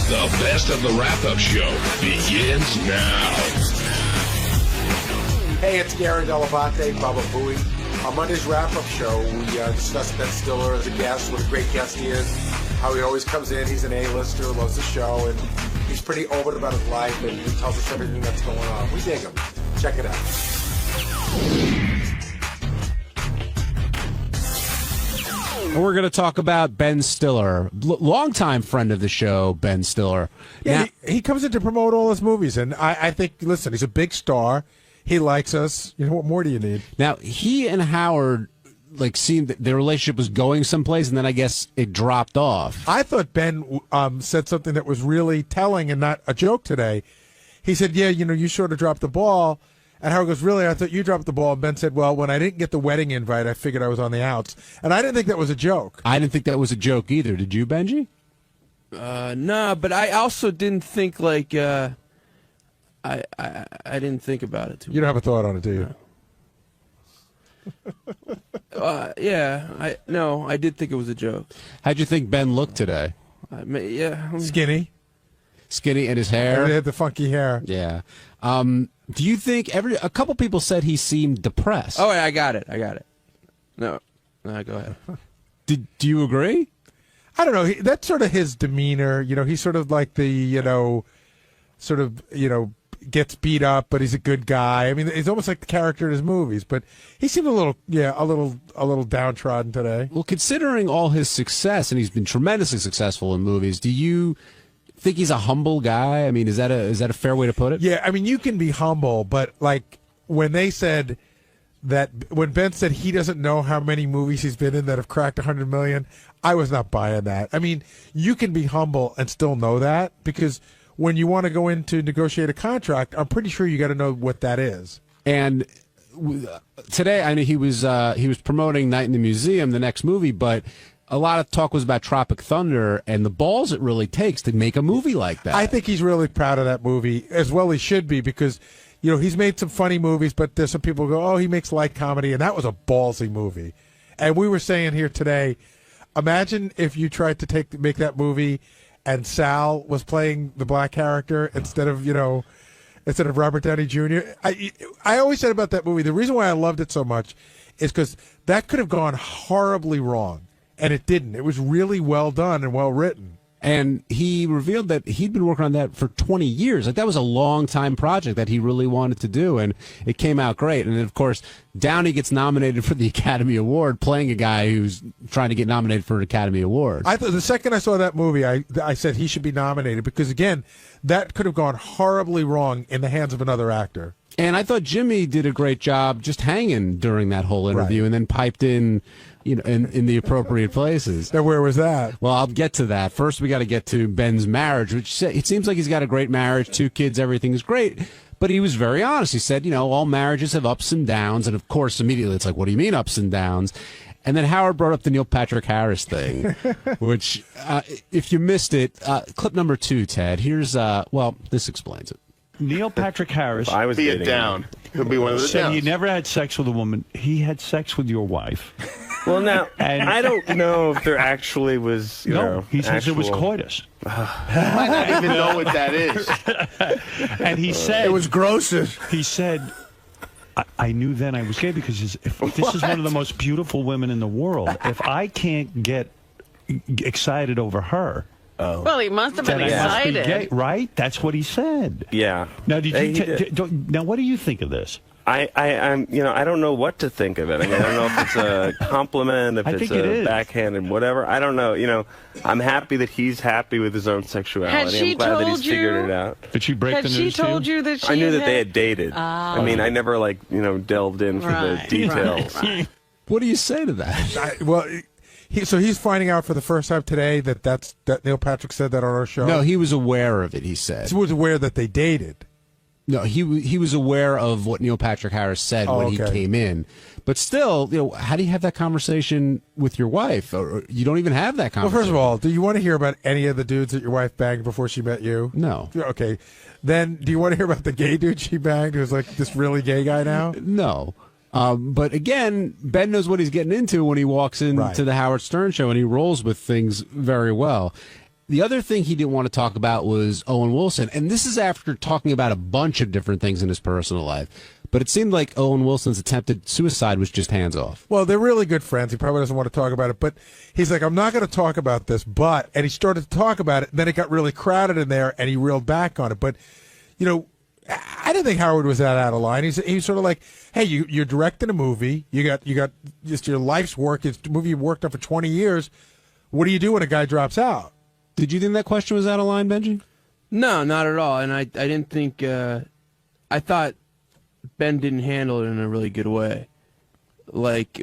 The best of the wrap-up show begins now. Hey, it's Gary 𝗏𝗏𝗏𝗏, Baba Booey. On Monday's wrap-up show, we discussed Ben Stiller as a guest, what a great guest he is, how he always comes in, he's an A-lister, loves the show, and he's pretty open about his life, and he tells us everything that's going on. We dig him. Check it out. We're going to talk about Ben Stiller, longtime friend of the show, Ben Stiller. Yeah, he comes in to promote all his movies, and I think, listen, he's a big star. He likes us. You know, what more do you need? Now, he and Howard seemed that their relationship was going someplace, and then I guess it dropped off. I thought Ben said something that was really telling and not a joke today. He said, yeah, you know, you sort of dropped the ball. And Howard goes, really? I thought you dropped the ball. And Ben said, well, when I didn't get the wedding invite, I figured I was on the outs. And I didn't think that was a joke. I didn't think that was a joke either. Did you, Benji? No, but I also didn't think I didn't think about it too much. You don't have a thought on it, do you? Yeah, I did think it was a joke. How'd you think Ben looked today? Skinny and his hair. He had the funky hair. Yeah. Do you think a couple people said he seemed depressed? Oh, yeah, I got it. No, go ahead. Do you agree? I don't know. That's sort of his demeanor. You know, he's sort of like the, gets beat up, but he's a good guy. I mean, he's almost like the character in his movies, but he seemed a little downtrodden today. Well, considering all his success, and he's been tremendously successful in movies, do you think he's a humble guy? I mean, is that a fair way to put it? Yeah, I mean, you can be humble, but like when they said that, when Ben said he doesn't know how many movies he's been in that have cracked 100 million, I was not buying that. I mean, you can be humble and still know that, because when you want to go in to negotiate a contract, I'm pretty sure you got to know what that is. And today, I mean, he was promoting Night in the Museum, the next movie, but a lot of talk was about Tropic Thunder and the balls it really takes to make a movie like that. I think he's really proud of that movie, as well he should be, because he's made some funny movies, but there's some people who go, oh, he makes light comedy, and that was a ballsy movie. And we were saying here today, imagine if you tried to make that movie and Sal was playing the black character instead of Robert Downey Jr. I always said about that movie, the reason why I loved it so much is because that could have gone horribly wrong, and it didn't. It was really well done and well written. And he revealed that he'd been working on that for 20 years. Like, that was a long-time project that he really wanted to do, and it came out great. And, of course, Downey gets nominated for the Academy Award, playing a guy who's trying to get nominated for an Academy Award. I thought the second I saw that movie, I said he should be nominated, because, again, that could have gone horribly wrong in the hands of another actor. And I thought Jimmy did a great job just hanging during that whole interview, and then piped in you know, in the appropriate places. And where was that? Well, I'll get to that. First, we got to get to Ben's marriage, which it seems like he's got a great marriage, 2 kids, everything is great. But he was very honest. He said, you know, all marriages have ups and downs. And, of course, immediately it's like, what do you mean ups and downs? And then Howard brought up the 𝗦𝗵cie𝗄𝗿 thing, which, if you missed it, clip number 2, Ted. Here's, well, this explains it. 𝗦𝗵cie𝗄𝗿. I was it down. He'll be one of the said downs. he never had sex with a woman. He had sex with your wife. Well, now, And- I don't know if there actually was, you know, he says it was actual- coitus. I might not even know what that is. And he said... It was grossest. He said, I knew then I was gay because if this is one of the most beautiful women in the world. If I can't get excited over her... Well, he must have been then I must be excited. gay, right? That's what he said. Yeah. Now, now, what do you think of this? I'm, you know, I don't know what to think of it. I mean, I don't know if it's a compliment, if I it's think it a is. backhanded, whatever. I don't know. You know, I'm happy that he's happy with his own sexuality. Had she I'm glad that he's told you- figured it out. Did she break Had the she news told to you? you that she I knew that had- they had dated. Oh. I mean, I never, like, you know, delved into the details. What do you say to that? Well, so he's finding out for the first time today that Neil Patrick said that on our show? No, he was aware of it, he said. He was aware that they dated. No, he was aware of what 𝗦𝗵cie𝗄𝗿 said when he came in. But still, you know, how do you have that conversation with your wife? Or you don't even have that Well, conversation. first of all, do you want to hear about any of the dudes that your wife banged before she met you? No. Okay. Then, do you want to hear about the gay dude she banged who's like this really gay guy now? No. But again, Ben knows what he's getting into when he walks into the Howard Stern show, and he rolls with things very well. The other thing he didn't want to talk about was Owen Wilson, and this is after talking about a bunch of different things in his personal life. But it seemed like Owen Wilson's attempted suicide was just hands off. Well, they're really good friends. He probably doesn't want to talk about it, but he's like, I'm not going to talk about this, but, and he started to talk about it, and then it got really crowded in there, and he reeled back on it. But, you know, I didn't think Howard was that out of line. He's sort of like, hey, you're directing a movie. You got just your life's work. It's a movie you worked on for 20 years. What do you do when a guy drops out? Did you think that question was out of line, Benji? No, not at all. And I didn't think. I thought Ben didn't handle it in a really good way. Like,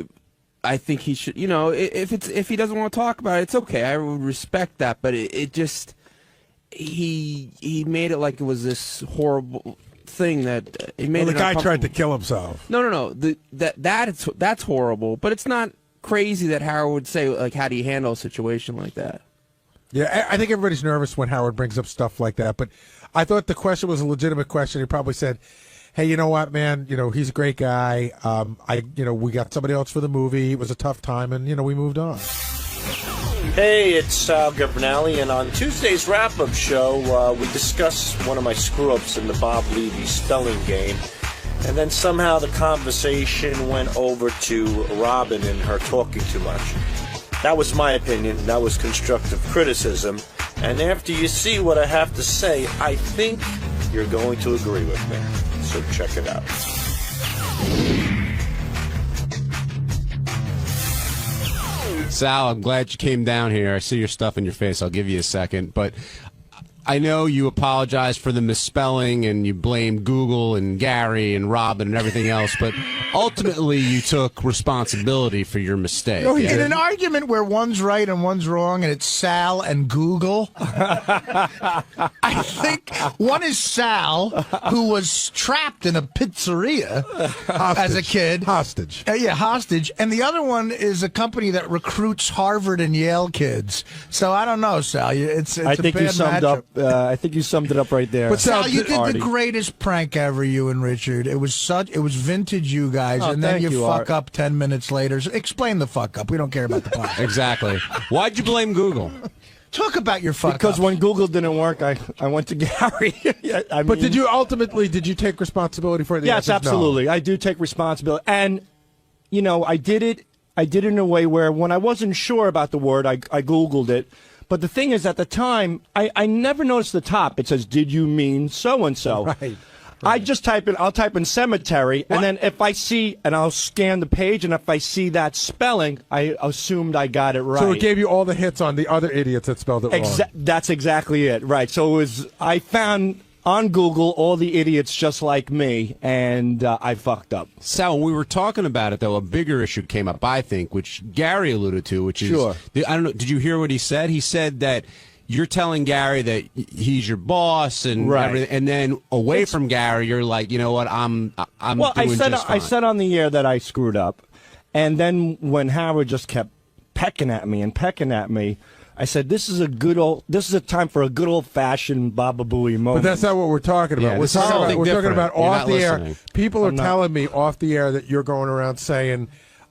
I think he should. You know, if he doesn't want to talk about it, it's okay. I would respect that. But it just he made it like it was this horrible thing that he made. Well, the guy tried to kill himself. No. That's horrible. But it's not crazy that Howard would say, like, how do you handle a situation like that? Yeah, I think everybody's nervous when Howard brings up stuff like that. But I thought the question was a legitimate question. He probably said, hey, you know what, man? You know, he's a great guy. We got somebody else for the movie. It was a tough time, and, you know, we moved on. Hey, it's 𝗦𝗵cie𝗄𝗿, and on Tuesday's wrap-up show, we discuss one of my screw-ups in the Bob Levy spelling game, and then somehow the conversation went over to Robin and her talking too much. That was my opinion. That was constructive criticism, and after you see what I have to say, I think you're going to agree with me. So check it out. Sal, I'm glad you came down here. I see your stuff in your face. I'll give you a second. But I know you apologize for the misspelling and you blame Google and Gary and Robin and everything else, but ultimately you took responsibility for your mistake. No, in an argument where one's right and one's wrong, and it's Sal and Google, I think one is Sal, who was trapped in a pizzeria as a kid. Hostage. Hostage. And the other one is a company that recruits Harvard and Yale kids. So I don't know, Sal. It's I think a bad you summed matchup. up. I think you summed it up right there. But Sal, you did Artie. the greatest prank ever, you and Richard. It was vintage, you guys, Oh, and then thank you you, fuck Art. up 10 minutes later. So explain the fuck up. We don't care about the prank. Exactly. Why'd you blame Google? Talk about your fuck Because ups. when Google didn't work, I went to Gary. But did you take responsibility for it? The Yes, answer is no. absolutely. I do take responsibility. And, you know, I did it in a way where when I wasn't sure about the word, I Googled it. But the thing is, at the time, I never noticed the top. It says, did you mean so-and-so? Right. I just I'll type in cemetery, and then if I see, and I'll scan the page, and if I see that spelling, I assumed I got it right. So it gave you all the hits on the other idiots that spelled it wrong. That's exactly it, right. So I found on Google all the idiots just like me, and I fucked up. Sal, when we were talking about it, though, a bigger issue came up, I think, which Gary alluded to, which is, Sure. I don't know, did you hear what he said? He said that you're telling Gary that he's your boss and Right. everything, and then away from Gary, you're like, you know what, I'm Well, doing just fine. I said on the air that I screwed up, and then when Howard just kept pecking at me, I said, this is a time for a good old-fashioned Baba Booey moment. But that's not what we're talking about. Yeah, we're this is something talking about different. You're off not the air. listening. People are I'm not. telling me off the air that you're going around saying,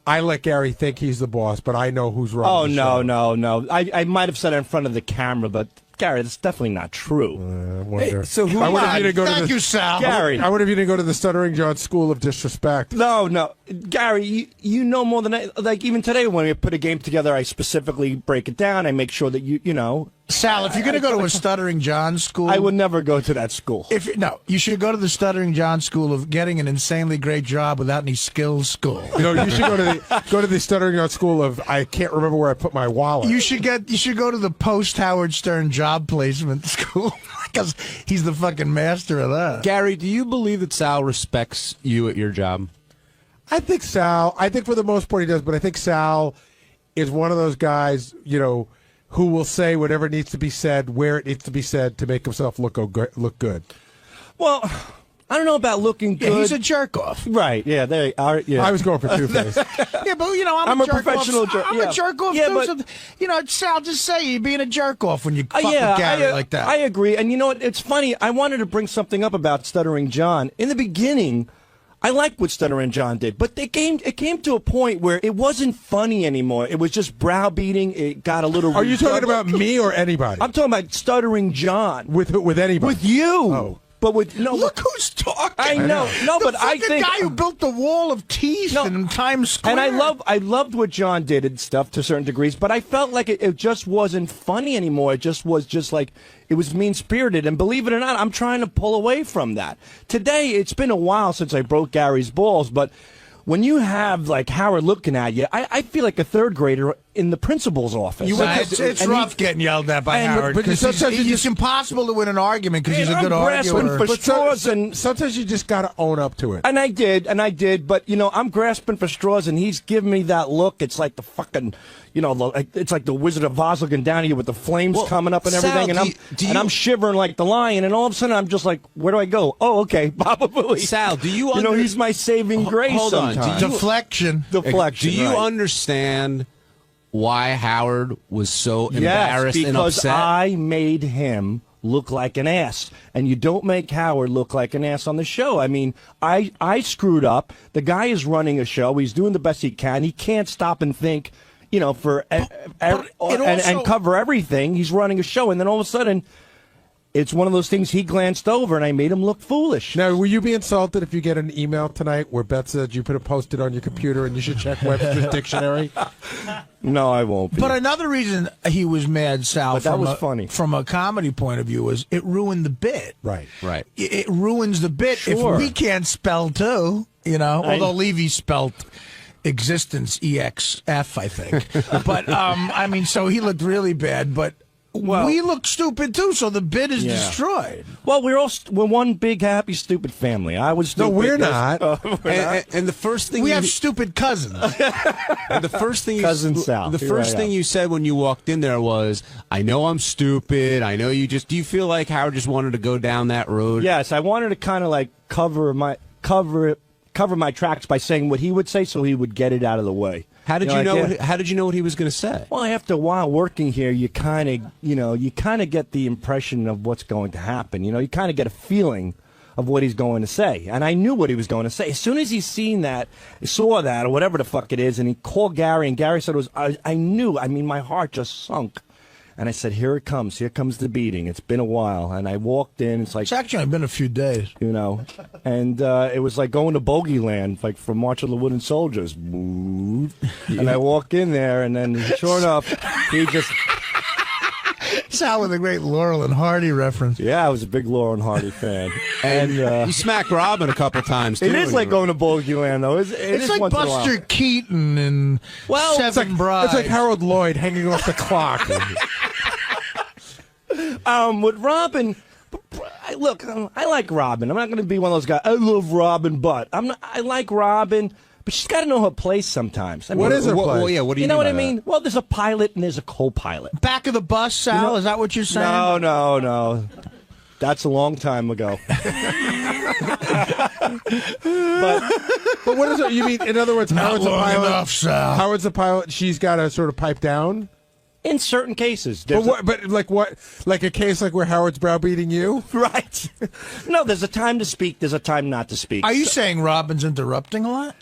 I let Gary think he's the boss, but I know who's running Oh, the show. no. I might have said it in front of the camera, but Gary, that's definitely not true. I wonder. so who? I wonder if you didn't go to Thank the, you, Sal. Gary. I wonder if you didn't go to the Stuttering John School of Disrespect. No, Gary, you know more than I. Like even today, when we put a game together, I specifically break it down. I make sure that you know. Sal, if you're going to go to a Stuttering John school, I would never go to that school. You should go to the Stuttering John school of getting an insanely great job without any skills school. You should go to the Stuttering John School of I can't remember where I put my wallet. You should go to the post Howard Stern job placement school because he's the fucking master of that. Gary, do you believe that Sal respects you at your job? I think for the most part he does, but I think Sal is one of those guys, who will say whatever needs to be said, where it needs to be said to make himself look good. Well, I don't know about looking good. Yeah, he's a jerk off. Right? Yeah, they are. Yeah. I was going for two things. Yeah, but I'm a jerk professional off. jerk. I'm Yeah. a jerk off Yeah, too. but So, Sal, just say you're being a jerk off when you fuck with Gary like that. I agree. And you know what? It's funny. I wanted to bring something up about Stuttering John. In the beginning, I liked what Stuttering John did, but it came to a point where it wasn't funny anymore. It was just browbeating. It got a little. Are you talking about me or anybody? I'm talking about Stuttering John. With anybody? With you. Oh. But with Look who's talking. I know. No, but I think the guy who built the wall of teeth in Times Square. And I loved what John did and stuff to certain degrees, but I felt like it just wasn't funny anymore. It just was like it was mean-spirited. And believe it or not, I'm trying to pull away from that. Today, it's been a while since I broke Gary's balls, but when you have like Howard looking at you, I feel like a third grader in the principal's office. It's rough getting yelled at by Howard. but because it's impossible to win an argument because he's a good arguer. For straws and sometimes you just got to own up to it. And I did. But I'm grasping for straws, and he's giving me that look. It's like the fucking, it's like the Wizard of Oz looking down at you with the flames coming up and everything, Sal, and I'm shivering like the lion, and all of a sudden I'm just like, where do I go? Oh, okay, Baba Booey. Sal, do you? He's my saving grace. Hold on. sometimes. Deflection. Do you right. understand why Howard was so embarrassed and because upset? I made him look like an ass, and you don't make Howard look like an ass on the show. I mean, I screwed up. The guy is running a show. He's doing the best he can. He can't stop and think, and cover everything. He's running a show, and then all of a sudden, it's one of those things he glanced over, and I made him look foolish. Now, will you be insulted if you get an email tonight where Beth said you put a post-it on your computer and you should check Webster's dictionary? No, I won't be. But another reason he was mad, Sal, But that was funny. From a comedy point of view, was it ruined the bit. Right. It ruins the bit Sure. if we can't spell too, although Levy spelled existence EXF, I think. But, so he looked really bad, but we look stupid too, so the bid is destroyed. Well, we're one big happy stupid family. I was stupid. No, we're not. And the first thing we have stupid cousins. And the first thing Sal. The first thing you said when you walked in there was, "I know I'm stupid. I know you just." Do you feel like Howard just wanted to go down that road? Yes, I wanted to kind of like cover my tracks by saying what he would say, so he would get it out of the way. How did you know? How did you know what he was going to say? Well, after a while working here, you kind of get the impression of what's going to happen. You kind of get a feeling of what he's going to say, and I knew what he was going to say as soon as he saw that, or whatever the fuck it is, and he called Gary, and Gary said it was. I knew. I mean, my heart just sunk. And I said, here it comes. Here comes the beating. It's been a while. And I walked in. It's actually been a few days. And it was like going to Bogey Land, like from March of the Wooden Soldiers. And I walk in there, and then sure enough, he just... Sal with a great Laurel and Hardy reference. Yeah, I was a big Laurel and Hardy fan. And you smacked Robin a couple times, too. It is like going to Bogey Land, though. It's like once Buster Keaton and Seven Brides. It's like Harold Lloyd hanging off the clock. With Robin, look, I like Robin. I'm not going to be one of those guys. I love Robin, but I like Robin. But she's got to know her place sometimes. I mean, what is her place? Well, yeah, what do you know mean what I by mean? that? Well, there's a pilot and there's a co-pilot. Back of the bus, Sal? Is that what you're saying? No. That's a long time ago. But what is it? You mean, in other words, Howard's a pilot? Enough, Sal. Howard's a pilot. She's got to sort of pipe down. in certain cases, but like what? Like a case like where Howard's browbeating you? Right. No, there's a time to speak. There's a time not to speak. Are you saying Robin's interrupting a lot?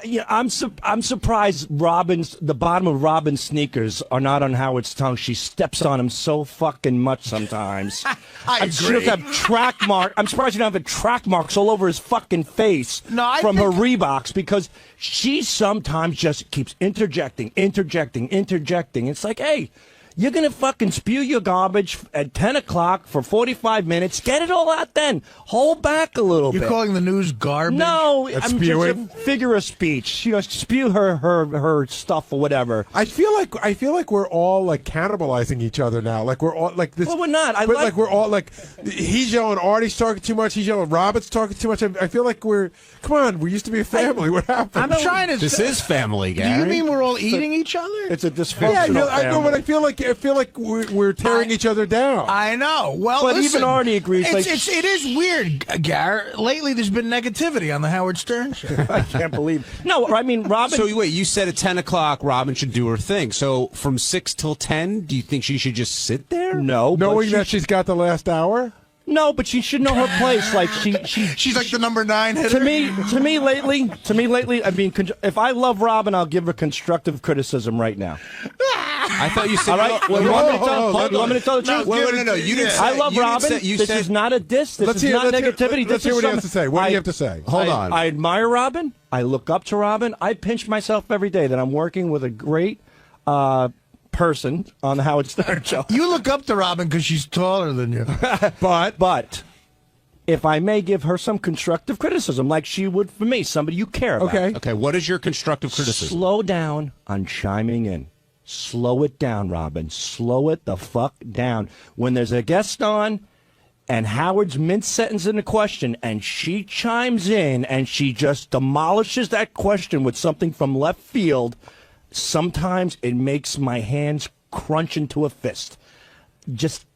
Yeah, I'm surprised the bottom of Robin's sneakers are not on Howard's tongue. She steps on him so fucking much sometimes. I agree. She doesn't have track mark. I'm surprised she doesn't have track marks all over his fucking face from her Reeboks, because she sometimes just keeps interjecting. It's like, hey, you're going to fucking spew your garbage at 10 o'clock for 45 minutes. Get it all out then. Hold back a little bit. You're calling the news garbage? No, That's I'm spewing? just a figure of speech. You know, spew her stuff or whatever. I feel like we're all like cannibalizing each other now. Like we're all like this. Well, we're not. Like we're all like he's yelling, Artie's talking too much. He's yelling, Robert's talking too much. I feel like come on. We used to be a family. What happened? I'm trying to. This is family, Gary. Do you mean we're all eating each other? It's a dysfunctional Yeah, I know, family. but I feel like we're tearing each other down. I know. Well, but listen, even Artie agrees. It is weird, Gar. Lately, there's been negativity on the Howard Stern show. I can't believe. No, I mean, Robin. So wait, you said at 10 o'clock Robin should do her thing. So from 6 till 10, do you think she should just sit there? No, knowing that she's got the last hour. No, but she should know her place. Like she's like the number 9 hitter. To me lately. I mean, if I love Robin, I'll give her constructive criticism right now. I thought you said. All right. Well, you want me to tell the truth? No. You didn't. I love Robin. This is not a diss. This is not negativity. Let's hear what he has to say. What do you have to say? Hold on. I admire Robin. I look up to Robin. I pinch myself every day that I'm working with a great person on the Howard Stern show. You look up to Robin because she's taller than you. But if I may give her some constructive criticism, like she would for me, somebody you care about. Okay. What is your constructive criticism? Slow down on chiming in. Slow it down, Robin. Slow it the fuck down. When there's a guest on and Howard's mid-sentence in a question and she chimes in and she just demolishes that question with something from left field, sometimes it makes my hands crunch into a fist. Just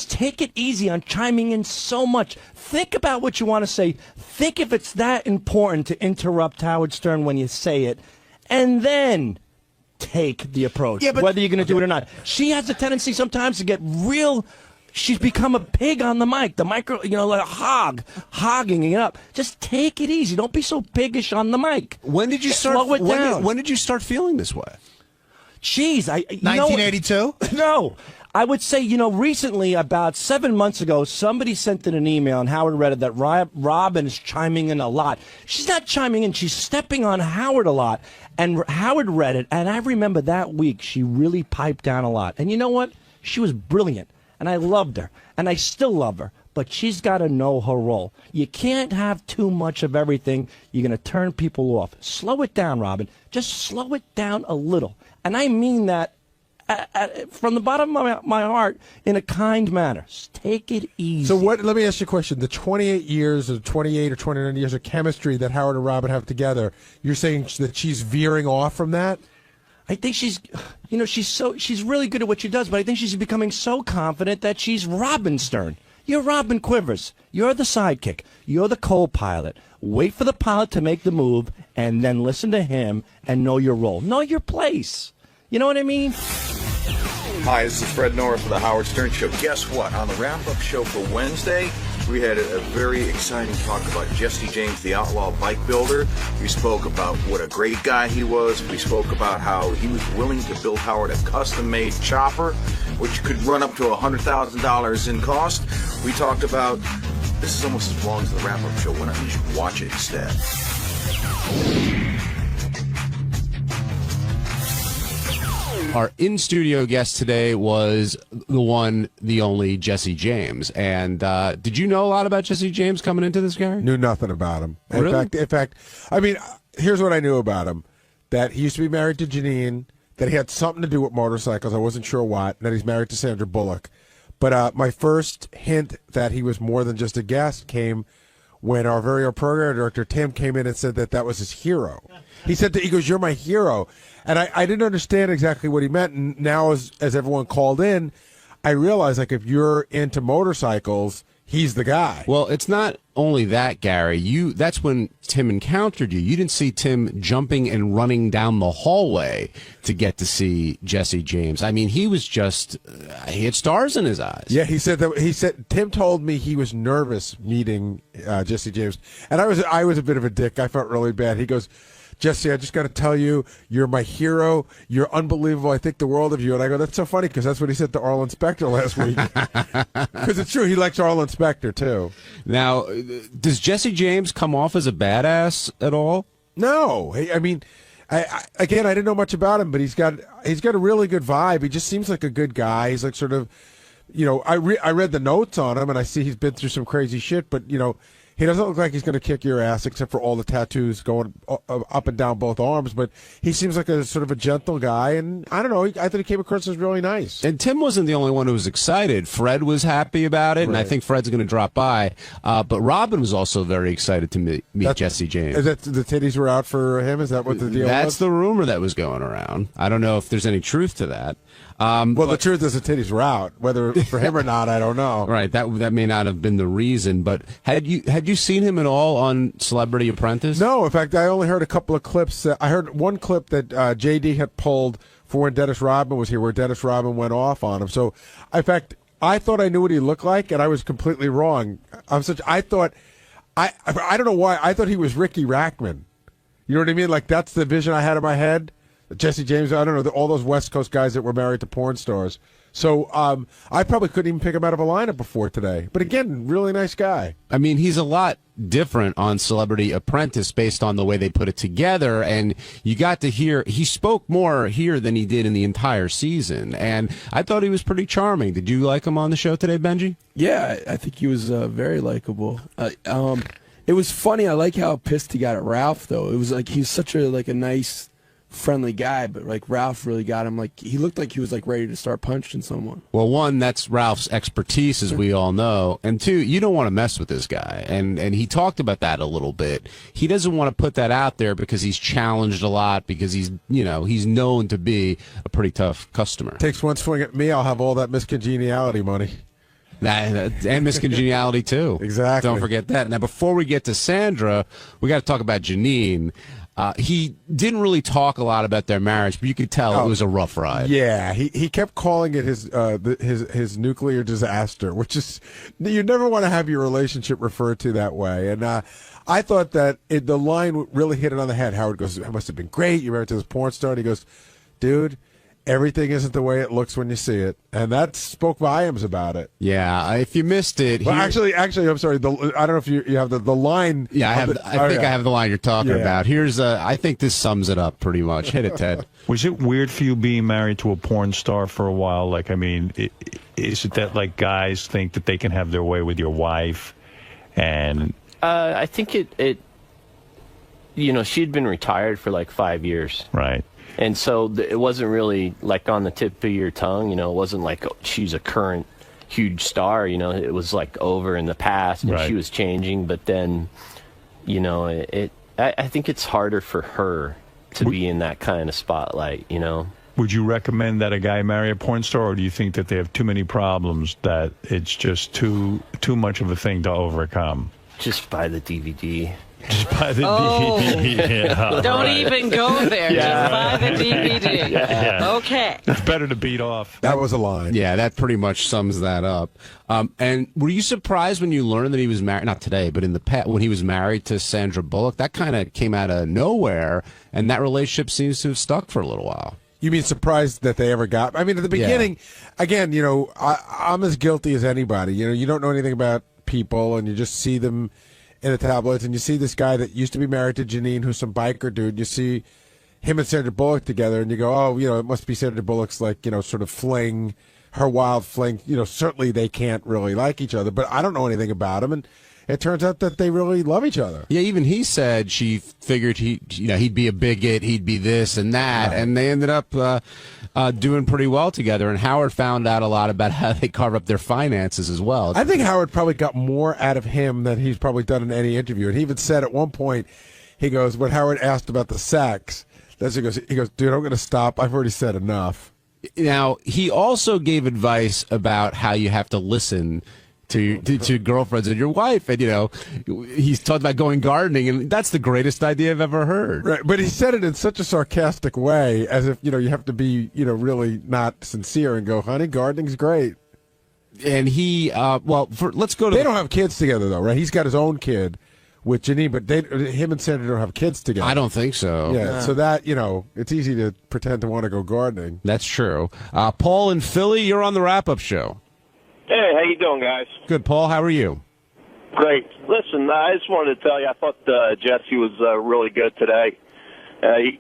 take it easy on chiming in so much. Think about what you want to say. Think if it's that important to interrupt Howard Stern when you say it, and then take the approach, whether you're going to do it or not. She has a tendency sometimes to get real. She's become a pig on the mic. The micro, like a hogging it up. Just take it easy. Don't be so piggish on the mic. When did you start? Slow it down. When did you start feeling this way? Jeez, 1982? No. I would say, recently, about 7 months ago, somebody sent in an email, and Howard read it, that Robin is chiming in a lot. She's not chiming in. She's stepping on Howard a lot. And Howard read it, and I remember that week she really piped down a lot. And you know what? She was brilliant, and I loved her, and I still love her. But she's got to know her role. You can't have too much of everything. You're going to turn people off. Slow it down, Robin. Just slow it down a little. And I mean that from the bottom of my heart in a kind manner. Just take it easy. So let me ask you a question. The 28 years or 28 or 29 years of chemistry that Howard and Robin have together, you're saying that she's veering off from that? I think she's really good at what she does, but I think she's becoming so confident that she's Robin Stern. You're Robin Quivers. You're the sidekick. You're the co-pilot. Wait for the pilot to make the move, and then listen to him and know your role. Know your place. You know what I mean? Hi, this is Fred Norris of the Howard Stern Show. Guess what? On the wrap-up show for Wednesday, we had a very exciting talk about Jesse James, the outlaw bike builder. We spoke about what a great guy he was. We spoke about how he was willing to build Howard a custom-made chopper, which could run up to $100,000 in cost. We talked about, this is almost as long as the wrap-up show. Why don't you just watch it instead? Our in-studio guest today was the one, the only Jesse James. And did you know a lot about Jesse James coming into this, Gary? Knew nothing about him. Really? In fact, I mean, here's what I knew about him. That he used to be married to Janine, that he had something to do with motorcycles. I wasn't sure what. And that he's married to Sandra Bullock. But my first hint that he was more than just a guest came when our very own program director, Tim, came in and said that was his hero. He said he goes, "You're my hero." And I didn't understand exactly what he meant. And now as everyone called in, I realized, like, if you're into motorcycles, he's the guy. Well, it's not only that, Gary. That's when Tim encountered you. You didn't see Tim jumping and running down the hallway to get to see Jesse James. I mean, he was just he had stars in his eyes. Yeah, he said Tim told me he was nervous meeting Jesse James, and I was a bit of a dick. I felt really bad. He goes, "Jesse, I just got to tell you, you're my hero. You're unbelievable. I think the world of you." And I go, "That's so funny," because that's what he said to Arlen Specter last week. Because it's true. He likes Arlen Specter, too. Now, does Jesse James come off as a badass at all? No. I mean, I didn't know much about him, but he's got a really good vibe. He just seems like a good guy. He's like sort of, I read the notes on him, and I see he's been through some crazy shit, but, he doesn't look like he's going to kick your ass, except for all the tattoos going up and down both arms. But he seems like a sort of a gentle guy, and I don't know. I thought he came across as really nice. And Tim wasn't the only one who was excited. Fred was happy about it, and I think Fred's going to drop by. But Robin was also very excited to meet Jesse James. Is that the titties were out for him? Is that what the deal was? That's the rumor that was going around. I don't know if there's any truth to that. The truth is the titties were out. Whether for him or not, I don't know. Right, that may not have been the reason. But had you seen him at all on Celebrity Apprentice? No, in fact, I only heard a couple of clips. I heard one clip that JD had pulled for when Dennis Rodman was here, where Dennis Rodman went off on him. So, in fact, I thought I knew what he looked like, and I was completely wrong. I don't know why. I thought he was Ricky Rackman. You know what I mean? Like, that's the vision I had in my head. Jesse James, I don't know, all those West Coast guys that were married to porn stars. So I probably couldn't even pick him out of a lineup before today. But again, really nice guy. I mean, he's a lot different on Celebrity Apprentice based on the way they put it together. And you got to hear, he spoke more here than he did in the entire season. And I thought he was pretty charming. Did you like him on the show today, Benji? Yeah, I think he was very likable. It was funny. I like how pissed he got at Ralph, though. It was like he's such a nice, friendly guy, but like Ralph really got him. Like he looked like he was like ready to start punching someone. Well, one, that's Ralph's expertise, as we all know, and two, you don't want to mess with this guy. And he talked about that a little bit. He doesn't want to put that out there because he's challenged a lot, because he's known to be a pretty tough customer. Takes one swing at me, I'll have all that miscongeniality money. And miscongeniality too. Exactly. Don't forget that. Now, before we get to Sandra, we got to talk about Janine. He didn't really talk a lot about their marriage, but you could tell it was a rough ride. Yeah, he kept calling it his nuclear disaster, which is, you never want to have your relationship referred to that way. And I thought that the line really hit it on the head. Howard goes, "It must have been great. You're married to this porn star." And he goes, "Dude, everything isn't the way it looks when you see it," and that spoke volumes about it. Yeah, if you missed it, well, actually, I'm sorry. I don't know if you have the line. Yeah, I think I have the line you're talking about. Here's I think this sums it up pretty much. Hit it, Ted. Was it weird for you being married to a porn star for a while? Like, I mean, is it that like guys think that they can have their way with your wife, and I think it she'd been retired for like 5 years, right? And so it wasn't really like on the tip of your tongue, it wasn't like she's a current huge star, it was like over in the past and she was changing. But then, I think it's harder for her to be in that kind of spotlight, Would you recommend that a guy marry a porn star, or do you think that they have too many problems that it's just too much of a thing to overcome? Just buy the DVD. Just buy the DVD. Yeah, don't even go there. Just buy the DVD. Yeah. Okay. It's better to beat off. That was a line. Yeah, that pretty much sums that up. And were you surprised when you learned that he was married, not today, but in the past, when he was married to Sandra Bullock? That kind of came out of nowhere, and that relationship seems to have stuck for a little while. You mean surprised that they ever got? I mean, at the beginning, again, I'm as guilty as anybody. You don't know anything about people, and you just see them in the tabloids, and you see this guy that used to be married to Janine, who's some biker dude. You see him and Sandra Bullock together, and you go, oh, it must be Sandra Bullock's, like, sort of fling, her wild fling. Certainly they can't really like each other, but I don't know anything about him. And it turns out that they really love each other. Yeah, even he said she figured he'd be a bigot, he'd be this and that, and they ended up doing pretty well together. And Howard found out a lot about how they carve up their finances as well. I think Howard probably got more out of him than he's probably done in any interview. And he even said at one point, he goes, when Howard asked about the sex, he goes, dude, I'm going to stop. I've already said enough. Now, he also gave advice about how you have to listen to girlfriends and your wife, and he's talked about going gardening, and that's the greatest idea I've ever heard. Right, but he said it in such a sarcastic way, as if you have to be really not sincere and go, honey, gardening's great. And he let's go to. They don't have kids together though, right? He's got his own kid with Janine, but him and Sandra don't have kids together. I don't think so. Yeah, so that it's easy to pretend to want to go gardening. That's true. Paul in Philly, you're on the wrap-up show. Hey, how you doing, guys? Good, Paul. How are you? Great. Listen, I just wanted to tell you, I thought Jesse was really good today.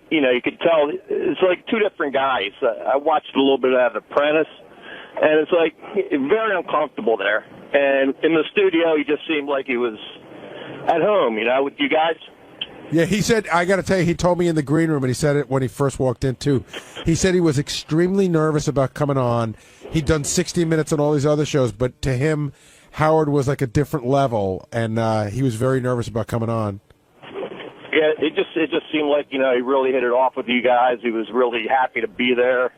You could tell it's like two different guys. I watched a little bit of that Apprentice, and it's like very uncomfortable there. And in the studio, he just seemed like he was at home, with you guys. Yeah, he said, I got to tell you, he told me in the green room, and he said it when he first walked in, too. He said he was extremely nervous about coming on. He'd done 60 Minutes on all these other shows, but to him, Howard was like a different level, and he was very nervous about coming on. Yeah, it just seemed like, he really hit it off with you guys. He was really happy to be there,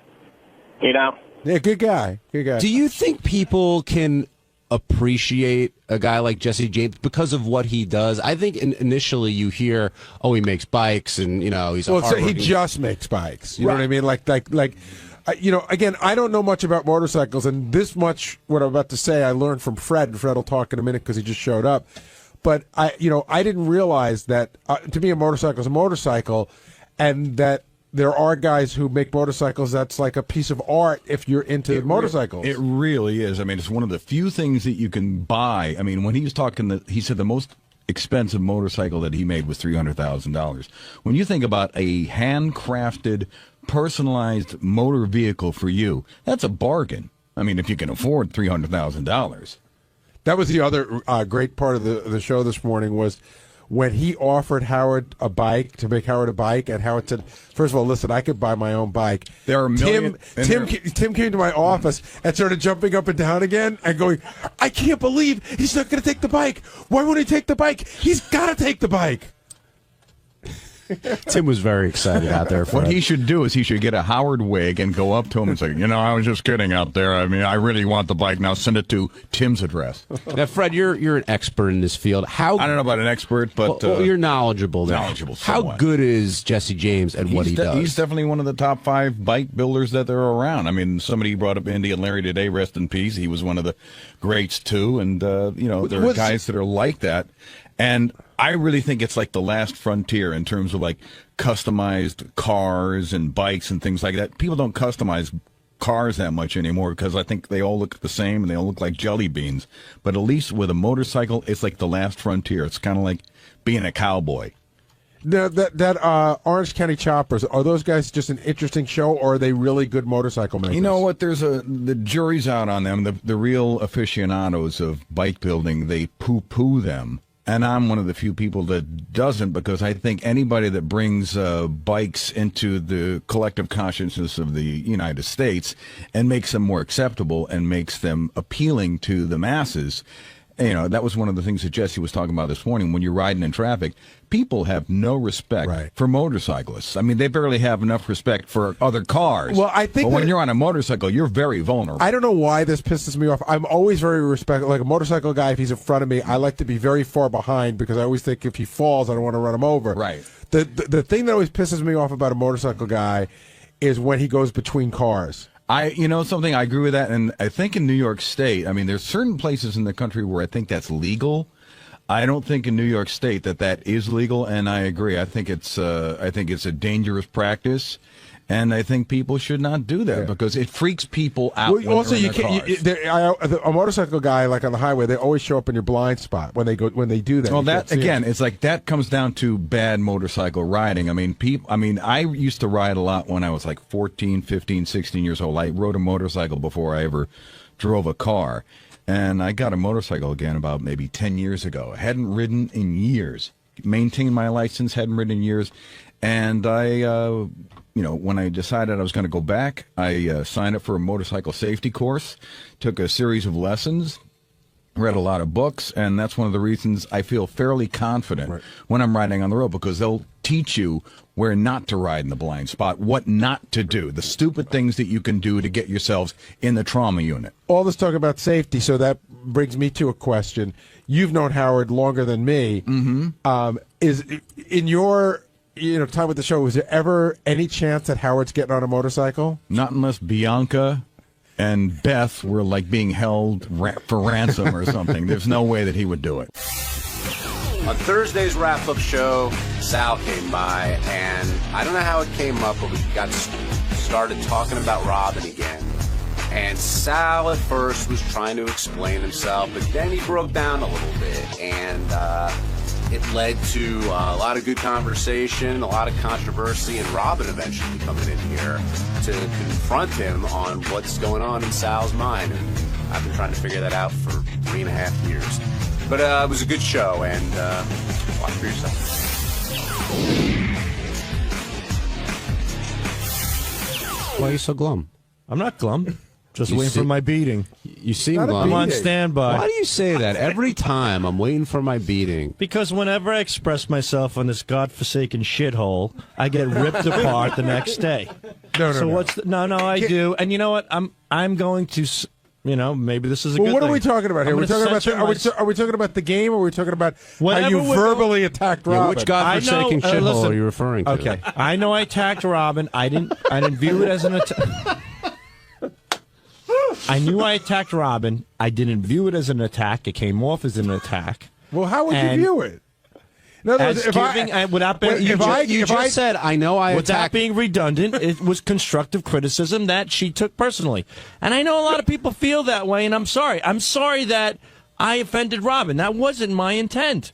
Yeah, good guy. Good guy. Do you think people can appreciate a guy like Jesse James because of what he does? I think initially you hear, he makes bikes, and he's a he just makes bikes. You know what I mean? Like again, I don't know much about motorcycles, and this much what I'm about to say I learned from Fred, and Fred will talk in a minute because he just showed up. But I didn't realize that to me a motorcycle is a motorcycle, and that there are guys who make motorcycles that's like a piece of art if you're into motorcycles. It really is. I mean, it's one of the few things that you can buy. I mean, when he was talking, he said the most expensive motorcycle that he made was $300,000. When you think about a handcrafted, personalized motor vehicle for you, that's a bargain. I mean, if you can afford $300,000. That was the other great part of the show this morning was when he offered Howard a bike, to make Howard a bike, and Howard said, first of all, listen, I could buy my own bike. There are millions. Tim came to my office and started jumping up and down again and going, I can't believe he's not going to take the bike. Why won't he take the bike? He's got to take the bike. Tim was very excited out there. What he should do is he should get a Howard wig and go up to him and say, I was just kidding out there. I mean, I really want the bike. Now send it to Tim's address. Now, Fred, you're an expert in this field. I don't know about an expert, but you're knowledgeable there. Knowledgeable somewhat. How good is Jesse James at what he does? He's definitely one of the top 5 bike builders that there are around. I mean, somebody brought up Andy and Larry today, rest in peace. He was one of the greats, too. And, there are guys that are like that. And I really think it's like the last frontier in terms of like customized cars and bikes and things like that. People don't customize cars that much anymore because I think they all look the same and they all look like jelly beans. But at least with a motorcycle, it's like the last frontier. It's kind of like being a cowboy. Now, that Orange County Choppers, are those guys just an interesting show, or are they really good motorcycle makers? You know what? The jury's out on them. The real aficionados of bike building, they poo-poo them. And I'm one of the few people that doesn't, because I think anybody that brings bikes into the collective consciousness of the United States and makes them more acceptable and makes them appealing to the masses, that was one of the things that Jesse was talking about this morning. When you're riding in traffic, people have no respect for motorcyclists. I mean, they barely have enough respect for other cars. Well, I think when you're on a motorcycle, you're very vulnerable. I don't know why this pisses me off. I'm always very respectful. Like a motorcycle guy, if he's in front of me, I like to be very far behind because I always think if he falls, I don't want to run him over. Right. The thing that always pisses me off about a motorcycle guy is when he goes between cars. Something, I agree with that, and I think in New York State, I mean, there's certain places in the country where I think that's legal. I don't think in New York State that is legal, and I agree. I think it's a dangerous practice, and I think people should not do that because it freaks people out. Well, also, a motorcycle guy, like on the highway, they always show up in your blind spot when they do that. Well, that again, it's like that comes down to bad motorcycle riding. I mean, I used to ride a lot when I was like 14, 15, 16 years old. I rode a motorcycle before I ever drove a car. and I got a motorcycle again about maybe 10 years ago. I hadn't ridden in years. Maintained my license, hadn't ridden in years. And I, when I decided I was going to go back, I signed up for a motorcycle safety course, took a series of lessons, read a lot of books, and that's one of the reasons I feel fairly confident when I'm riding on the road, because they'll teach you where not to ride in the blind spot, what not to do, the stupid things that you can do to get yourselves in the trauma unit. All this talk about safety, so that brings me to a question. You've known Howard longer than me. Is in your time with the show, was there ever any chance that Howard's getting on a motorcycle? Not unless Bianca and Beth were like being held for ransom or something. There's no way that he would do it. On Thursday's wrap-up show, Sal came by, and I don't know how it came up, but we got started talking about Robin again. And Sal at first was trying to explain himself, but then he broke down a little bit, and it led to a lot of good conversation, a lot of controversy, and Robin eventually coming in here to confront him on what's going on in Sal's mind. And I've been trying to figure that out for 3.5 years. But it was a good show, and watch for yourself. Why are you so glum? I'm not glum. Just You waiting see- for my beating. You seem Not a glum. I'm on standby. Why do you say that every time? I'm waiting for my beating. Because whenever I express myself on this godforsaken shithole, I get ripped apart the next day. No, So what's I do. And you know what? I'm going to. Maybe this is a Well, good what thing. are we talking about here? I'm We're gonna talking about censor are we talking about the game, or are we talking about how Whatever you we're verbally attacked Yeah, Robin? which godforsaken shithole listen. are you referring to? Okay, I know I attacked Robin. I didn't view it as an attack. I knew I attacked Robin. I didn't view it as an attack. It came off as an attack. Well, how would And you view it? In other words, as without being, you just said, I know I without attacked. being redundant, it was constructive criticism that she took personally. And I know a lot of people feel that way, and I'm sorry. I'm sorry that I offended Robin. That wasn't my intent.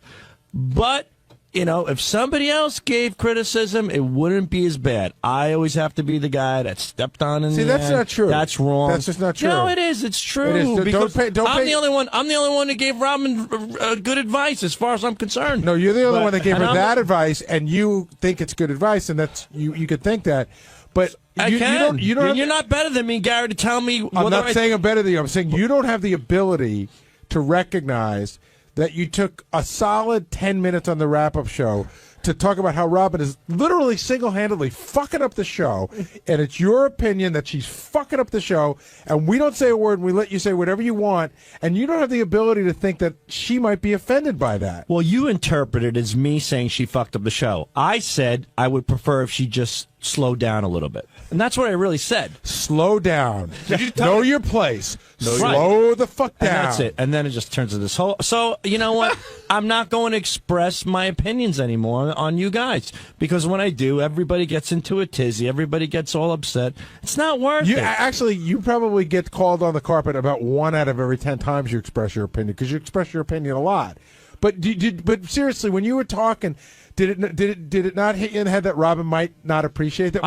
But, if somebody else gave criticism, it wouldn't be as bad. I always have to be the guy that stepped on in See, the that's end. not true. That's wrong. That's just not true. No, it is. It's true. It is. Because Don't I'm pay- the only one. I'm the only one that gave Robin good advice, as far as I'm concerned. No, you're the only one that gave her and that advice, and you think it's good advice, and that's you could think that, but you don't. You're not better than me, Gary, to tell me. I'm whether not saying I'm better than you. I'm saying you don't have the ability to recognize that you took a solid 10 minutes on the wrap-up show to talk about how Robin is literally single-handedly fucking up the show, and it's your opinion that she's fucking up the show, and we don't say a word, and we let you say whatever you want, and you don't have the ability to think that she might be offended by that. Well, you interpret it as me saying she fucked up the show. I said I would prefer if she just slowed down a little bit. And that's what I really said. Slow down. Know your place. Right. Slow the fuck down. And that's it. And then it just turns to this whole... So, you know what? I'm not going to express my opinions anymore on you guys. Because when I do, everybody gets into a tizzy. Everybody gets all upset. It's not worth it. Actually, you probably get called on the carpet about 1 out of every 10 times you express your opinion, because you express your opinion a lot. But but seriously, when you were talking... Did it not hit you in the head that Robin might not appreciate that?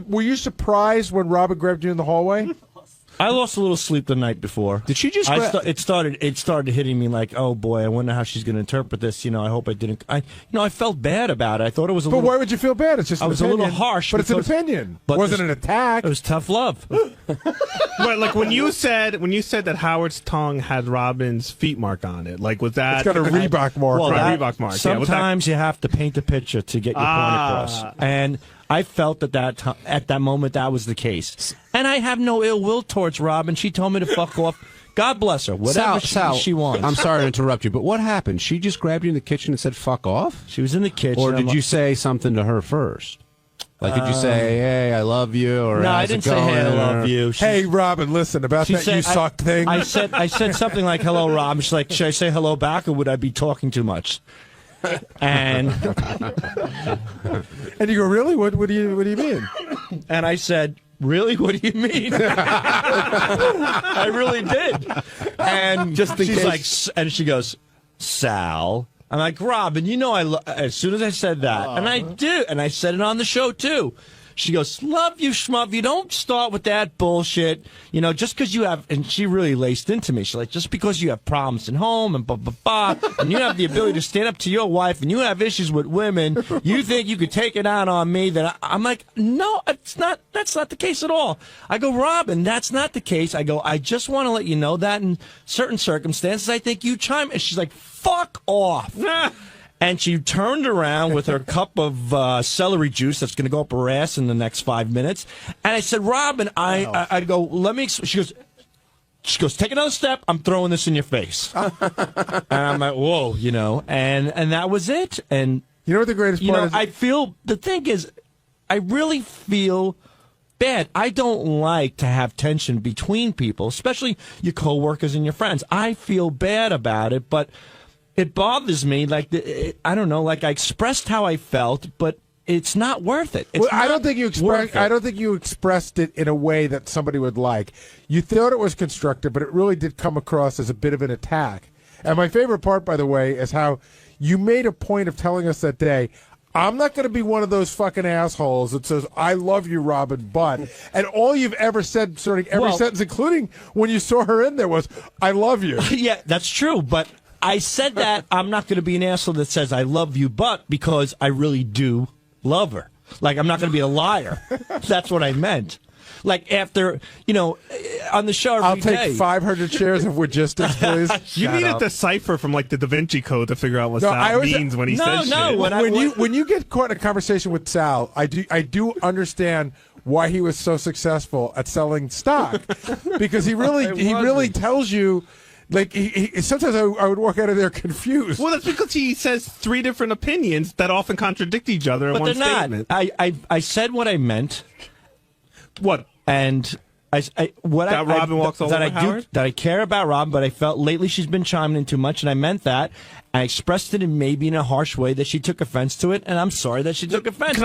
Were you surprised when Robin grabbed you in the hallway? I lost a little sleep the night before. Did she just? It started hitting me like, oh boy, I wonder how she's going to interpret this. I hope I didn't. I felt bad about it. I thought it was a But little. why would you feel bad? It's just I an was opinion. a little harsh, but it's an because- opinion. but It wasn't this- an attack. It was tough love. But like when you said that Howard's tongue had Robin's feet mark on it, like was that? It's got a Reebok mark. Well, Right, that- Reebok mark. Yeah, was that- Sometimes you have to paint a picture to get your point across, and I felt at that moment that was the case. And I have no ill will towards Robin. She told me to fuck off. God bless her. Whatever Sal, she wants. I'm sorry to interrupt you, but what happened? She just grabbed you in the kitchen and said, fuck off? She was in the kitchen. Or did you say something to her first? Like, did you say, hey, I love you? Or no, I how's it didn't say, hey, I going?" love you. Hey, Robin, listen, about that you suck thing. I said something like, hello, Robin. She's like, should I say hello back, or would I be talking too much? And and you go, really? What do you mean? And I said, really? What do you mean? I really did. And she's like, and she goes, Sal. I'm like, Robin, as soon as I said that, and I do, and I said it on the show too. She goes, love you, schmuff. You don't start with that bullshit. You know, just because you have, and she really laced into me. She's like, just because you have problems at home and blah, blah, blah, and you have the ability to stand up to your wife and you have issues with women, you think you could take it out on me? That I'm like, no, it's not. That's not the case at all. I go, Robin, that's not the case. I go, I just want to let you know that in certain circumstances, I think you chime. And she's like, fuck off. And she turned around with her cup of celery juice that's going to go up her ass in the next 5 minutes. And I said, Robin, I go, let me. She goes, take another step. I'm throwing this in your face. And I'm like, whoa, you know. And that was it. And you know what the greatest part is? I feel, the thing is, I really feel bad. I don't like to have tension between people, especially your coworkers and your friends. I feel bad about it, but it bothers me. Like, I don't know. Like, I expressed how I felt, but it's not worth it. I don't think you expressed it in a way that somebody would like. You thought it was constructive, but it really did come across as a bit of an attack. And my favorite part, by the way, is how you made a point of telling us that day, I'm not going to be one of those fucking assholes that says, I love you, Robin, but. And all you've ever said, sort of every sentence, including when you saw her in there, was, I love you. Yeah, that's true, but I said that I'm not going to be an asshole that says I love you, but because I really do love her. Like, I'm not going to be a liar. That's what I meant. Like, after, you know, on the show every day. I'll take 500 shares of logistics, please. You need a decipher from, like, the 'vinci Code to figure out what Sal means when he says shit. When you get caught in a conversation with Sal, I do understand why he was so successful at selling stock. Because he really tells you. Like, sometimes I would walk out of there confused. Well, that's because he says 3 different opinions that often contradict each other in one statement. I said what I meant. What? And Robin walks all over Howard? That I care about Robin, but I felt lately she's been chiming in too much, and I meant that. I expressed it in maybe in a harsh way that she took offense to it, and I'm sorry that she took offense.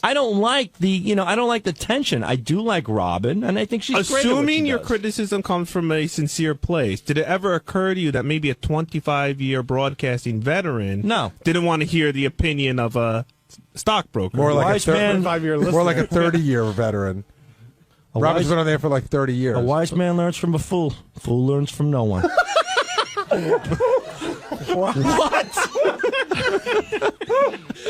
I don't like the tension. I do like Robin, and I think she's great. Assuming your criticism comes from a sincere place, did it ever occur to you that maybe a 25-year broadcasting veteran didn't want to hear the opinion of a stockbroker? More like a 30-year veteran. Robin's been on there for like 30 years. A wise man learns from a fool. A fool learns from no one. What?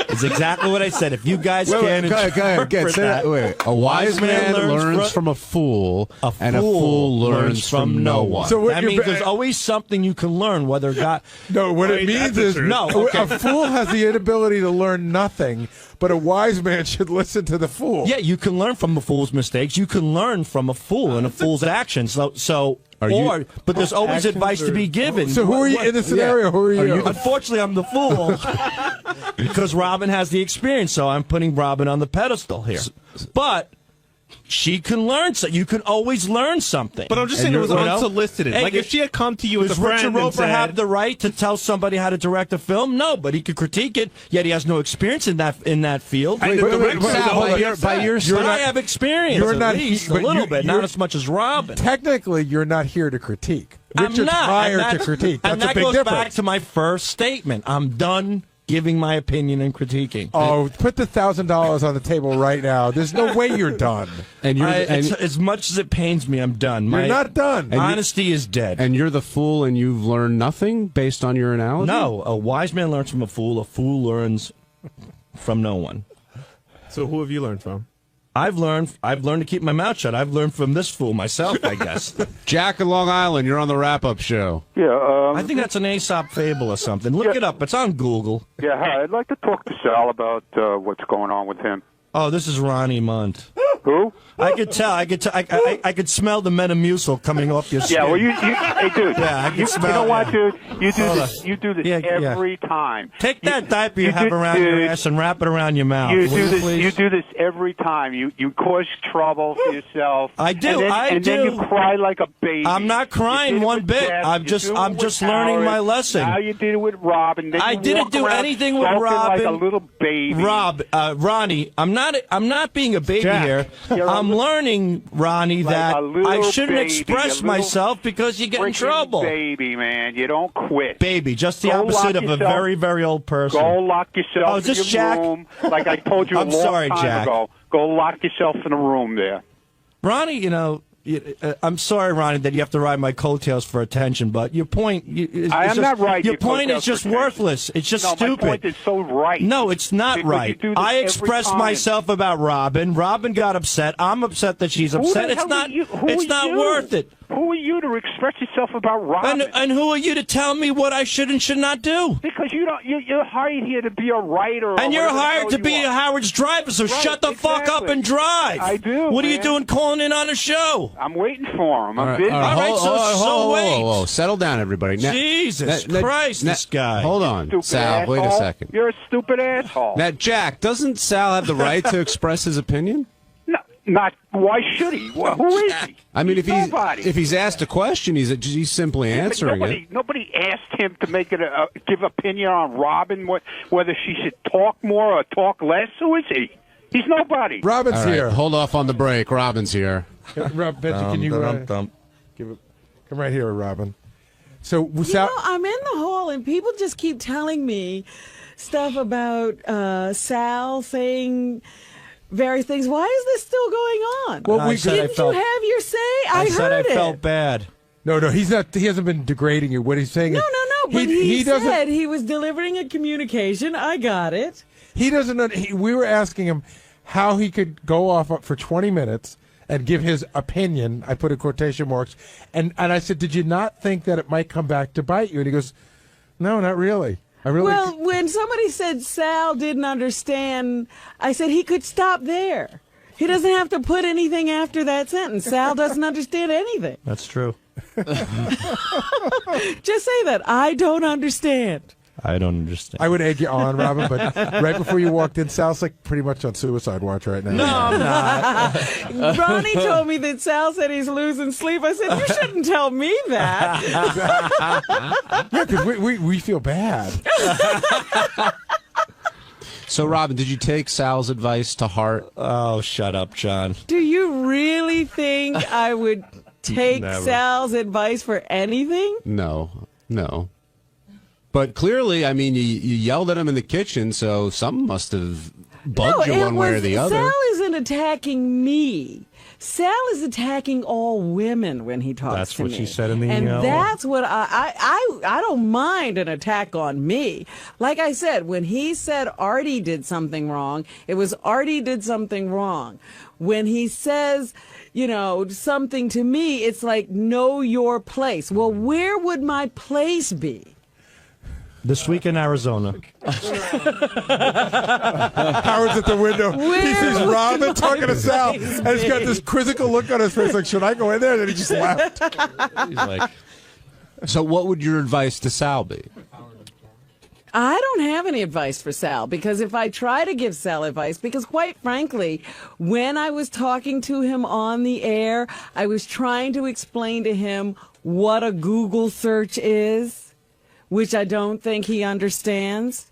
It's exactly what I said. If you guys can't interpret that, a wise man learns from a fool, and a fool learns from no one. So that means there's always something you can learn, whether God... No, what it means is a fool has the inability to learn nothing, but a wise man should listen to the fool. Yeah, you can learn from a fool's mistakes. You can learn from a fool and a fool's actions. But there's always advice to be given. So who are you in the scenario? Who are you? Unfortunately, I'm the fool because Robin has the experience. So I'm putting Robin on the pedestal here. But she can learn. So you can always learn something. But I'm just saying it was unsolicited. Hey, like if she had come to you as a friend Richard Roper and said, have the right to tell somebody how to direct a film? No, but he could critique it. Yet he has no experience in that field. I have experience. You're not a little bit, not as much as Robin. Technically, you're not here to critique. Richard's hired to critique. That's a big difference. And that goes back to my first statement. I'm done giving my opinion and critiquing. Oh, put the $1,000 on the table right now. There's no way you're done. And as much as it pains me, I'm done. You're not done. Honesty is dead. And you're the fool, and you've learned nothing based on your analogy? No, a wise man learns from a fool. A fool learns from no one. So who have you learned from? I've learned to keep my mouth shut. I've learned from this fool myself, I guess. Jack in Long Island, you're on the wrap-up show. Yeah, I think that's an 𝗮ጽ fable or something. Look it up. It's on Google. Yeah, hi. I'd like to talk to Sal about what's going on with him. Oh, this is Ronnie Munt. Who? I could tell. I could smell the 𝗦𝗵cie coming off your skin. Yeah, well, hey, dude. Yeah, I can smell. You know what, dude? You do this every time. Take that diaper you have around your ass and wrap it around your mouth. You do this every time. You cause trouble for yourself. I do. And then you cry like a baby. I'm not crying one bit. I'm just learning my lesson. Now you did it with Robin. I didn't do anything with Robin. Like a little baby. Ronnie, I'm not being a baby here. I'm learning, Ronnie, like that a little I shouldn't baby, express myself because you get in freaking trouble. Baby, man, you don't quit. Baby, just the Go opposite lock of a yourself- very, very old person. Go lock yourself Oh, is this in your Jack? room, like I told you a I'm long sorry, time Jack. ago. Go lock yourself in a room there. Ronnie, I'm sorry, Ronnie, that you have to ride my coattails for attention, but your point I am not riding your your point coattails is just for attention. worthless. It's just No, stupid. my point is so right. No, it's not Because right. you do this I every expressed time. myself about Robin. Robin got upset. I'm upset that she's Who the upset. It's hell not are you? Who it's are not you? worth it. Who are you to express yourself about Robin? And who are you to tell me what I should and should not do? Because you're hired here to be a writer. And or you're whatever the hired hell to you be are. Howard's driver, so Right, shut the fuck up exactly. and drive. I do. What are you man. doing calling in on a show? I'm waiting for him. I'm busy. All right, so wait. Whoa, settle down, everybody. Now, Jesus Christ, this guy. Hold on, Stupid Sal. asshole. Wait a second. You're a stupid asshole. Now, Jack, doesn't Sal have the right to express his opinion? No, not. Why should he? Well, who is he? I mean, He's nobody. if he's asked a question, he's simply answering it. Nobody asked him to make it give opinion on Robin, whether she should talk more or talk less. Who is he? He's nobody. Robin's All right, here. hold off on the break. Robin's here. Rob, Benji, can you give it? Come right here, Robin. So, I'm in the hall, and people just keep telling me stuff about Sal saying various things. Why is this still going on? Well, Didn't you have your say? I said heard I felt bad. No, he's not. He hasn't been degrading you. What he's saying is, No, but he said he was delivering a communication. I got it. he doesn't know. We were asking him how he could go off for 20 minutes and give his opinion. I put in quotation marks, and I said, "Did you not think that it might come back to bite you?" And he goes, "No, not really. I really." Well, when somebody said Sal didn't understand, I said he could stop there. He doesn't have to put anything after that sentence. Sal doesn't understand anything. That's true. Just say that. I don't understand. I don't understand. I would egg you on, Robin, but right before you walked in, Sal's like pretty much on suicide watch right now. No, I'm not. Ronnie told me that Sal said he's losing sleep. I said, you shouldn't tell me that. Yeah, because we feel bad. So, Robin, did you take Sal's advice to heart? Oh, shut up, John. Do you really think I would take Never. Sal's advice for anything? No. But clearly, I mean, you yelled at him in the kitchen, so something must have bugged you one way or the other. Sal isn't attacking me. Sal is attacking all women when he talks That's to me. what she said in the and email. that's what I don't mind an attack on me. Like I said, when he said Artie did something wrong, it was Artie did something wrong. When he says, something to me, it's like, know your place. Well, where would my place be? This week in Arizona. Howard's at the window. He sees Robin talking to Sal, and he's got this quizzical look on his face like, should I go in there? And then he just left. He's like, so what would your advice to Sal be? I don't have any advice for Sal, because if I try to give Sal advice, because quite frankly, when I was talking to him on the air, I was trying to explain to him what a Google search is, which I don't think he understands.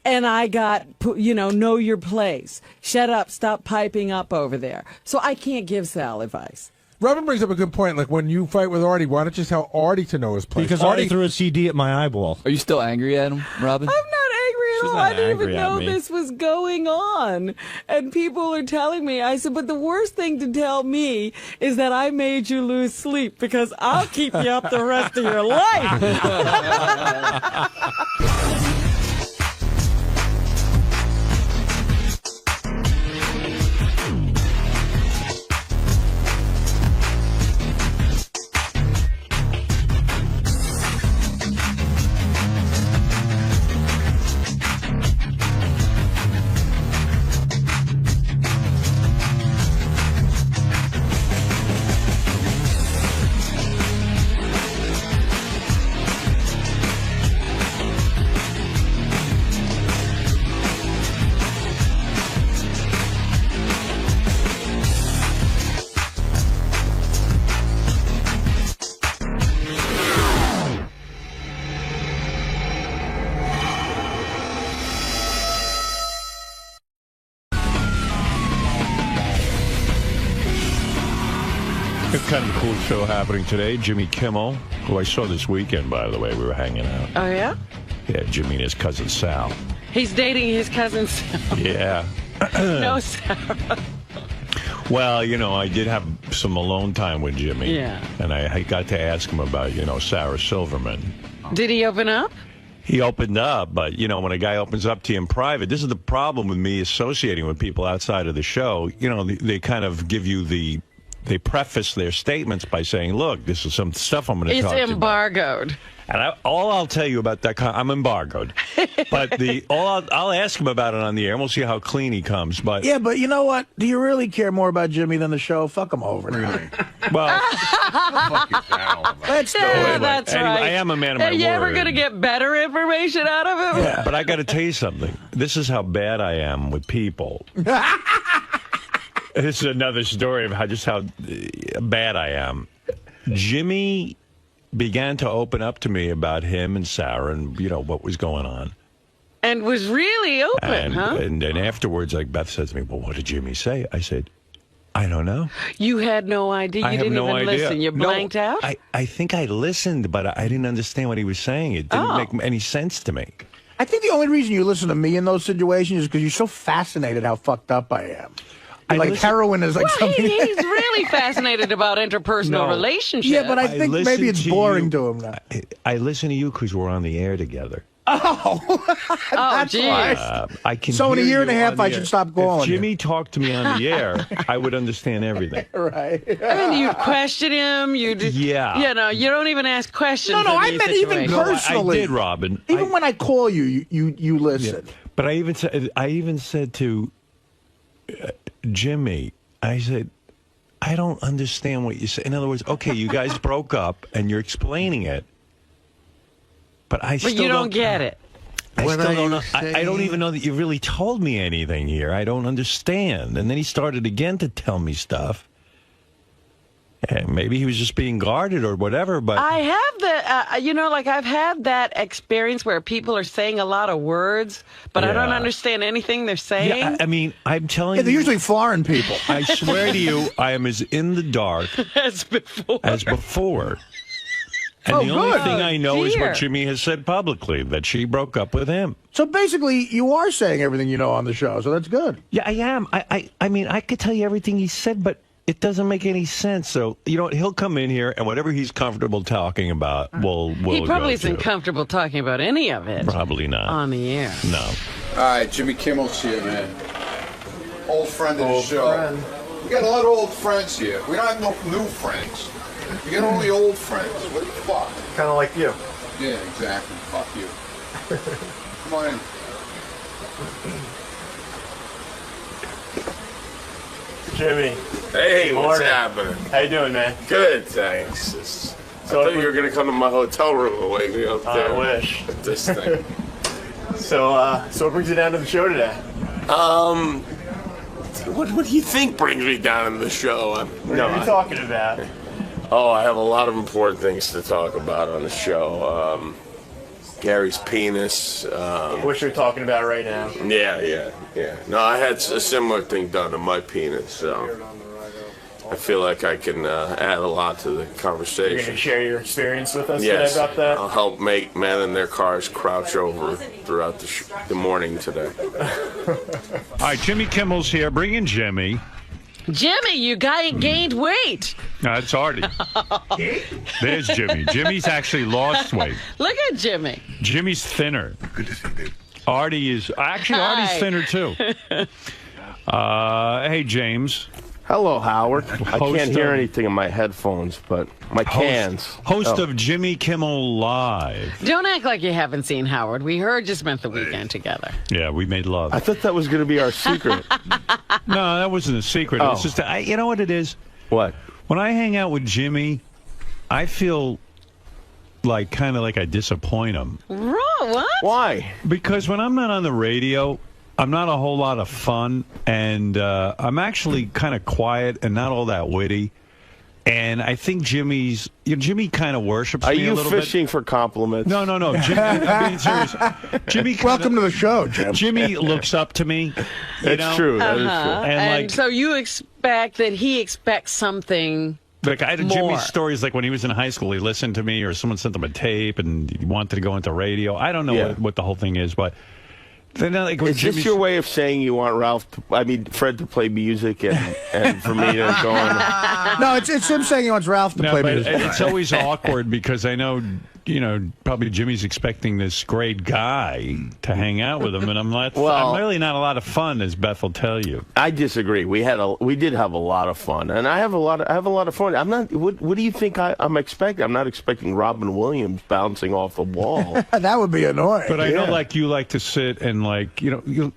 And I got, know your place. Shut up, stop piping up over there. So I can't give Sal advice. Robin brings up a good point. Like, when you fight with Artie, why don't you tell Artie to know his place? because Artie threw a CD at my eyeball. Are you still angry at him, Robin? I'm not angry at all. not I didn't even angry at know me. this was going on. And people are telling me. I said, but the worst thing to tell me is that I made you lose sleep, because I'll keep you up the rest of your life. It's kind of a cool show happening today. Jimmy Kimmel, who I saw this weekend, by the way, we were hanging out. Oh, yeah? Yeah, Jimmy and his cousin Sal. He's dating his cousin Sal. Yeah. No, Sarah. Well, you know, I did have some alone time with Jimmy. Yeah. And I got to ask him about, you know, Sarah Silverman. Did he open up? He opened up, but, you know, when a guy opens up to you in private, this is the problem with me associating with people outside of the show. You know, they kind of give you they preface their statements by saying, look, this is some stuff I'm going to talk to you about. It's embargoed. And all I'll tell you about that, I'm embargoed. But I'll ask him about it on the air, and we'll see how clean he comes. But yeah, but you know what? Do you really care more about Jimmy than the show? Fuck him over. Really? Well, let's do Yeah, it. that's anyway, right. I am a man of my Are you ever word. going to get better information out of him? Yeah, but I got to tell you something. This is how bad I am with people. This is another story of how bad I am. Jimmy began to open up to me about him and Sarah and, you know, what was going on. And was really open, huh? And then afterwards, like, Beth says to me, well, what did Jimmy say? I said, I don't know. You had no idea? I You have didn't no even idea. listen? You blanked out? I think I listened, but I didn't understand what he was saying. It didn't make any sense to me. I think the only reason you listen to me in those situations is because you're so fascinated how fucked up I am. Like heroin is like something. He's really fascinated about interpersonal relationships. Yeah, but I think maybe it's boring to him now. I listen to you because we're on the air together. Oh, that's why. I can. So in a hear year and a you half, on the I air. should stop calling If Jimmy talked to me on the air, I would understand everything. Right. I mean, you'd question him. Yeah. You know, you don't even ask questions. No, in I these meant even situations. personally. I did, Robin. Even when I call you, you listen. Yeah. But I even said to Jimmy, I said, I don't understand what you say. In other words, okay, you guys broke up and you're explaining it, but I still you don't get it. I still don't know. I don't even know that you really told me anything here. I don't understand. And then he started again to tell me stuff. And maybe he was just being guarded or whatever, but I have I've had that experience where people are saying a lot of words, but I don't Yeah. understand anything they're saying. yeah, I mean, I'm telling Yeah, they're you. usually foreign people. I swear to you, I am as in the dark As before. And Oh, the only good. thing I know is Dear. what Jimmy has said publicly, that she broke up with him. So basically, you are saying everything you know on the show, so that's good. Yeah, I am. I mean, I could tell you everything he said, but it doesn't make any sense. So, you know what? He'll come in here, and whatever he's comfortable talking about, we'll He probably go isn't to. comfortable talking about any of it Probably not. on the air. No. All right, Jimmy Kimmel's here, man. Old friend of the Old show. friend. We got a lot of old friends here. We don't have no new friends. We got only old friends. What the fuck? Kind of like you. Yeah, exactly. Fuck you. Come on in. Jimmy. Hey, what's Morning. happening? How you doing, man? Good, thanks. I thought you were going to come to my hotel room and wake me up I there. wish. At this thing. So what brings you down to the show today? What do you think brings me down to the show? What are you talking about? Oh, I have a lot of important things to talk about on the show. Gary's penis. What you're talking about right now? Yeah. No, I had a similar thing done to my penis, so I feel like I can add a lot to the You're going conversation. to share your experience with us Yes, today about that? I'll help make men in their cars crouch over throughout the morning today. All right, Jimmy Kimmel's here. Bring in Jimmy. Jimmy, you gained weight. No, it's Artie. There's Jimmy. Jimmy's actually lost weight. Look at Jimmy. Jimmy's thinner. Good to see you, babe. Artie's Hi. thinner too. Hey, James. Hello, Howard. I Host can't hear of- anything in my headphones, but my cans. Host Oh. of Jimmy Kimmel Live. Don't act like you haven't seen Howard. We heard you spent the weekend together. Yeah, we made love. I thought that was going to be our secret. No, that wasn't a secret. Oh. It's just, you know what it is? What? When I hang out with Jimmy, I feel like kind of like I disappoint him. What? Why? Because when I'm not on the radio, I'm not a whole lot of fun, and I'm actually kind of quiet and not all that witty. And I think Jimmy kind of worships Are me a you little bit. fishing for compliments? No. Jimmy, I'm being serious. Jimmy, Welcome to the show, Jim. Jimmy looks up to me. That's true. That is true. And like, so you expect that he expects something Like, I had Jimmy's stories, like when he was in high school, he listened to me or someone sent him a tape and he wanted to go into radio. I don't know what the whole thing is, but... Then, like, is this your way of saying you want Fred to play music and for me to go on? No, it's him saying he wants Ralph to play music. It's always awkward because I know, probably Jimmy's expecting this great guy to hang out with him, and I'm really not a lot of fun, as Beth will tell you. I disagree. We did have a lot of fun, and I have a lot of fun. I'm not. What do you think I'm expecting? I'm not expecting Robin Williams bouncing off a wall. That would be annoying. But I know, like, you like to sit and, like,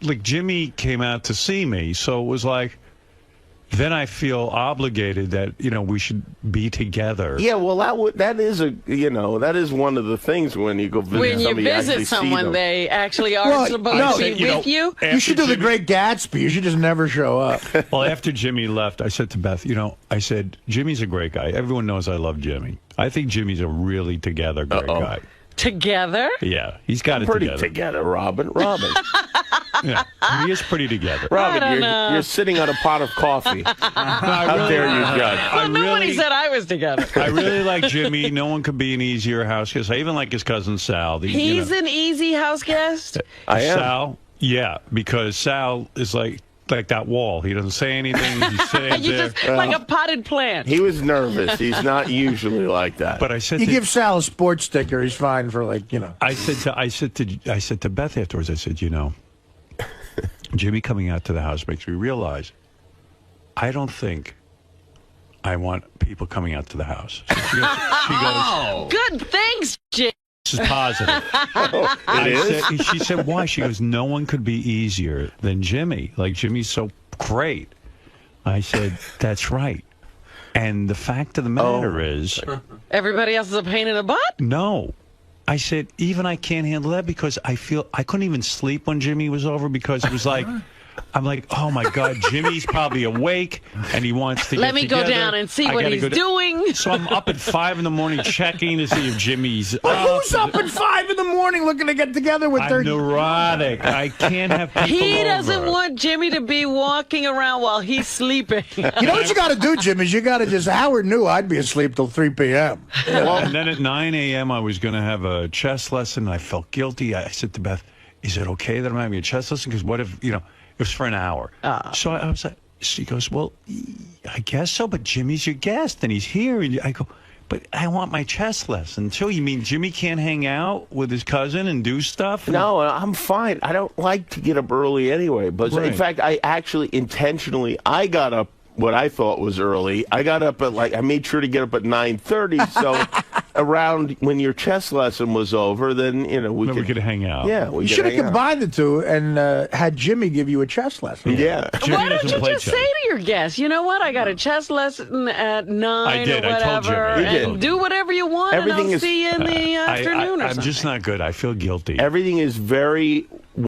like Jimmy came out to see me, so it was like, then I feel obligated that, we should be together. Yeah, well, that is one of the things when you go visit when somebody. When you visit someone, they actually are supposed to be with you. You should do the Great Gatsby. You should just never show up. Well, after Jimmy left, I said to Beth, I said, Jimmy's a great guy. Everyone knows I love Jimmy. I think Jimmy's a really together great guy. Together? Yeah, he's got it pretty together. Robin. Yeah, he is pretty together. Robin, you're sitting on a pot of coffee. How dare you judge? Well, nobody said I was together. I really like Jimmy. No one could be an easier house guest. I even like his cousin Sal. He's an easy house guest? I am. Sal, yeah, because Sal is like that wall. He doesn't say anything. He's sitting there. Just like a potted plant. He was nervous. He's not usually like that. But I said, you give Sal a sports sticker. He's fine for I said to Beth afterwards. I said, Jimmy coming out to the house makes me realize I don't think I want people coming out to the house. So she goes, good, thanks, Jim. This is positive. She said, why? She goes, no one could be easier than Jimmy. Like, Jimmy's so great. I said, that's right. And the fact of the matter is... Everybody else is a pain in the butt? No. I said, even I can't handle that because I couldn't even sleep when Jimmy was over because it was like... I'm like, oh, my God, Jimmy's probably awake, and he wants to Let get me together. go down and see what he's doing. So I'm up at 5 in the morning checking to see if Jimmy's But who's up at 5 in the morning looking to get together with their... I'm neurotic. I can't have people He doesn't over. want Jimmy to be walking around while he's sleeping. You know what you got to do, Jim, is you got to just... Howard knew I'd be asleep till 3 p.m. Well, and then at 9 a.m. I was going to have a chess lesson. I felt guilty. I said to Beth, is it okay that I'm having a chess lesson? Because what if, it was for an hour. So I was like, she goes, well, I guess so, but Jimmy's your guest, and he's here. And I go, but I want my chess lesson, too. You mean Jimmy can't hang out with his cousin and do stuff? No, I'm fine. I don't like to get up early anyway. But Right. in fact, I actually intentionally, I got up what I thought was early. I got up at I made sure to get up at 9:30, so around when your chess lesson was over, then we could hang out. Yeah, You should have combined the two and had Jimmy give you a chess lesson. Yeah. Why don't you just say to your guests, you know what, I got a chess lesson at 9 I did. or I told whatever, Jimmy. and do whatever you want, Everything and I'll is- see you in the afternoon or I'm something. just not good. I feel guilty. Everything is very